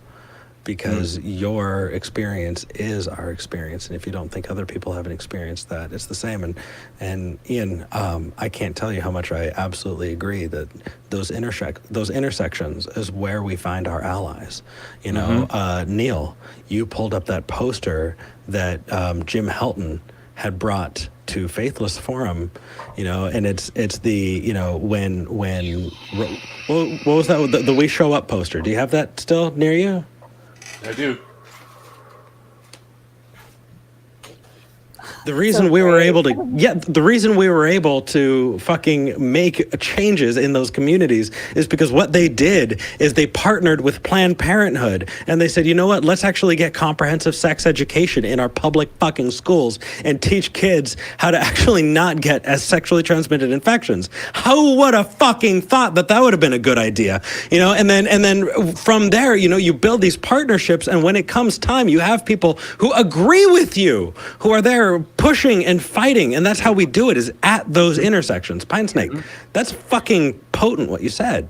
Because your experience is our experience, and if you don't think other people haven't experienced that, it's the same. And Ian, I can't tell you how much I absolutely agree that those intersections is where we find our allies. You know, Neil, you pulled up that poster that Jim Helton had brought to Faithless Forum, you know, and it's the, you know, when what was that, the We Show Up poster? Do you have that still near you? I do. The reason we were able to fucking make changes in those communities is because what they did is they partnered with Planned Parenthood, and they said, you know what, let's actually get comprehensive sex education in our public fucking schools and teach kids how to actually not get as sexually transmitted infections. Who would have fucking thought that would have been a good idea? You know, and then from there, you know, you build these partnerships, and when it comes time, you have people who agree with you, who are there pushing and fighting, and that's how we do it, is at those intersections. Pine Snake, that's fucking potent what you said.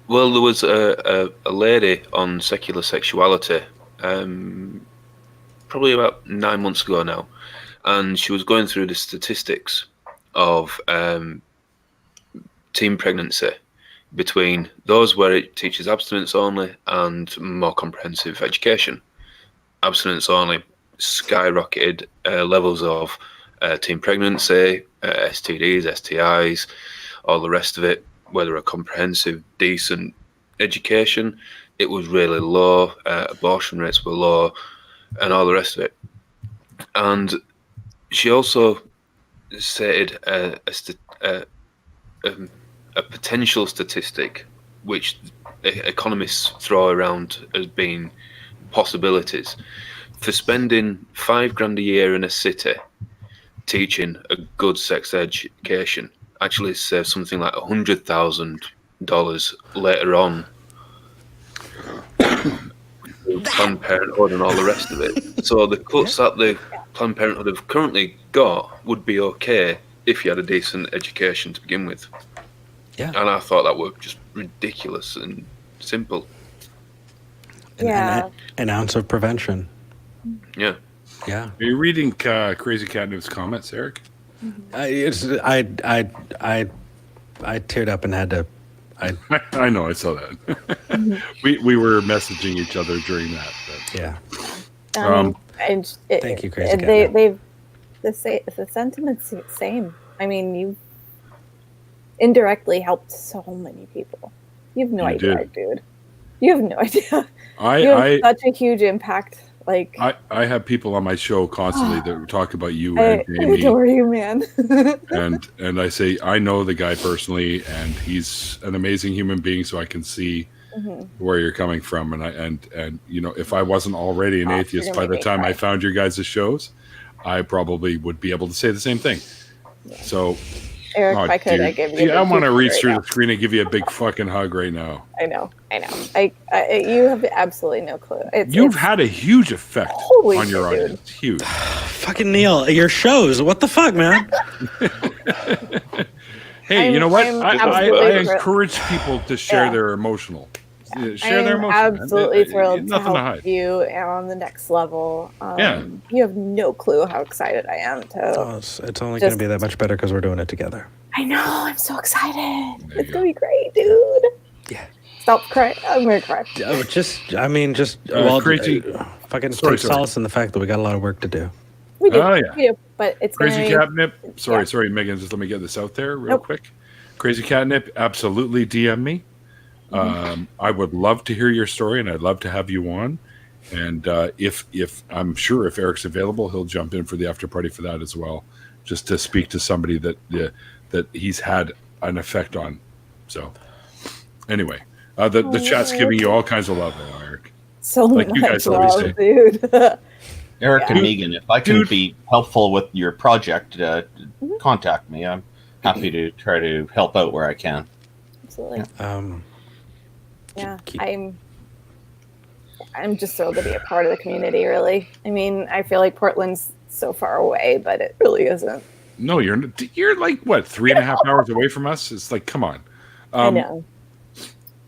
Well, there was a lady on secular sexuality, probably about 9 months ago now, and she was going through the statistics of teen pregnancy between those where it teaches abstinence only and more comprehensive education. Abstinence only skyrocketed levels of teen pregnancy, STDs, STIs, all the rest of it. Whether a comprehensive, decent education, it was really low. Abortion rates were low, and all the rest of it. And she also stated a potential statistic, which economists throw around as being possibilities. For spending $5,000 a year in a city teaching a good sex education, actually save something like $100,000 later on. Planned Parenthood and all the rest of it. So the cuts that the Planned Parenthood have currently got would be okay if you had a decent education to begin with. Yeah. And I thought that were just ridiculous and simple. An ounce of prevention. Yeah. Yeah. Are you reading Crazy Cat News comments, Eric? I teared up and had to I know, I saw that. we were messaging each other during that. But, Yeah. Thank you, Crazy Cat. The sentiment's the same. I mean, you indirectly helped so many people. You have no idea, dude. You have no idea. You have such a huge impact. Like I have people on my show constantly that talk about you I and Jamie. adore you, man. and I say I know the guy personally, and he's an amazing human being, so I can see where you're coming from. And you know, if I wasn't already an atheist by the time I found your guys' shows, I probably would be able to say the same thing. Yeah. So, Eric, if I could, I'd give you. I want to reach through the screen and give you a big fucking hug right now. I know. You have absolutely no clue. You've had a huge effect on your audience. It's huge. Fucking Neil, your shows. What the fuck, man? Hey, you know what? I encourage people to share their emotional. Share their emotions. I'm absolutely thrilled to help you on the next level. You have no clue how excited I am to. It's only going to be that much better because we're doing it together. I know. I'm so excited. It's going to be great, dude. Yeah. Stop crying. I'm going to cry. Crazy. Fucking take solace in the fact that we got a lot of work to do. We do. We do. But it's Crazy Catnip. Sorry, Megan. Just let me get this out there real quick. Crazy Catnip. Absolutely DM me. I would love to hear your story, and I'd love to have you on. And if I'm sure if Eric's available, he'll jump in for the after party for that as well, just to speak to somebody that he's had an effect on. So, anyway, the chat's giving you all kinds of love, Eric. So like much you guys love, always say. dude. Eric and Megan, if I can be helpful with your project, contact me. I'm happy to try to help out where I can. Absolutely. Yeah, I'm just thrilled to be a part of the community, really. I mean, I feel like Portland's so far away, but it really isn't. No, you're like, what, 3.5 hours away from us? It's like, come on. I know.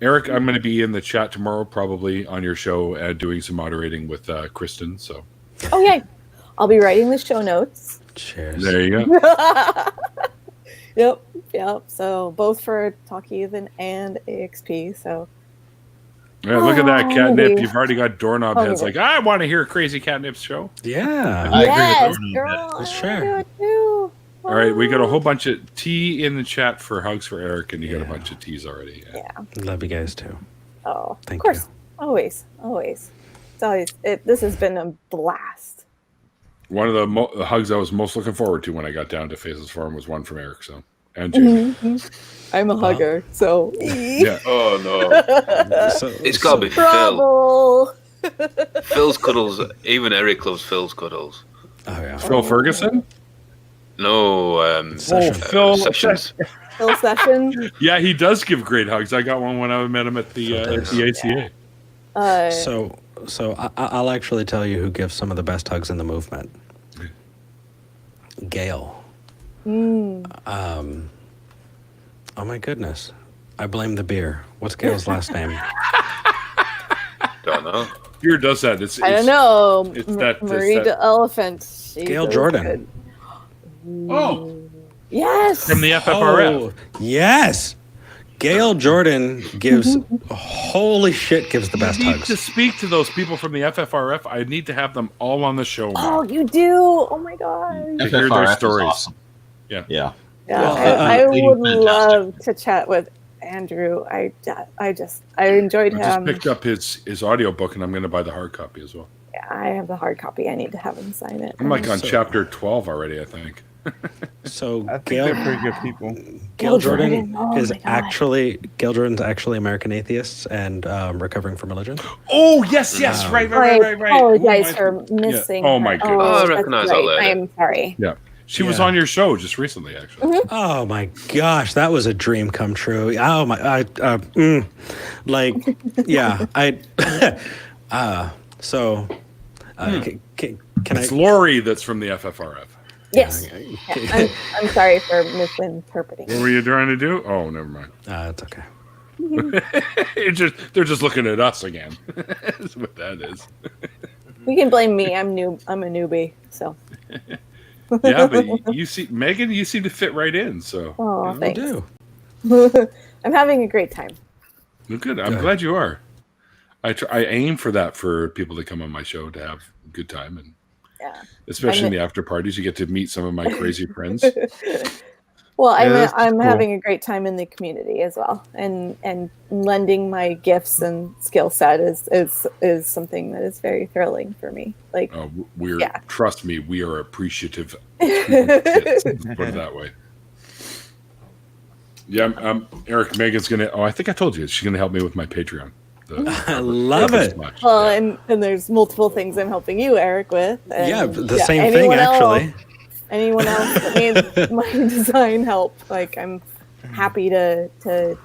Eric, I'm going to be in the chat tomorrow, probably on your show, doing some moderating with Kristen. So. Oh, yeah. I'll be writing the show notes. Cheers. There you go. Yep. So both for Talk Heathen and AXP. So. Yeah, look at that, Catnip. You've already got doorknob heads like, I want to hear Crazy Catnip's show. Yeah. Yes, girl. Sure. All right, we got a whole bunch of tea in the chat for hugs for Eric, and you got a bunch of teas already. Yeah. Love you guys, too. Oh, Thank of course. you. Always. It's always, this has been a blast. One of the hugs I was most looking forward to when I got down to Faces Forum was one from Eric, and Jamie. I'm a hugger, so. Yeah. Oh, no. It's got to be Phil. Phil's cuddles. Even Eric loves Phil's cuddles. Oh, yeah. Phil Ferguson? No. Phil Sessions. Phil Session. Yeah, he does give great hugs. I got one when I met him at the ACA. So I'll actually tell you who gives some of the best hugs in the movement. Gail. Oh my goodness. I blame the beer. What's Gail's last name? Don't know. Beer does that. I don't know. It's Marie the Elephant. Gail Jordan. Good. Oh. Yes. From the FFRF. Oh, yes. Gail Jordan gives holy shit gives the best hugs. To speak to those people from the FFRF, I need to have them all on the show. Oh, you do? Oh my god. To hear their stories. Awesome. Yeah. I would love to chat with Andrew. I enjoyed him. I just picked up his audio book, and I'm going to buy the hard copy as well. Yeah, I have the hard copy. I need to have him sign it. I'm like on chapter 12 already, I think. So I think Gail, they're pretty good people. Gail Jordan Oh is my God. actually Jordan's actually American Atheists and recovering from religion. Oh yes, right. I apologize for missing. Oh my her. goodness. I that's recognize that lady. I am sorry. Yeah. She was on your show just recently, actually. Oh my gosh, that was a dream come true. Oh my, can It's I? Lori that's from the FFRF. Yes. Yeah, I'm sorry for misinterpreting. What were you trying to do? Oh, never mind. It's okay. They're just looking at us again. That's what that is. We can blame me. I'm a newbie. So. Yeah, but you see, Megan, you seem to fit right in. So. Oh, thanks. do. I'm having a great time. Well, good. I'm glad you are. I aim for that for people that come on my show to have a good time, and especially in the after parties, you get to meet some of my crazy friends. Well, I'm having a great time in the community as well, and lending my gifts and skill set is something that is very thrilling for me. Like, trust me, we are appreciative. Put it that way. Yeah, Eric, Megan's gonna. Oh, I think I told you she's gonna help me with my Patreon. I love it. Well, and there's multiple things I'm helping you, Eric, with. And the same thing, actually. Anyone else that needs my design help, like, I'm happy to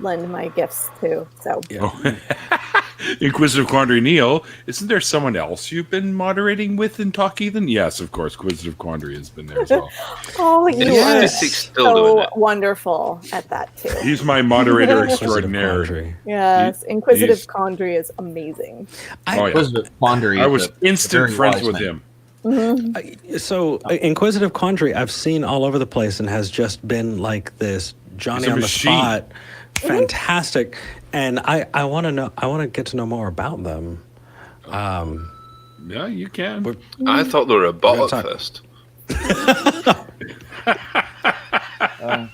lend my gifts to. So, Inquisitive Quandary Neil, isn't there someone else you've been moderating with in Talk Heathen? Yes, of course. Inquisitive Quandary has been there as well. Oh, you are so wonderful at that too. He's my moderator extraordinaire. Yes, Inquisitive Quandary is amazing. Inquisitive Quandary. I was instant friends with him. Mm-hmm. So Inquisitive Quandary, I've seen all over the place, and has just been like this Johnny on the spot, fantastic. And I want to know. I want to get to know more about them. Yeah, you can. I thought they were a bot at first.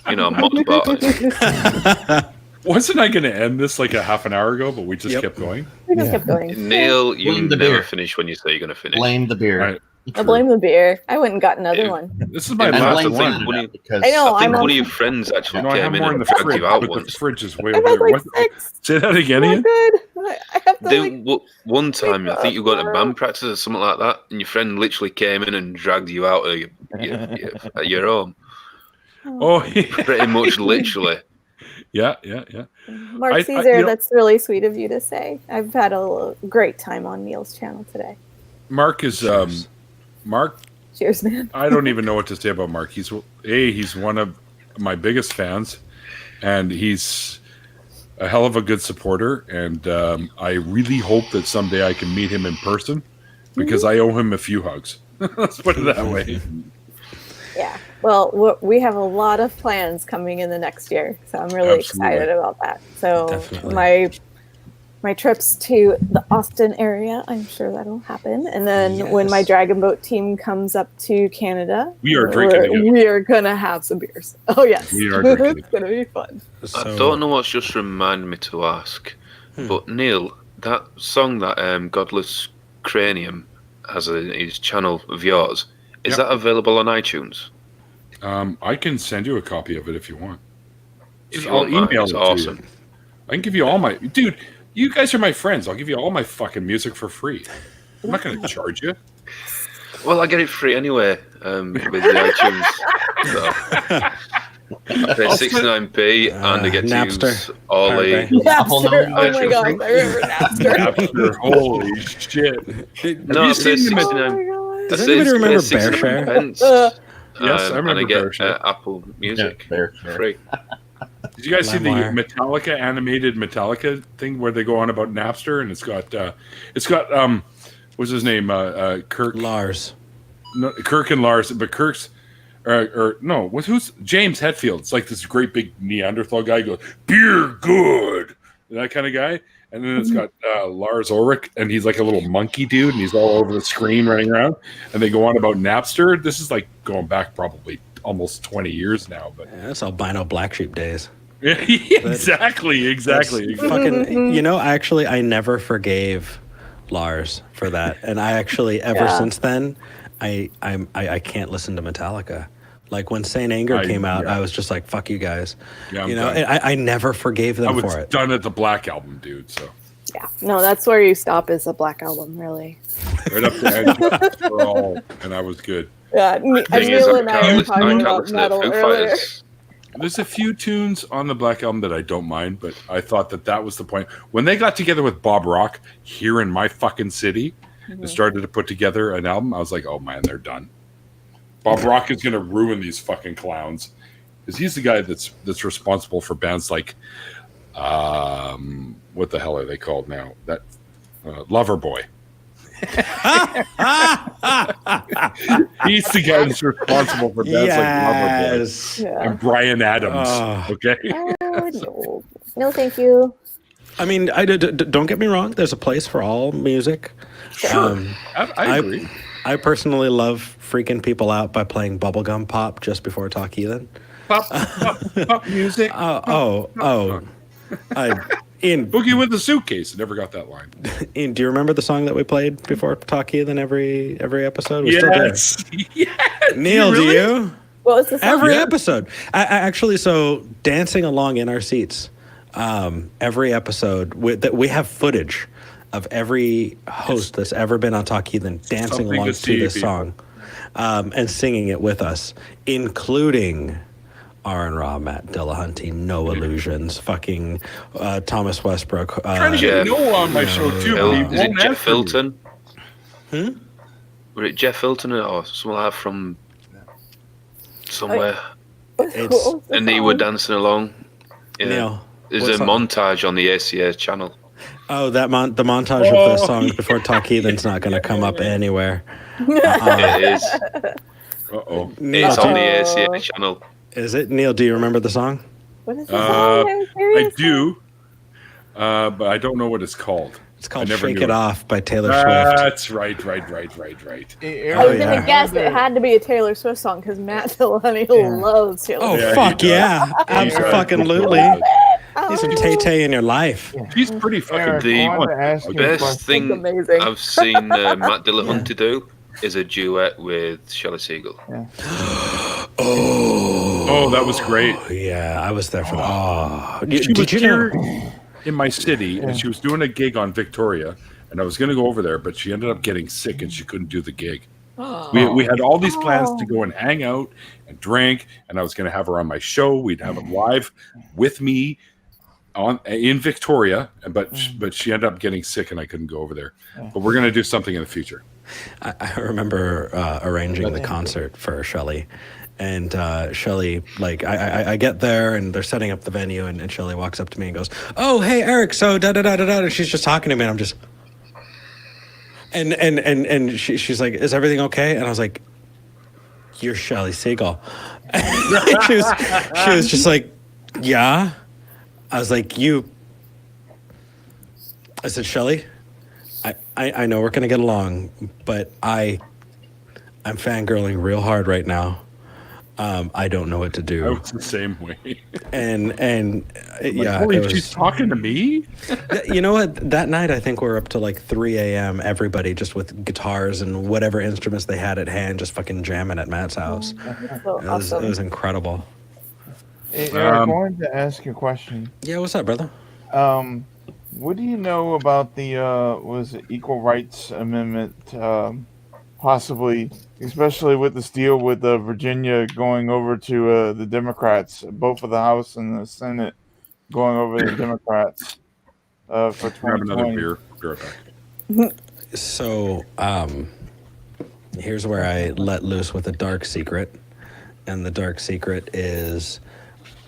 Mod bot. Wasn't I going to end this like a half an hour ago? But we just kept going. We just kept going. Neil, you never finish when you say you're going to finish. Blame the beer. Right. I blame the beer. I went and got another one. This is my last one. I know. I think one of your friends actually came in and the dragged fridge, you out but once. the fridge is way I've over had there. Say that again, Ian. I have to, one time, I think you were going to band practice or something like that, and your friend literally came in and dragged you out of at your home. Oh, yeah. Pretty much literally. Yeah. Mark Caesar, that's really sweet of you to say. I've had a great time on Neil's channel today. Mark is Mark. Cheers, man. I don't even know what to say about Mark. He's one of my biggest fans, and he's a hell of a good supporter. And I really hope that someday I can meet him in person, because I owe him a few hugs. Let's put it that way. Yeah. Well, we have a lot of plans coming in the next year, so I'm really excited about that. So my trips to the Austin area, I'm sure that'll happen. And then when my Dragon Boat team comes up to Canada, we are going to have some beers. Oh, yes. We are drinking. It's going to be fun. I don't know what's just reminded me to ask, but Neil, that song that Godless Cranium has in his channel of yours, is that available on iTunes? I can send you a copy of it if you want. I'll email it. Awesome. I can give you all my... Dude, you guys are my friends. I'll give you all my fucking music for free. I'm not going to charge you. Well, I get it free anyway with the iTunes. I pay 69p and I get to use all the... Napster. Oh my god, I remember Napster. Holy shit. No, I pay 69p. Does anybody remember Bearshare? Yes, I remember and I get Bearshare. Apple Music free. Did you guys see the Metallica animated Metallica thing where they go on about Napster, and it's got what's his name, Lars. No, Kirk and Lars, but Kirk's who's James Hetfield? It's like this great big Neanderthal guy goes, beer good, that kind of guy. And then it's got Lars Ulrich, and he's like a little monkey dude, and he's all over the screen running around. And they go on about Napster. This is like going back probably almost 20 years now. But that's albino black sheep days. Exactly. Fucking, actually, I never forgave Lars for that, and I actually since then, I can't listen to Metallica. Like when Saint Anger came out, I was just like, "Fuck you guys." Yeah, I never forgave them for it. I was done at the Black Album, dude. So yeah, no, that's where you stop. Is the Black Album, really? Right up there, and I was good. Yeah, Neil and I were talking about metal earlier. There's a few tunes on the Black Album that I don't mind, but I thought that was the point. When they got together with Bob Rock here in my fucking city and started to put together an album, I was like, oh man, they're done. Bob Rock is going to ruin these fucking clowns, because he's the guy that's responsible for bands like, what the hell are they called now? That Loverboy. He's the guy that's responsible for bands like Loverboy Yes. and Brian Adams. Okay. No. No, thank you. I mean, don't get me wrong. There's a place for all music. Sure. I agree. I personally love freaking people out by playing bubblegum pop just before Talk Heathen. Pop music. Ian, Boogie with the Suitcase. I never got that line. Ian, do you remember the song that we played before Talk Heathen every episode? We still do. Yes. Neil, do you? What was the song? Every episode. I actually, so dancing along in our seats, every episode, we have footage of every host that's ever been on Talk Heathen dancing Something along to to see, this people. song and singing it with us, including Aaron Ra, Matt Dillahunty, No Illusions, fucking Thomas Westbrook. Trying to get Noah on my show too. But he Is it won't Jeff answer me. Hilton? Were it Jeff Hilton or someone like from somewhere? And they were dancing along. Yeah. Neil, There's what's a up? montage on the ACA channel. Oh, the montage of the songs before Talk Heathen's not going to come up anywhere. It is. Uh-oh. Neil, It's on the ACA channel. is it? Neil, do you remember the song? What is the song? I'm curious. I do, but I don't know what it's called. It's called I never Shake knew It it. Off by Taylor Swift. That's right. Hey, I was Eric, gonna guess it had to be a Taylor Swift song because Matt Dillahunty loves Taylor Oh, Swift. fuck he does. yeah. He does. Absolutely. Need some Tay-Tay in your life. She's pretty fucking. Eric, The I wanted to ask you a best question. thing amazing. I've seen Matt Dillahunty do is a duet with Shelley Siegel. Oh, that was great. Yeah, I was there for that. Oh. She was Did you know? here in my city, and she was doing a gig on Victoria, and I was going to go over there, but she ended up getting sick, and she couldn't do the gig. We had all these plans to go and hang out and drink, and I was going to have her on my show. We'd have it live with me in Victoria, but she ended up getting sick, and I couldn't go over there. But we're going to do something in the future. I remember arranging the concert for Shelley. And Shelley, like, I get there and they're setting up the venue, and Shelley walks up to me and goes, "Oh, hey, Eric, so da-da-da-da-da," and she's just talking to me, and I'm just... And she's like, "Is everything okay?" And I was like, "You're Shelley Siegel." she was just like, "Yeah." I was like, I said, "Shelley, I know we're gonna get along, but I'm fangirling real hard right now. I don't know what to I do." was the same way. And yeah, Holy, it was, she's talking to me? you know what? That night, I think we were up to like 3 a.m. Everybody just with guitars and whatever instruments they had at hand, just fucking jamming at Matt's house. So It was incredible. Hey, Eric, I wanted to ask you a question. Yeah, what's up, brother? What do you know about the was it Equal Rights Amendment? Possibly, especially with this deal with Virginia going over to the Democrats, both of the House and the Senate going over to the Democrats for Grab another 2020. beer. Be right back. So, here's where I let loose with a dark secret. And the dark secret is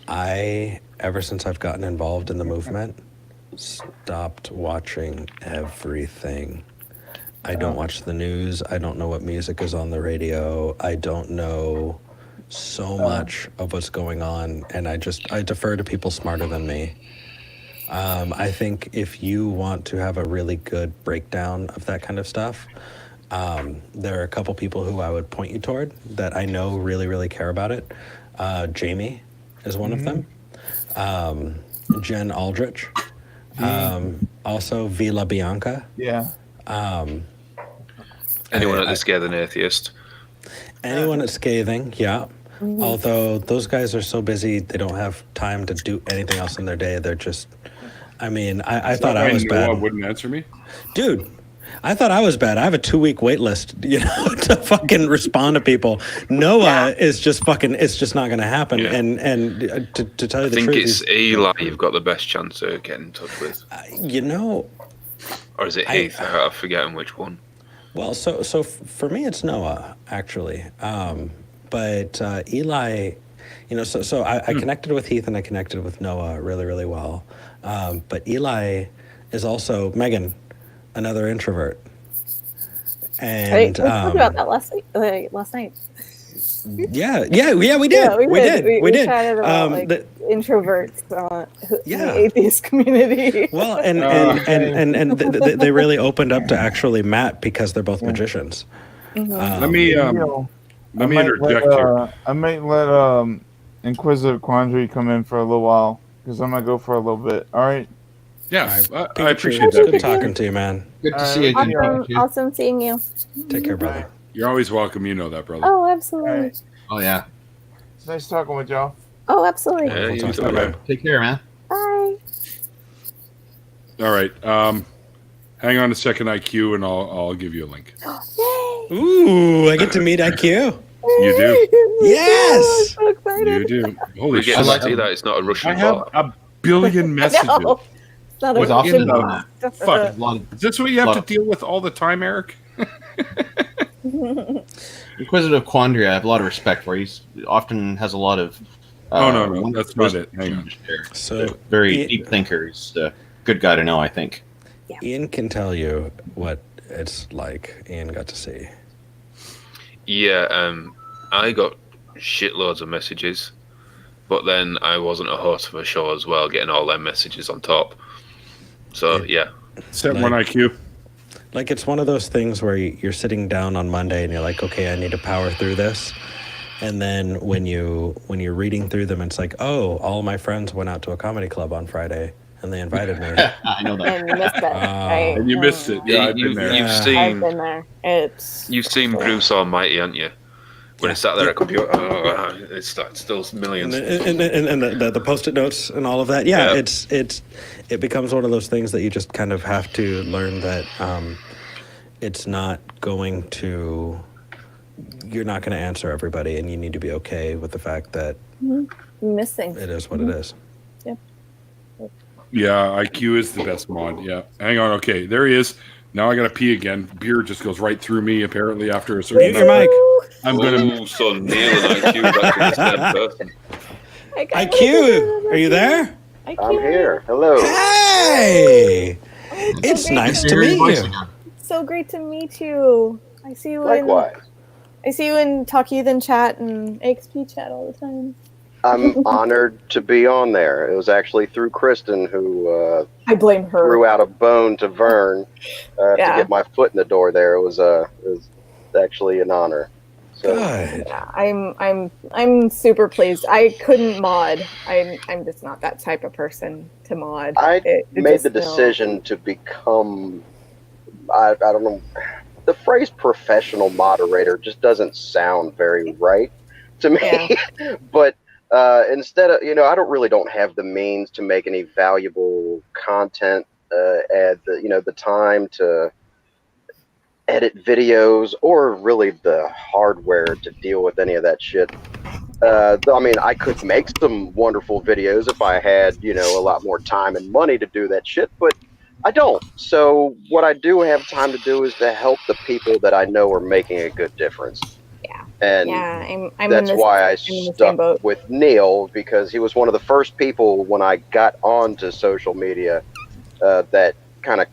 ever since I've gotten involved in the movement, stopped watching everything. I don't watch the news. I don't know what music is on the radio. I don't know so much of what's going on. And I defer to people smarter than me. I think if you want to have a really good breakdown of that kind of stuff, there are a couple people who I would point you toward that I know really, really care about it. Jamie is one of them. Jen Aldrich. Also Vila Bianca. Yeah. Anyone that's scared than Atheist. Anyone at Scathing, yeah. Although those guys are so busy, they don't have time to do anything else in their day. They're just, I mean, I thought I was Noah bad. wouldn't answer me? Dude, I thought I was bad. I have a 2-week wait list, to fucking respond to people. Noah is just fucking, it's just not going to happen. Yeah. And to tell you I the think truth, it's Eli you've got the best chance of getting in touch with. Or is it Heath? I'm forgetting which one. Well, so for me, it's Noah, actually. But Eli, so I connected with Heath and I connected with Noah really, really well. But Eli is also, Meghan, another introvert. And we talked about that last night. Yeah, we did. Yeah, we did. We did. Chatted about introverts in the atheist community. Well, and they really opened up to actually Matt because they're both magicians. Let me interject here. I might let Inquisitive Quandary come in for a little while because I'm gonna go for a little bit. All right. Yeah, I appreciate It's that. good talking to you, man. Good to see you again. Awesome seeing you. Take care, brother. You're always welcome. You know that, brother. Oh, absolutely. Right. Oh yeah. It's nice talking with y'all. Oh, absolutely. Yeah, you talk too, about man. it. Take care, man. Bye. All right. Hang on a second, IQ, and I'll give you a link. Yay! Ooh, I get to meet IQ. You do. Yes. I'm so excited. You do. Holy We get shit! to see that it's not a I Russian have bot. a billion messages. No, it's not With a often, Russian uh, bot. Fuck. A lot of, Is this what you have to deal with all the time, Eric? Inquisitive Quandary, I have a lot of respect for. He often has a lot of. No, that's not it. Hang on. So Very deep thinker. He's a good guy to know, I think. Ian can tell you what it's like. Ian got to see. Yeah, I got shitloads of messages, but then I wasn't a host of a show as well, getting all them messages on top. So yeah. Set one IQ. Like, it's one of those things where you're sitting down on Monday and you're like, okay, I need to power through this. And then when you're reading through them, it's like, oh, all my friends went out to a comedy club on Friday and they invited me. I know that. And you missed it. Right? And you missed it. Yeah, I've been there. You've I've seen been there. you've seen Bruce Almighty, haven't you? When it's sat there at a computer, it's still millions. And the Post-it notes and all of that. Yeah, it becomes one of those things that you just kind of have to learn that it's not going to, you're not going to answer everybody, and you need to be okay with the fact that missing. it is what it is. Yeah, IQ is the best mod. Yeah. Hang on. Okay, there he is. Now I gotta pee again. Beer just goes right through me. Apparently, after a certain. Mute your mic. I'm gonna. So Neil and IQ is actually the same person. IQ, are you there? I'm here. Hello. Hey, it's nice to meet you. So great to meet you. I see you Likewise. I see you in Talk Heathen chat and AXP chat all the time. I'm honored to be on there. It was actually through Kristen who I blame her. threw out a bone to Vern to get my foot in the door there. It was actually an honor. So, Good. Yeah, I'm super pleased. I couldn't mod. I'm just not that type of person to mod. I It made just, the decision to become, I don't know, the phrase professional moderator just doesn't sound very right to me. Yeah. But instead of, I don't have the means to make any valuable content, at the time to edit videos or really the hardware to deal with any of that shit. I could make some wonderful videos if I had, a lot more time and money to do that shit, but I don't. So what I do have time to do is to help the people that I know are making a good difference. Yeah. And I'm that's why I stuck with Neil, because he was one of the first people when I got onto social media that kind of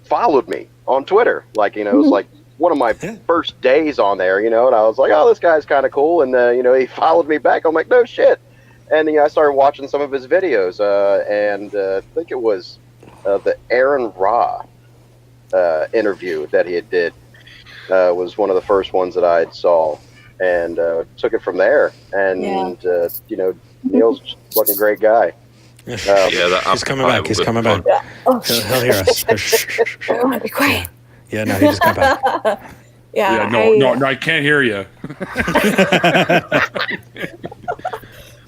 followed me on Twitter. Like, it was like one of my first days on there, and I was like, oh, this guy's kind of cool. And, he followed me back. I'm like, no shit. And I started watching some of his videos. And I think it was the Aaron Ra interview that he did. Was one of the first ones that I saw, and took it from there. And Neil's just a fucking great guy. He's coming back. He's coming back. Yeah. Oh, He'll hear us. I want to be quiet. Yeah, no, he just got back. No, I can't hear you.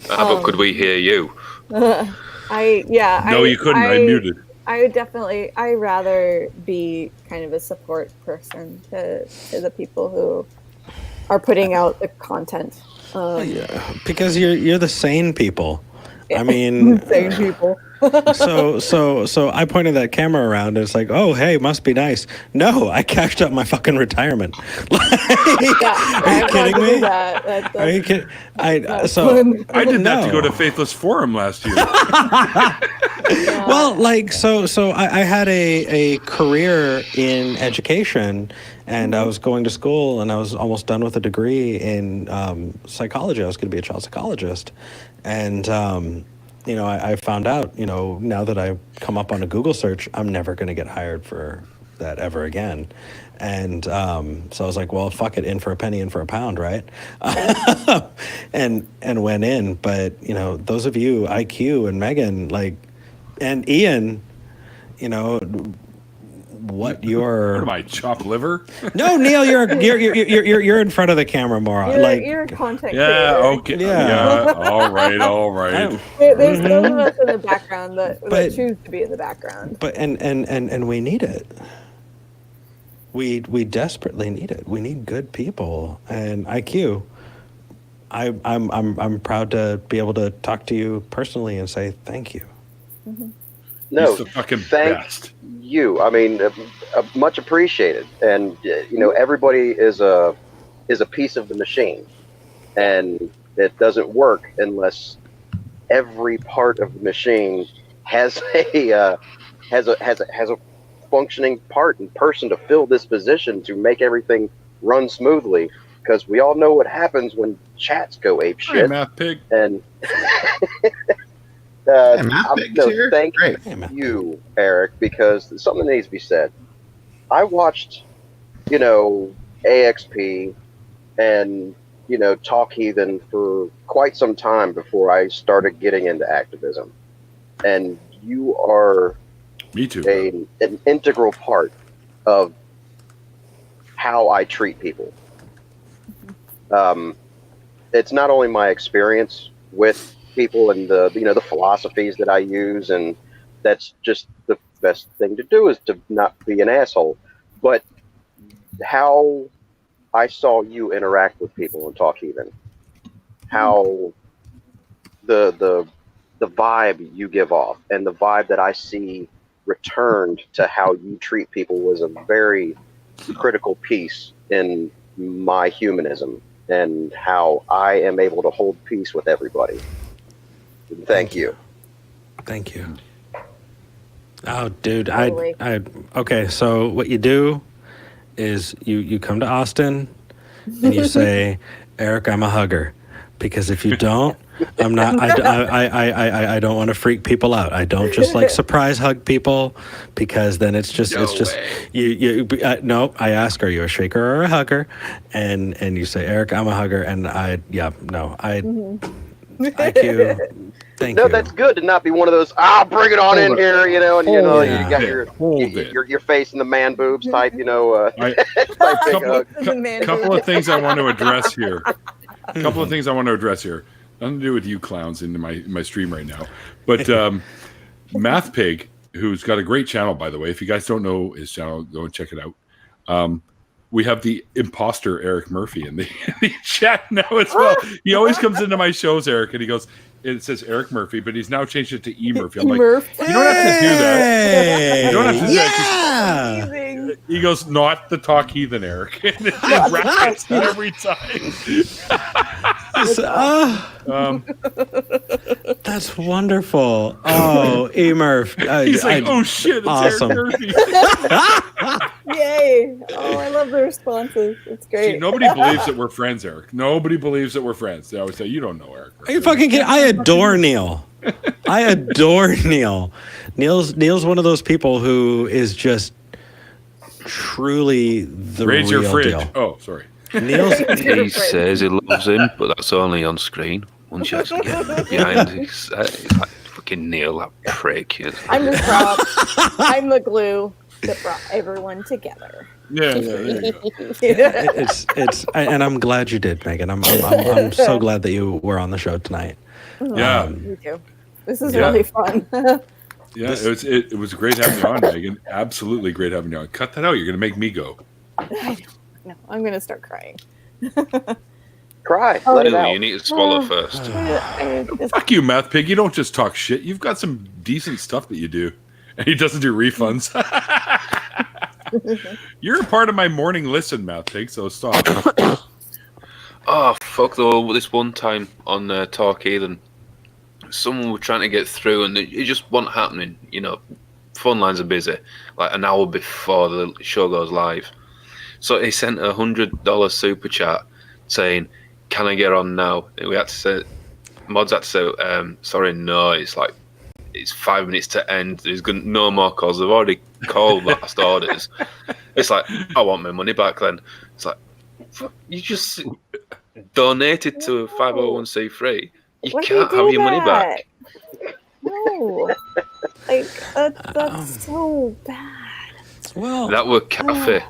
But could we hear you? No, you couldn't. I muted. I would definitely. I'd rather be kind of a support person to the people who are putting out the content. Yeah, because you're the sane people. I mean, sane people. So I pointed that camera around and it's like, oh, hey, must be nice. No, I cashed up my fucking retirement. Are you kidding me? Are you kidding? I did that to go to Faithless Forum last year. Well, like, so I had a career in education, and I was going to school, and I was almost done with a degree in psychology. I was going to be a child psychologist, and I found out, now that I come up on a Google search, I'm never going to get hired for that ever again. And so I was like, well, fuck it, in for a penny, in for a pound, right? and went in. But, those of you, IQ and Meghan, like, and Ian, what am I, chopped liver? No, Neil, you're in front of the camera more. You're a content creator. Okay. Yeah. All right. There's those of us in the background that choose to be in the background. But and we need it. We desperately need it. We need good people. And IQ, I'm proud to be able to talk to you personally and say thank you. Mm-hmm. No, the fucking thank best. you. I mean, much appreciated. And everybody is a piece of the machine, and it doesn't work unless every part of the machine has a functioning part and person to fill this position to make everything run smoothly. Because we all know what happens when chats go ape shit. Hey, Math Pig. And thank you, Eric, because something needs to be said. I watched, AXP and, Talk Heathen for quite some time before I started getting into activism. And you are Me too. an integral part of how I treat people. It's not only my experience with people and the philosophies that I use, and that's just the best thing to do is to not be an asshole, but how I saw you interact with people and Talk Heathen, how the vibe you give off and the vibe that I see returned to how you treat people was a very critical piece in my humanism and how I am able to hold peace with everybody. Thank you. Thank you. Oh, dude, okay. So what you do is you come to Austin and you say, Eric, I'm a hugger, because if you don't, I'm not. I don't want to freak people out. I don't just like surprise hug people, because then it's just no. I ask, are you a shaker or a hugger? And you say, Eric, I'm a hugger, and IQ. Thank you. No, that's good to not be one of those. Bring it on in here, you got your face in the man boobs type, couple of things I want to address here. Nothing to do with you clowns in my stream right now, but Math Pig, who's got a great channel, by the way. If you guys don't know his channel, go and check it out. We have the imposter Eric Murphy in the chat now as well. He always comes into my shows, Eric, and he goes, it says Eric Murphy, but he's now changed it to E Murphy. I'm like, you don't have to do that. You don't have to do that. He goes, not the Talk Heathen, Eric. And he raps it every time. That's wonderful. Oh, E Murph. He's like, oh shit, it's awesome. Eric Murphy. Yay. Oh, I love the responses. It's great. See, nobody believes that we're friends, Eric. Nobody believes that we're friends. They always say, you don't know Eric. Are you fucking kidding? I adore Neil. I adore Neil. Neil's one of those people who is just truly the Raise real your fridge. deal. Oh, sorry. He says he loves him, but that's only on screen. Once you actually get behind, it's like fucking Neil, that prick. I'm the prop. I'm the glue that brought everyone together. Yeah, there you go. It's and I'm glad you did, Megan. I'm so glad that you were on the show tonight. Yeah, me too. This is really fun. Yeah, it was great having you on, Megan. Absolutely great having you on. Cut that out. You're going to make me go. No, I'm going to start crying. Cry. Let it Really, out. you need to swallow first. Fuck you, Math Pig. You don't just talk shit. You've got some decent stuff that you do. And he doesn't do refunds. You're a part of my morning listen, Math Pig, so stop. Oh, fuck though. This one time on Talk Heathen, someone was trying to get through and it just wasn't happening. You know, phone lines are busy, like an hour before the show goes live. So he sent a $100 super chat saying, "Can I get on now?" And we had to say, mods had to say, "Sorry, no. It's 5 minutes to end. There's no more calls. They've already called last orders." It's like, I want my money back. Then it's like, fuck, you just donated to a 501c3. You can't have your money back. No, like that's so bad. Well, That were Cafe.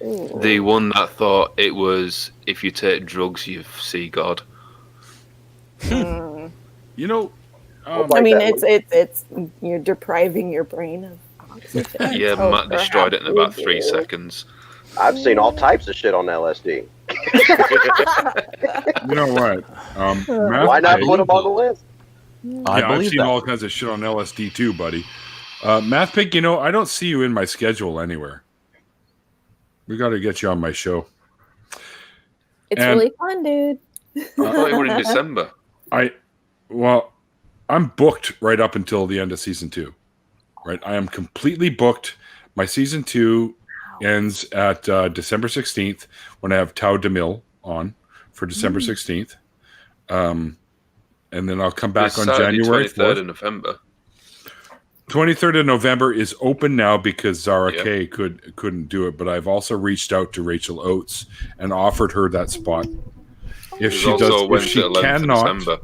The one that thought it was, if you take drugs, you see God. You know, I mean, it's you're depriving your brain of oxygen. Yeah, So Matt destroyed it in about perhaps 3 you- seconds. I've seen all types of shit on LSD. you know what? Why not Pig- put them on the list? I I've believe seen that. all kinds of shit on LSD too, buddy. Math Pig, you know, I don't see you in my schedule anywhere. We got to get you on my show. It's And- really fun, dude. I thought you were in December. I'm booked right up until the end of season 2. Right, I am completely booked. My season 2 ends at December 16th when I have Tao DeMille on for December 16th. And then I'll come back It's on Saturday, January 23rd 4th. of November. 23rd of November is open now because Zara Yeah. Kay couldn't do it, but I've also reached out to Rachel Oates and offered her that spot. If There's she also does, if Wednesday, she 11th of cannot, December.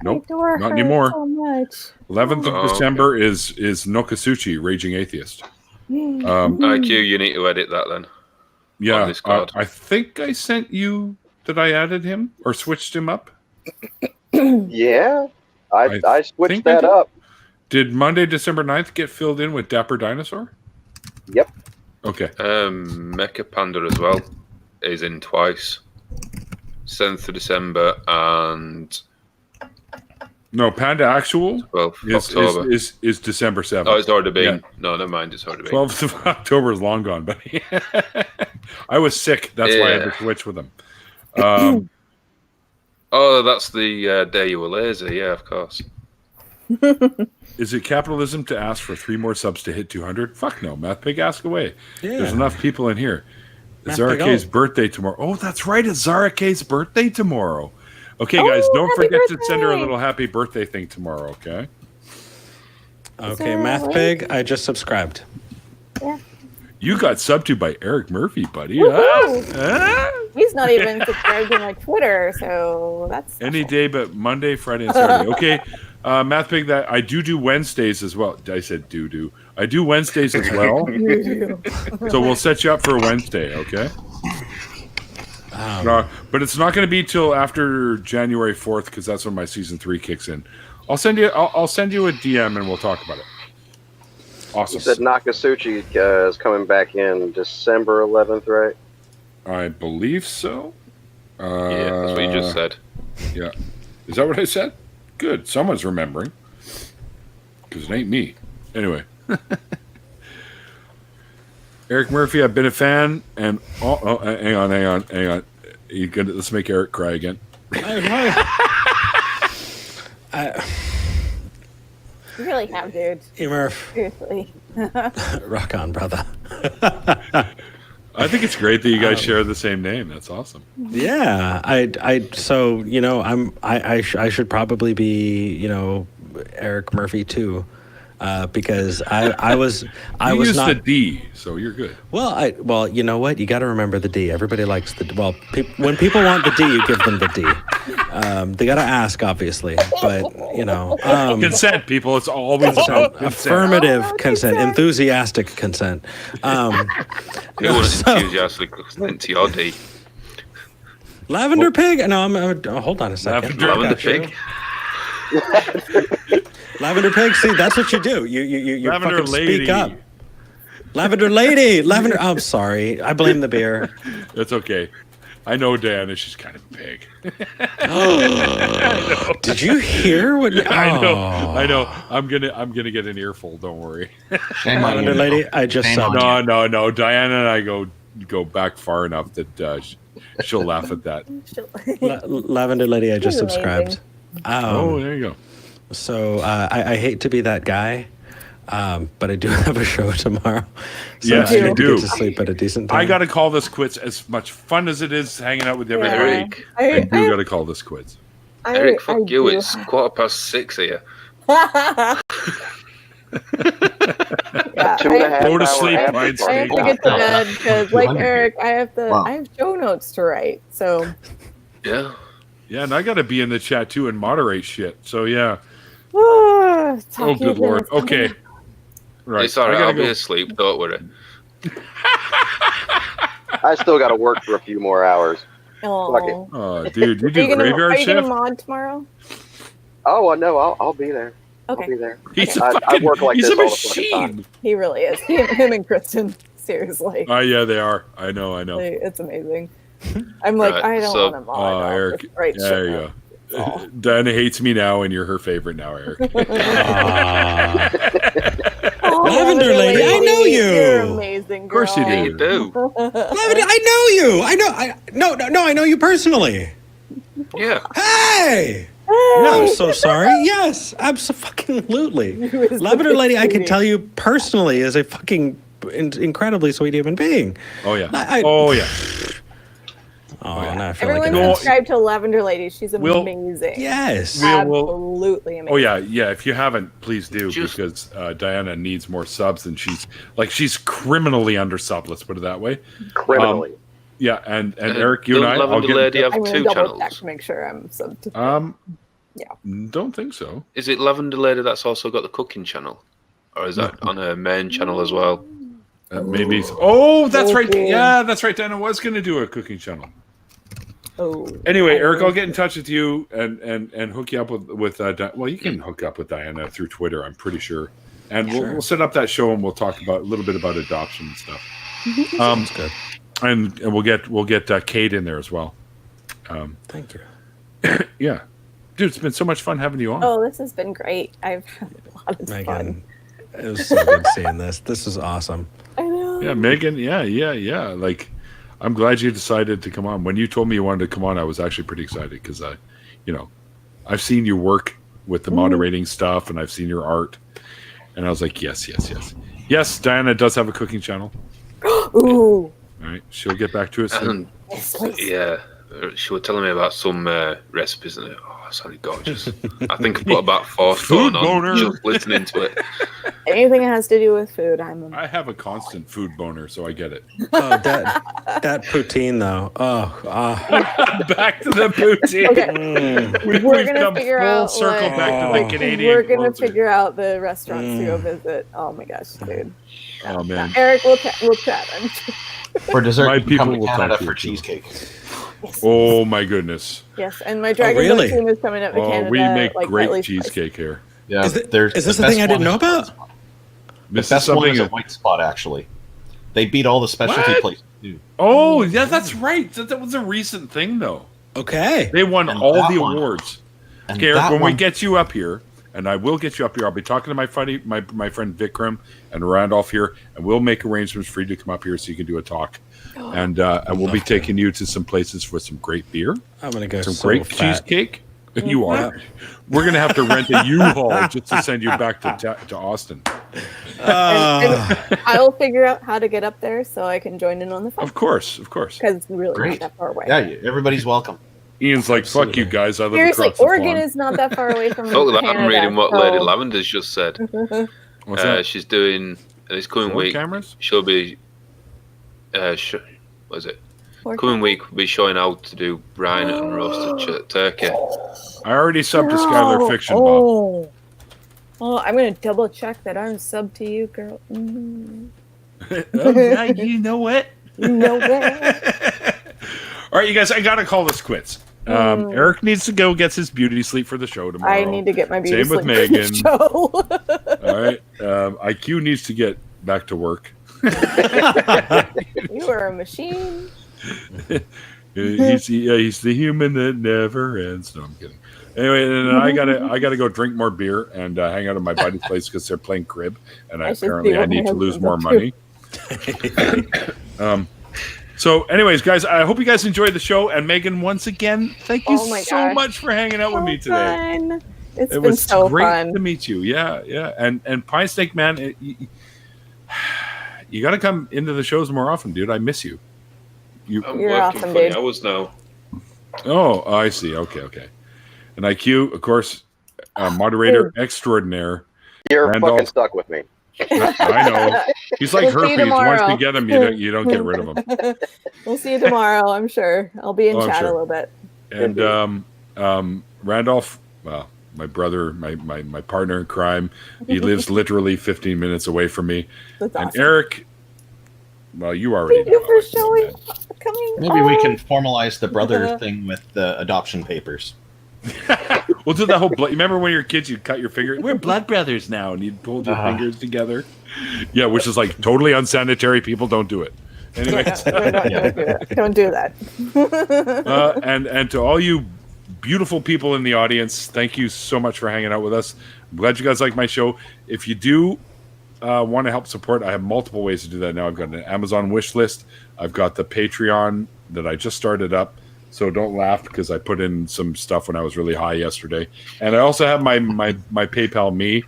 nope, I adore not her anymore. so much. 11th of Oh, okay. December is Nokasuchi, Raging Atheist. IQ, you need to edit that then. Yeah, On Discord. I think I sent you that I added him or switched him up. Yeah, I I switched think I that did. up. Did Monday, December 9th get filled in with Dapper Dinosaur? Yep. Okay. Mecha Panda as well is in twice. 7th of December and No, Panda Actual 12th of October. is December 7th. Oh, it's already been. Yeah. No, never mind. It's already been. 12th of October is long gone, buddy. I was sick. That's why I had Yeah. to switch with them. Oh, that's the day you were lazy. Yeah, of course. Is it capitalism to ask for 3 more subs to hit 200? Fuck no. Math Pig, ask away. Yeah. There's enough people in here. It's Math Zara Pig, K's oh. birthday tomorrow. Oh, that's right. It's Zara K's birthday tomorrow. Okay, guys, don't happy forget to send her a birthday. little happy birthday thing tomorrow, okay? Okay, there a Math link? Pig, I just subscribed. You got subbed to by Eric Murphy, buddy. Woohoo! Huh? He's not even subscribed to my Twitter, so that's Any special. day but Monday, Friday, and Saturday. Okay, Math Pig, that I do Wednesdays as well. I said do. I do Wednesdays as well. So we'll set you up for a Wednesday, okay? But it's not going to be till after January 4th because that's when my season 3 kicks in. I'll send you a DM and we'll talk about it. Awesome. You said Nakasuchi is coming back in December 11th, right? I believe so. Yeah, that's what you just said. Yeah. Is that what I said? Good. Someone's remembering. Because it ain't me. Anyway. Eric Murphy, I've been a fan, and hang on. Let's make Eric cry again. You really have, dude. Hey, Murph, Seriously. rock on, brother. I think it's great that you guys share the same name. That's awesome. Yeah, so you know, I should probably be, Eric Murphy too, because I was You was used not the D, so you're good. well, you know what? You got to remember the D. Everybody likes the well. When people want the D, you give them the D. They got to ask, obviously, but Consent, people. It's always about consent. affirmative Oh, consent, consent. enthusiastic consent. Who was enthusiastically into your D? Lavender pig? No, hold on a second. Lavender I got you. pig? Lavender pig. See, that's what you do. You Lavender fucking lady. speak up. Lavender lady. Lavender. I'm sorry. I blame the beer. It's okay. I know Diana. She's kind of a pig. Did you hear what? I know. I'm gonna get an earful. Don't worry. Shame on you, lady. Neil. I just Shame subbed. on you. No. Diana and I go back far enough that she'll laugh at that. Lavender lady. I just She's subscribed. Oh, there you go. So I hate to be that guy, but I do have a show tomorrow. So Yes, I you need to do. get to sleep at a decent time. I got to call this quits. As much fun as it is hanging out with everybody, Eric, I do got to call this quits. Eric, fuck you. It's 6:15 here. Yeah, 2.5 Go to hour sleep, after Ryan party. I have to get to bed because, like Eric, I have show notes to write. So Yeah. Yeah, and I got to be in the chat too and moderate shit. So yeah. oh, Oh, good lord. Okay. Right. It's all right. I gotta I'll be go. asleep. Don't worry. I still got to work for a few more hours. Fuck it. Oh, dude, you Are do you gonna graveyard shift? mod tomorrow? Oh, well, no, I'll be there. I'll Okay, be there. He's I- a I fucking, work like he's this a all the fucking time. machine. he really is. Him and Kristen, seriously, Oh yeah, they are. I know. it's amazing. I'm like, Right, I don't so- want to mod. I'll Eric, just write yeah, shit there you down. go. Oh. Diana hates me now, and you're her favorite now, Eric. Oh, Lavender lady, I know you. You're amazing, girl. Of course you Yeah, do. you do. Lavender, I know you. I know you personally. Yeah. Hey. I'm so sorry. Yes, absolutely. Lavender lady, I can tell you personally, is a fucking incredibly sweet human being. Oh yeah. Oh, yeah. now I feel Everyone like No. subscribe to Lavender Lady. She's We'll- amazing. yes. Absolutely amazing. Oh yeah. If you haven't, please do Just- because Diana needs more subs, and she's criminally under sub. Let's put it that way. Criminally. Yeah, and Eric, you and Don't I, I'll Lavender get. Lady have I'm two gonna double check channels? to make sure I'm sub to. Don't think so. Is it Lavender Lady that's also got the cooking channel? Or is that on her main channel as well? Maybe. Oh, that's right. Okay. Yeah, that's right. Diana was going to do a cooking channel. Oh. Anyway, Eric, I'll get in touch with you and hook you up with well, you can hook up with Diana through Twitter, I'm pretty sure, and we'll set up that show and we'll talk about a little bit about adoption and stuff. Sounds good. And we'll get Kate in there as well. Thank you. Yeah, dude, it's been so much fun having you on. Oh, this has been great. I've had a lot of Megan, fun. it was so good seeing this. This is awesome. I know. Yeah, Megan. Yeah. Like, I'm glad you decided to come on. When you told me you wanted to come on, I was actually pretty excited because I've seen you work with the moderating stuff, and I've seen your art, and I was like, yes. Diana does have a cooking channel. Ooh. All right, she'll get back to us soon. And Yes, please. yeah, she was telling me about some recipes, and it sounded gorgeous. I think I put about 4 stone on boner. just listening to it. Anything that has to do with food, I'm. I have a constant food boner, so I get it. Oh, that poutine though. Back to the poutine. Okay. We've We're gonna come figure full out circle what- back to the Canadian. We're gonna culture. figure out the restaurants to go visit. Oh my gosh, dude. Oh man, Eric, we'll chat. I'm sure. For dessert, My you can come people to will Canada talk to for you, too. cheesecake. oh my goodness. Yes, and my Dragon Boat really? team is coming up to Canada. We make like, at great least cheesecake here. Yeah, Is this the the thing best I didn't one know is- about? The This is best one something. is a White Spot, actually. They beat all the specialty What? places. Too. Oh yeah, that's right. That was a recent thing though. Okay. They won And all that the one- awards. And Okay, Eric, that when we one- get you up here, and I will get you up here, I'll be talking to my friend Vikram and Randolph here, and we'll make arrangements for you to come up here so you can do a talk. And we'll be taking you to some places for some great beer, I'm gonna go some so great fat. cheesecake. You are. We're gonna have to rent a U-Haul just to send you back to Austin. And I'll figure out how to get up there so I can join in on the fun. Of course. Because it's really Great. not that far away. Yeah, everybody's welcome. Ian's like, "Fuck you guys! I live Seriously, across the Oregon pond." is not that far away from Look at that, Canada. I'm reading what so- Lady Lavender's just said. What's that? She's doing this coming Road week. cameras? She'll be. What is it? Work- Coming week, we'll be showing how to do brine and roasted turkey. I already subbed to Skylar Fiction, Bob. Oh. Oh, I'm gonna double check that I'm sub to you, girl. Mhm. Oh, yeah, you know what? You know that. All right, you guys, I gotta call this quits. Eric needs to go get his beauty sleep for the show tomorrow. I need to get my beauty Same with sleep for the Megan. show. All right, IQ needs to get back to work. You are a machine. He's the human that never ends. No, I'm kidding. Anyway, and I gotta go drink more beer and hang out at my buddy's place because they're playing crib, and I need to lose more money. So, anyways, guys, I hope you guys enjoyed the show. And Megan, once again, thank you so much for hanging out with me today. Fun. It was been so great fun to meet you. Yeah. And Pie Steak Man, you got to come into the shows more often, dude. I miss you. I'm You're working awesome, 20 dude. hours now. Oh, I see. Okay. And IQ, of course, moderator extraordinaire. You're Randolph. fucking stuck with me. I know. He's like We'll see you herpes. Once tomorrow. you get him, you don't get rid of him. We'll see you tomorrow, I'm sure. I'll be in I'm chat sure. a little bit. And Randolph, well, my brother, my partner in crime, he lives literally 15 minutes away from me. That's And awesome. Eric, well, you already Thank you know. for showing coming. Maybe we can formalize the brother thing with the adoption papers. We'll do that whole blood. Remember when you were kids, you'd cut your finger? We're blood brothers now, and you'd pull your fingers together. Yeah, which is like totally unsanitary. People don't do it. Anyway, Don't do that. and to all you beautiful people in the audience, thank you so much for hanging out with us. I'm glad you guys like my show. If you do want to help support, I have multiple ways to do that now. I've got an Amazon wish list. I've got the Patreon that I just started up. So don't laugh because I put in some stuff when I was really high yesterday. And I also have my PayPal Me.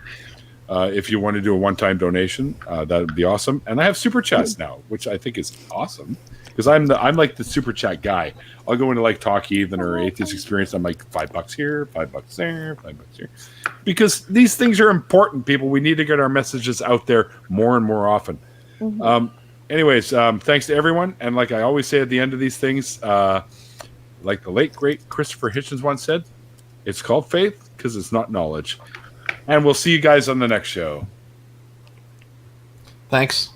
If you want to do a one-time donation, that would be awesome. And I have super chats now, which I think is awesome because I'm like the super chat guy. I'll go into like Talk Heathen or Atheist Experience. I'm like $5 here, $5 there, $5 here, because these things are important. People, we need to get our messages out there more and more often. Anyways, thanks to everyone. And like I always say at the end of these things, like the late great Christopher Hitchens once said, it's called faith because it's not knowledge. And we'll see you guys on the next show. Thanks.